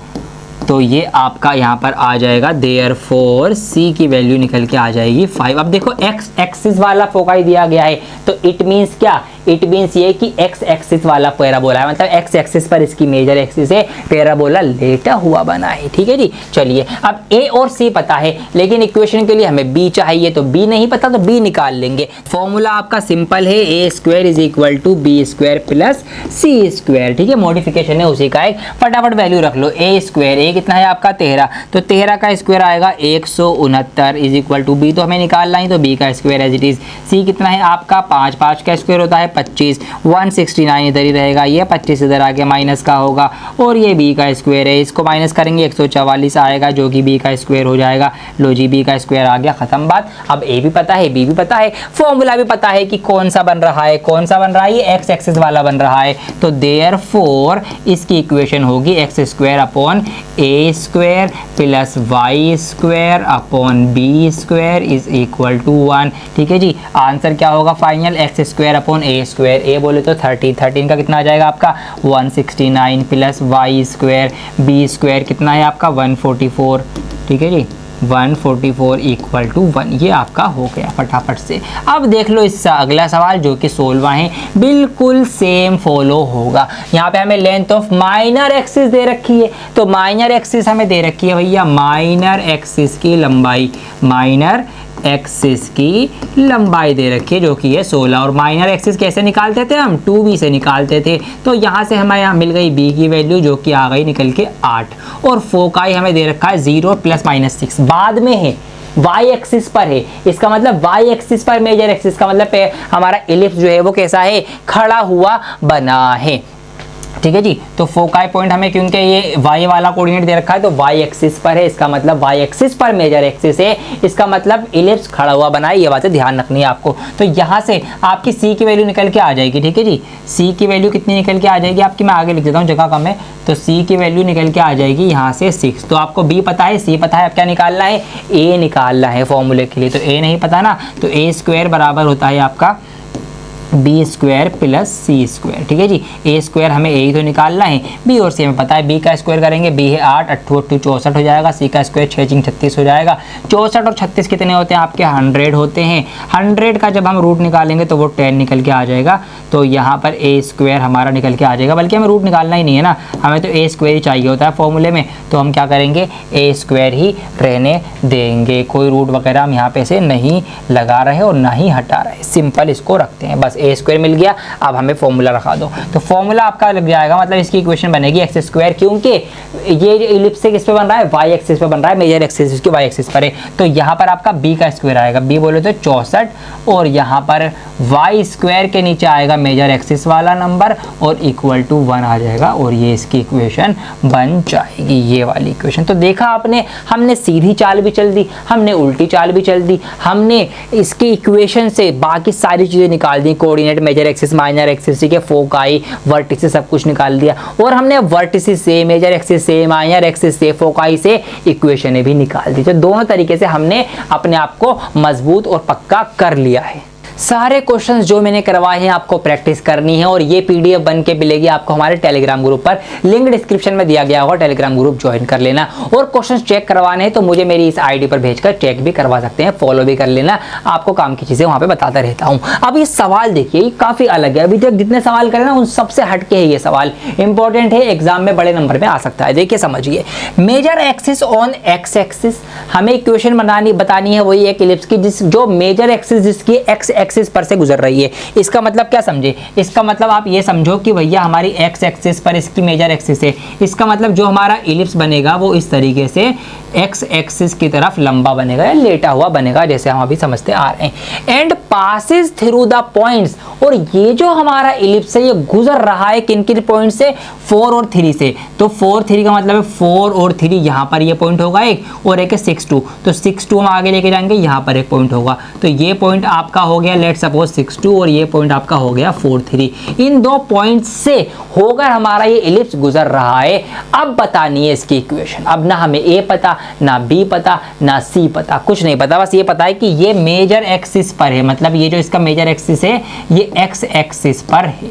तो ये आपका यहाँ पर आ जाएगा देयरफॉर C की वैल्यू निकल के आ जाएगी 5। अब देखो x एक्सिस वाला फोकाई दिया गया है, तो इट मीन्स क्या, इट मीन्स ये कि x एक्सिस वाला पैराबोला है, मतलब x एक्सिस पर इसकी मेजर एक्सिस है, पैराबोला लेटा हुआ बना है, ठीक है जी। चलिए अब a और c पता है, लेकिन इक्वेशन के लिए हमें b चाहिए, तो b नहीं पता तो b निकाल लेंगे। फॉर्मूला आपका सिंपल है, a square is equal to b square plus c square, ठीक है, मॉडिफिकेशन है उसी का एक। फटाफट वैल्यू रख लो, a स्क्वायर, a कितना है आपका 13, तो 13 का स्क्वायर आएगा 169 इज इक्वल टू b तो हमें निकालना ही, तो b का square as it is. c कितना है आपका 5, 5 का स्क्वायर होता है 25, 169 इधर ही रहेगा, ये 25 इधर आगे माइनस का होगा, और ये b का स्क्वायर है, इसको माइनस करेंगे 144 आएगा जो कि b का स्क्वायर हो जाएगा। लो जी b का स्क्वायर आ गया, खत्म बात। अब a भी पता है, b भी पता है, फॉर्मूला भी पता है कि कौन सा बन रहा है, कौन सा बन रहा है, ये x एक्सिस वाला बन रहा है, तो देयरफॉर इसकी इक्वेशन होगी x square upon a square plus y square upon b square is equal to 1, ठीक है जी। आंसर क्या होगा final, x square upon a square, a बोले तो 30, 13 का कितना आ जाएगा आपका 169 plus y square, b square कितना है आपका 144, ठीक है जी, 144 इक्वल टू 1, ये आपका हो गया फटाफट से। अब देख लो इससे अगला सवाल जो कि 16वां है, बिल्कुल सेम फॉलो होगा। यहाँ पे हमें लेंथ ऑफ माइनर एक्सिस दे रखी है, तो माइनर एक्सिस हमें दे रखी है भैया, माइनर एक्सिस की लंबाई, माइनर एक्सिस की लंबाई दे रखी है जो कि है 16, और माइनर एक्सिस कैसे निकालते थे हम, 2b से निकालते थे, तो यहाँ से हमें यहाँ मिल गई b की वैल्यू जो कि आ गई निकल के 8, और फोकाई हमें दे रखा है 0 + -6, बाद में है y एक्सिस पर है, इसका मतलब y एक्सिस पर मेजर एक्सिस का मतलब हमारा इलिप्स जो है वो कैसा है, खड़ा हुआ बना है। ठीक है जी। तो फोकाई पॉइंट हमें, क्योंकि ये वाई वाला कोऑर्डिनेट दे रखा है तो वाई एक्सिस पर है, इसका मतलब वाई एक्सिस पर मेजर एक्सिस है, इसका मतलब इलिप्स खड़ा हुआ बना है। ये बातें ध्यान रखनी है आपको। तो यहाँ से आपकी सी की वैल्यू निकल के आ जाएगी, ठीक है जी। सी की वैल्यू कितनी निकल के आ जाएगी आपकी, मैं आगे लिख देता हूँ, जगह कम है। तो सी की वैल्यू निकल के आ जाएगी यहाँ से 6। तो आपको बी पता है, सी पता है, अब क्या निकालना है, ए निकालना है फॉर्मूले के लिए। तो ए नहीं पता ना, तो ए स्क्वायर बराबर होता है आपका B square plus c square, ठीक है जी। ए स्क्वायर हमें ए ही तो निकालना है, बी और सी हमें पता है। बी का स्क्वायर करेंगे, बी है 8, 8 8 64 हो जाएगा। सी का स्क्वायर 6 6 36 हो जाएगा। 64 और 36 कितने होते हैं आपके, 100 होते हैं। 100 का जब हम रूट निकालेंगे तो वो 10 निकल के आ जाएगा। तो यहाँ पर ए स्क्वायर हमारा निकल के आ जाएगा, बल्कि हमें रूट निकालना ही नहीं है ना, हमें तो ए स्क्वायर ही चाहिए होता है फॉर्मूले में। तो हम क्या करेंगे, ए स्क्वायर ही रहने देंगे, कोई रूट वगैरह हम यहाँ पे से नहीं लगा रहे और ना ही हटा रहे, सिंपल इसको रखते हैं बस। ए स्क्वायर मिल गया, अब हमें फॉर्मूला रखा दो। तो फॉर्मूला आपका लग जाएगा, मतलब इसकी इक्वेशन बनेगी एक्स स्क्वायर, क्योंकि ये इलिप्स किस पे बन रहा है, वाई एक्सिस पे बन रहा है, मेजर एक्सिस इसकी वाई एक्सिस पर है। तो यहाँ पर आपका बी का स्क्वायर आएगा, बी बोले तो 64, और यहाँ पर वाई स्क्वायर के नीचे आएगा मेजर एक्सिस वाला नंबर और इक्वल टू 1 आ जाएगा, और ये इसकी इक्वेशन बन जाएगी, ये वाली इक्वेशन। तो देखा आपने, हमने सीधी चाल भी चल दी, हमने उल्टी चाल भी चल दी, हमने इसकी इक्वेशन से बाकी सारी चीज़ें निकाल दी, coordinate, major axis, minor axis के फोकाई, वर्टिसेस सब कुछ निकाल दिया, और हमने वर्टिसेस से, मेजर एक्सिस से, माइनर एक्सिस से, फोकाई से इक्वेशनें भी निकाल दी। तो दोनों तरीके से हमने अपने आप को मजबूत और पक्का कर लिया है। सारे क्वेश्चंस जो मैंने करवाए हैं आपको प्रैक्टिस करनी है, और ये पीडीएफ बन के मिलेगी आपको हमारे टेलीग्राम ग्रुप पर, लिंक डिस्क्रिप्शन में दिया गया होगा, टेलीग्राम ग्रुप ज्वाइन कर लेना। और क्वेश्चंस चेक करवाने हैं तो मुझे मेरी इस आईडी पर भेजकर चेक भी करवा सकते हैं, फॉलो भी कर लेना, आपको काम की चीजें वहां पे बताता रहता हूं। अब ये सवाल देखिए, ये काफी अलग है, अभी तक जितने सवाल करे ना उन सबसे हटके है ये सवाल, इंपॉर्टेंट है, एग्जाम में बड़े नंबर में आ सकता है। देखिए समझिए, major axis on x axis, हमें इक्वेशन बतानी है वही एक इलिप्स की, जो मेजर एक्सिस जिसकी एक्स एक्सिस पर से गुजर रही है। इसका मतलब क्या समझे, इसका मतलब आप ये समझो कि भैया हमारी एक्स एक्सिस पर इसकी मेजर एक्सिस है, इसका मतलब जो हमारा इलिप्स बनेगा वो इस तरीके से एक्स एक्सिस की तरफ लंबा बनेगा या लेटा हुआ बनेगा, जैसे हम अभी समझते आ रहे हैं। And passes through the points, और ये जो हमारा इलिप्स है ये गुजर रहा है किन किन पॉइंट से, 4 और 3 से। तो 4 3 का मतलब है 4 और 3, यहाँ पर ये पॉइंट होगा एक, और एक है 6 2, तो 6 2 हम आगे लेके जाएंगे, यहाँ पर एक पॉइंट होगा। तो ये पॉइंट आपका हो गया लेट्स सपोज 6 2, और ये पॉइंट आपका हो गया 4 3। इन दो पॉइंट से होकर हमारा ये इलिप्स गुजर रहा है। अब बतानी है इसकी इक्वेशन। अब ना हमें ए पता, ना बी पता, ना सी पता, कुछ नहीं पता, बस ये पता है कि ये मेजर एक्सिस पर है, मतलब ये जो इसका मेजर एक्सिस है ये एक्स एक्सिस पर है।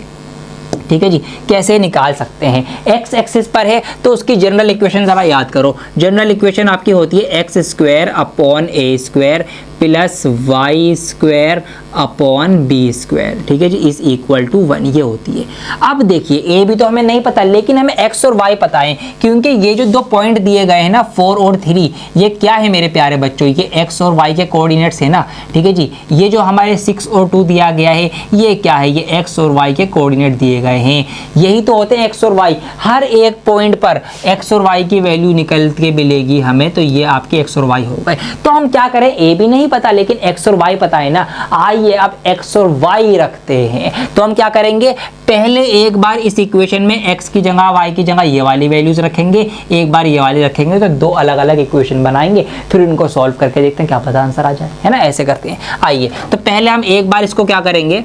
ठीक है जी, कैसे निकाल सकते हैं, एक्स एक्सिस पर है तो उसकी जनरल इक्वेशन जरा याद करो। जनरल इक्वेशन आपकी होती है x square upon a square plus y square upon b square, ठीक है जी, इज इक्वल टू 1, ये होती है। अब देखिए ए भी तो हमें नहीं पता, लेकिन हमें एक्स और वाई पता है, क्योंकि ये जो दो पॉइंट दिए गए हैं ना 4 और 3, ये क्या है मेरे प्यारे बच्चों, ये एक्स और वाई के कोऑर्डिनेट्स है ना, ठीक है जी। ये जो हमारे 6 और 2 दिया गया है ये क्या है, ये एक्स और वाई के कोऑर्डिनेट दिए गए हैं, यही तो होते हैं एक्स और वाई। हर एक पॉइंट पर एक्स और वाई की वैल्यू निकल के मिलेगी हमें, तो ये आपके एक्स और वाई हो गए। तो हम क्या करें, ए भी नहीं पता लेकिन एक्स और वाई पता है ना, आइए अब एक्स और वाई रखते हैं। तो हम क्या करेंगे, पहले एक बार इस इक्वेशन में एक्स की जगह वाई की जगह ये वाली वैल्यूज रखेंगे, एक बार ये वाली रखेंगे, तो दो अलग अलग इक्वेशन बनाएंगे, फिर इनको सॉल्व करके देखते हैं क्या पता आंसर आ जाए, है ना, ऐसे करते हैं। आइए तो पहले हम एक बार इसको क्या करेंगे,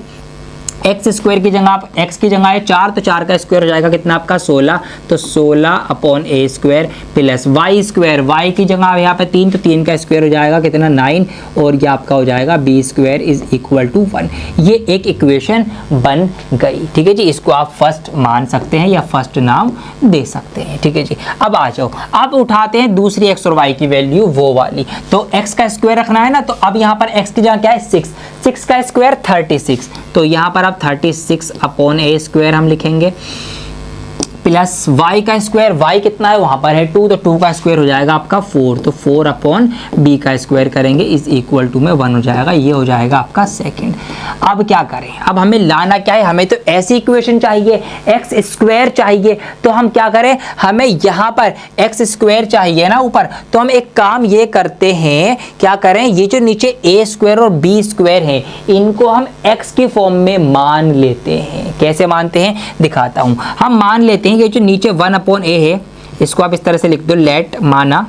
एक्स स्क्वायर की जगह, आप एक्स की जगह है 4, तो 4 का स्क्वायर हो जाएगा कितना आपका 16, तो 16 upon a square plus y square, y की जगह यहाँ पे 3, तो 3 का स्क्वायर हो जाएगा कितना 9, और ये आपका हो जाएगा b square is equal to 1। ये एक इक्वेशन बन गई, ठीक है जी। इसको आप फर्स्ट मान सकते हैं या फर्स्ट नाम दे सकते हैं, ठीक है जी। अब आ जाओ, अब उठाते हैं दूसरी एक्स और वाई की वैल्यू वो वाली, तो एक्स का स्क्वायर रखना है ना, तो अब यहाँ पर एक्स की जगह क्या है 6, 6 का स्क्वायर 36, तो यहाँ पर आप 36 अपॉन ए स्क्वायर हम लिखेंगे प्लस वाई का स्क्वायर, वाई कितना है वहां पर है 2, तो 2 का स्क्वायर हो जाएगा आपका 4, तो 4 अपॉन बी का स्क्वायर करेंगे इज इक्वल टू में 1 हो जाएगा, ये हो जाएगा आपका सेकंड। अब क्या करें, अब हमें लाना क्या है, हमें तो ऐसी इक्वेशन चाहिए, एक्स स्क्वायर चाहिए, तो हम क्या करें, हमें यहाँ पर एक्स स्क्वायर चाहिए ना ऊपर, तो हम एक काम ये करते हैं, क्या करें, ये जो नीचे ए स्क्वायर और बी स्क्वायर है इनको हम एक्स की फॉर्म में मान लेते हैं। कैसे मानते हैं दिखाता हूं। हम मान लेते हैं ये जो नीचे 1 अपॉन ए है इसको आप इस तरह से लिख दो, लेट माना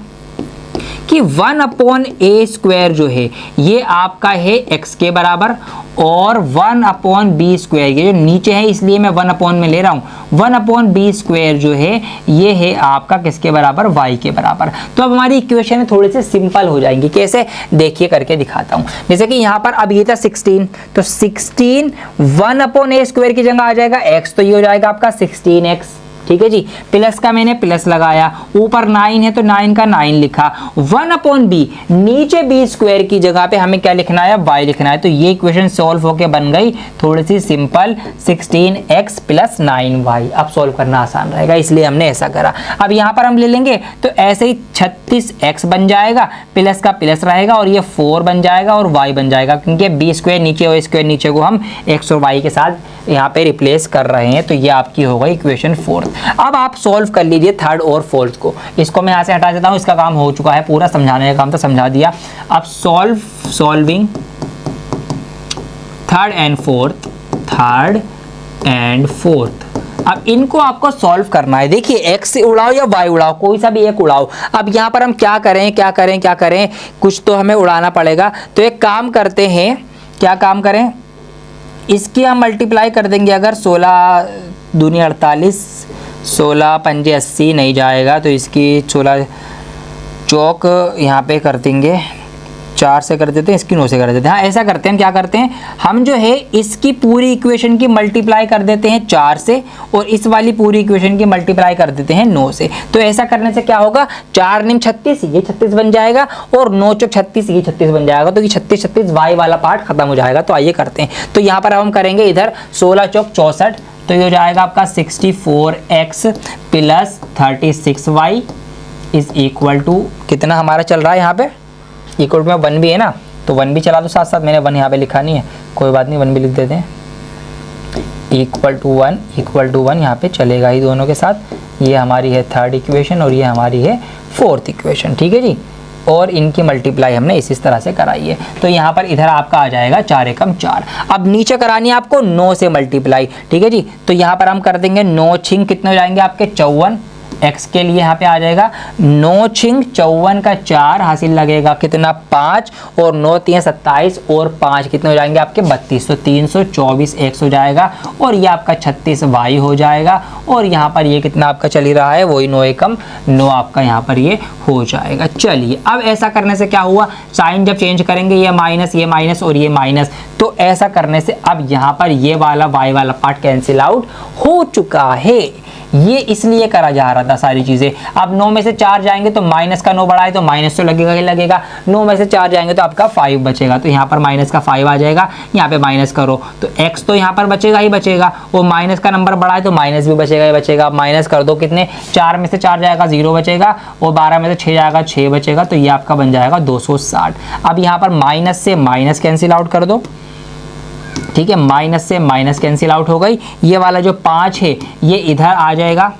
कि 1 अपॉन ए स्क्वायर जो है ये आपका है x के बराबर, और 1 अपॉन बी स्क्वायर ये जो नीचे है इसलिए मैं 1 अपॉन में ले रहा हूँ, 1 अपॉन बी स्क्वायर जो है ये है आपका किसके बराबर, y के बराबर। तो अब हमारी इक्वेशन थोड़ी सी सिंपल हो जाएंगी, कैसे देखिए करके दिखाता हूँ। जैसे कि यहाँ पर अब ये था 16, तो 16 1 अपॉन ए स्क्वायर की जगह आ जाएगा x, तो ये हो जाएगा आपका 16x, ठीक है जी। प्लस का मैंने प्लस लगाया, ऊपर 9 है तो 9 का 9 लिखा, 1 अपॉन बी, नीचे बी स्क्वायर की जगह पे हमें क्या लिखना है, y लिखना है, तो ये इक्वेशन सॉल्व होके बन गई थोड़ी सी सिंपल, 16x प्लस 9y। अब सॉल्व करना आसान रहेगा इसलिए हमने ऐसा करा। अब यहाँ पर हम ले लेंगे तो ऐसे ही 36x बन जाएगा, प्लस का प्लस रहेगा और ये 4 बन जाएगा और y बन जाएगा, क्योंकि बी स्क्वायर नीचे और स्क्वायर नीचे को हम x और y के साथ यहाँ पे रिप्लेस कर रहे हैं, तो ये आपकी हो गई इक्वेशन 4। अब आप सॉल्व कर लीजिए थर्ड और फोर्थ को, इसको मैं यहाँ से हटा देता हूँ, इसका काम हो चुका है पूरा, समझाने का काम तो समझा दिया। अब सॉल्विंग थर्ड एंड फोर्थ, अब इनको आपको सॉल्व करना है। देखिए x उड़ाओ या y उड़ाओ, कोई सा भी एक उड़ाओ। अब यहाँ पर हम क्या करें, कुछ तो हमें उड़ाना पड़ेगा, तो एक काम करते हैं, क्या काम करें, इसकी हम मल्टीप्लाई कर देंगे। अगर 16 दूनी 48, 16 पंजे 80 नहीं जाएगा, तो इसकी 16 चौक यहाँ पे कर देंगे, 4 से कर देते हैं, इसकी 9 से कर देते हैं। हाँ ऐसा करते हैं, हम क्या करते हैं, हम जो है इसकी पूरी इक्वेशन की मल्टीप्लाई कर देते हैं 4 से, और इस वाली पूरी इक्वेशन की मल्टीप्लाई कर देते हैं 9 से। तो ऐसा करने से क्या होगा, 4 9 36, ये 36 बन जाएगा, और 9 चौक 36, ये 36 बन जाएगा, तो ये 36 36 वाई वाला पार्ट खत्म हो जाएगा। तो आइए करते हैं, तो यहाँ पर हम करेंगे इधर 16 चौक 64, तो ये हो जाएगा आपका 64x plus 36y is equal to, कितना हमारा चल रहा है यहाँ पे, इक्वल में 1 भी है ना, तो 1 भी चला दो साथ साथ, मैंने 1 यहाँ पे लिखा नहीं है, कोई बात नहीं 1 भी लिख देते हैं, इक्वल टू 1 यहाँ पे चलेगा ही दोनों के साथ। ये हमारी है थर्ड इक्वेशन और ये हमारी है फोर्थ इक्वेशन, ठीक है जी। और इनकी मल्टीप्लाई हमने इस तरह से कराई है, तो यहाँ पर इधर आपका आ जाएगा 4 एकम 4। अब नीचे करानी है आपको 9 से मल्टीप्लाई, ठीक है जी। तो यहाँ पर हम कर देंगे 9 छिंग कितने हो जाएंगे आपके 54, x के लिए यहाँ पे आ जाएगा 9 छिंग 54 का 4 हासिल लगेगा कितना 5, और 9 3 27 और 5 कितने हो जाएंगे आपके 32, तो 324 x हो जाएगा, और ये आपका 36 y हो जाएगा, और यहाँ पर ये कितना आपका चल ही रहा है, वही 9 एकम 9 आपका यहाँ पर ये हो जाएगा। चलिए अब ऐसा करने से क्या हुआ, साइन जब चेंज करेंगे ये माइनस और ये माइनस, तो ऐसा करने से अब यहाँ पर ये वाला y वाला पार्ट कैंसिल आउट हो चुका है। ये इसलिए करा जा रहा था सारी चीजें। अब 9 में से 4 जाएंगे तो माइनस का 9 बड़ा है, तो माइनस तो लगेगा ही लगेगा, 9 में से 4 जाएंगे तो आपका 5 बचेगा, तो यहाँ पर माइनस का 5 आ जाएगा, यहाँ पे माइनस करो तो x तो यहाँ पर बचेगा ही बचेगा, और माइनस का नंबर बड़ा है तो माइनस भी बचेगा ही बचेगा। अब माइनस कर दो, कितने 4 में से 4 जाएगा 0 बचेगा, और 12 में से 6 जाएगा 6 बचेगा, तो ये आपका बन जाएगा 260। अब यहाँ पर माइनस से माइनस कैंसिल आउट कर दो, ठीक है, माइनस से माइनस कैंसिल आउट हो गई। ये वाला जो 5 है ये इधर आ जाएगा,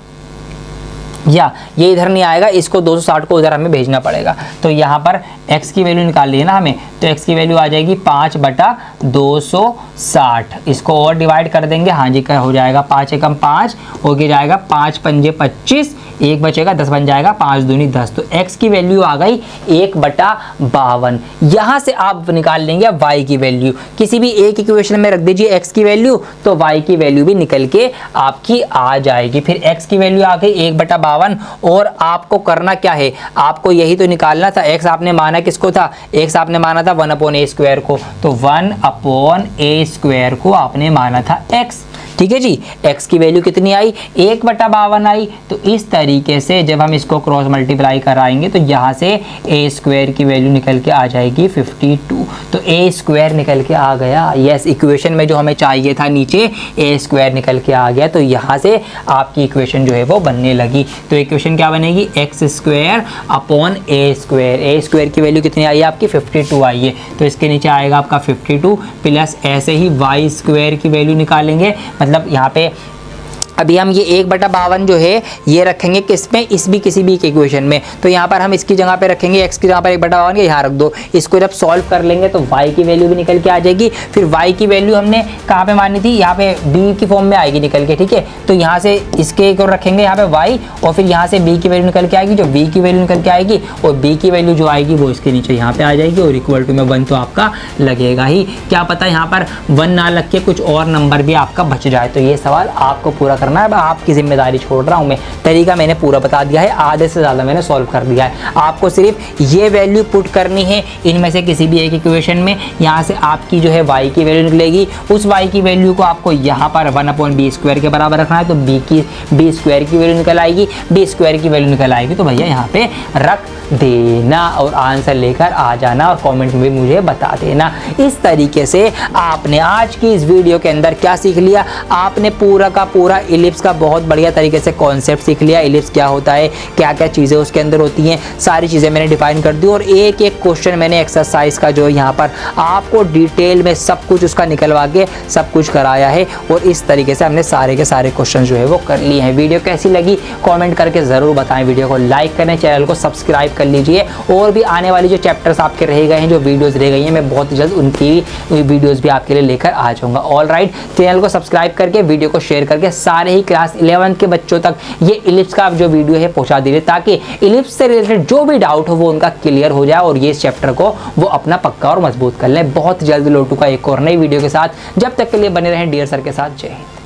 या ये इधर नहीं आएगा, इसको 260 को उधर हमें भेजना पड़ेगा। तो यहाँ पर x की वैल्यू निकाल ली है ना हमें, तो x की वैल्यू आ जाएगी 5/260, इसको और डिवाइड कर देंगे, हाँ जी का हो जाएगा 5 एकम 5 हो गया जाएगा, 5 पंजे 25, 1 बचेगा 10 बन जाएगा, 5 दूनी 10, तो x की वैल्यू आ गई 1/52। यहाँ से आप निकाल लेंगे y की वैल्यू, किसी भी एक इक्वेशन में रख दीजिए x की वैल्यू, तो y की वैल्यू भी निकल के आपकी आ जाएगी। फिर x की वैल्यू आ गई 1/52, और आपको करना क्या है, आपको यही तो निकालना था। x आपने माना किसको था, x आपने माना था 1/a² को, तो 1/a² को आपने माना था x, ठीक है जी। x की वैल्यू कितनी आई, 1/52 आई। तो इस तरीके से जब हम इसको क्रॉस मल्टीप्लाई कराएंगे तो यहाँ से a स्क्वायर की वैल्यू निकल के आ जाएगी 52। तो a स्क्वायर निकल के आ गया। यस, इक्वेशन में जो हमें चाहिए था नीचे a स्क्वायर निकल के आ गया। तो यहाँ से आपकी इक्वेशन जो है वो बनने लगी। तो इक्वेशन क्या बनेगी, x square upon a square. a square की वैल्यू कितनी आई है आपकी, 52 आई है। तो इसके नीचे आएगा आपका 52 प्लस ऐसे ही y स्क्वायर की वैल्यू निकालेंगे। मतलब यहाँ पे अभी हम ये 1/52 जो है ये रखेंगे किस में, इस भी किसी भी इक्वेशन में। तो यहाँ पर हम इसकी जगह पे रखेंगे x की जगह पर 1/52 के यहाँ रख दो। इसको जब सॉल्व कर लेंगे तो y की वैल्यू भी निकल के आ जाएगी। फिर y की वैल्यू हमने कहाँ पे मानी थी, यहाँ पे b की फॉर्म में आएगी निकल के, ठीक है। तो यहाँ से इसके एक और रखेंगे यहाँ पे y, और फिर यहाँ से b की वैल्यू निकल के आएगी। जो b की वैल्यू निकल के आएगी और b की वैल्यू जो आएगी वो इसके नीचे यहाँ पे आ जाएगी, और इक्वल टू में 1 तो आपका लगेगा ही। क्या पता यहाँ पर 1 ना लग के कुछ और नंबर भी आपका बच जाए। तो ये सवाल आपको पूरा करना है, आपकी जिम्मेदारी छोड़ रहा हूँ मैं। तरीका मैंने पूरा बता दिया है, आधे से ज़्यादा मैंने सॉल्व कर दिया है। आपको सिर्फ ये वैल्यू पुट करनी है इनमें से किसी भी एक इक्वेशन में। यहाँ से आपकी जो है y की वैल्यू निकलेगी। उस y की वैल्यू को आपको यहाँ पर 1/b स्क्वायर के बराबर रखना है। तो b स्क्वायर की वैल्यू निकल आएगी, b स्क्वायर की वैल्यू निकल आएगी। तो भैया यहाँ पे रख देना और आंसर लेकर आ जाना और कमेंट में मुझे बता देना। इस तरीके से आपने आज की इस वीडियो के अंदर क्या सीख लिया, आपने पूरा का पूरा इलिप्स का बहुत बढ़िया तरीके से कॉन्सेप्ट सीख लिया। इलिप्स क्या होता है, क्या क्या चीज़ें उसके अंदर होती हैं, सारी चीज़ें मैंने डिफाइन कर दी। और एक एक क्वेश्चन मैंने एक्सरसाइज का जो यहाँ पर आपको डिटेल में सब कुछ उसका निकलवा के सब कुछ कराया है। और इस तरीके से हमने सारे के सारे क्वेश्चन जो है वो कर लिए हैं। वीडियो कैसी लगी कॉमेंट करके ज़रूर बताएं। वीडियो को लाइक करें, चैनल को सब्सक्राइब कर लीजिए। और भी आने वाली जो चैप्टर्स आपके रह गए हैं, जो वीडियोज़ रह गई हैं, मैं बहुत जल्द उनकी वीडियोज़ भी आपके लिए लेकर आ जाऊँगा। ऑल राइट, चैनल को सब्सक्राइब करके वीडियो को शेयर करके सारे ही क्लास 11 के बच्चों तक ये इलिप्स का जो वीडियो है पहुंचा दीजिए, ताकि इलिप्स से रिलेटेड जो भी डाउट हो वो उनका क्लियर हो जाए और ये इस चैप्टर को वो अपना पक्का और मजबूत कर लें। बहुत जल्द लौटूंगा एक और नई वीडियो के साथ। जब तक के लिए बने रहें डियर सर के साथ। जय हिंद।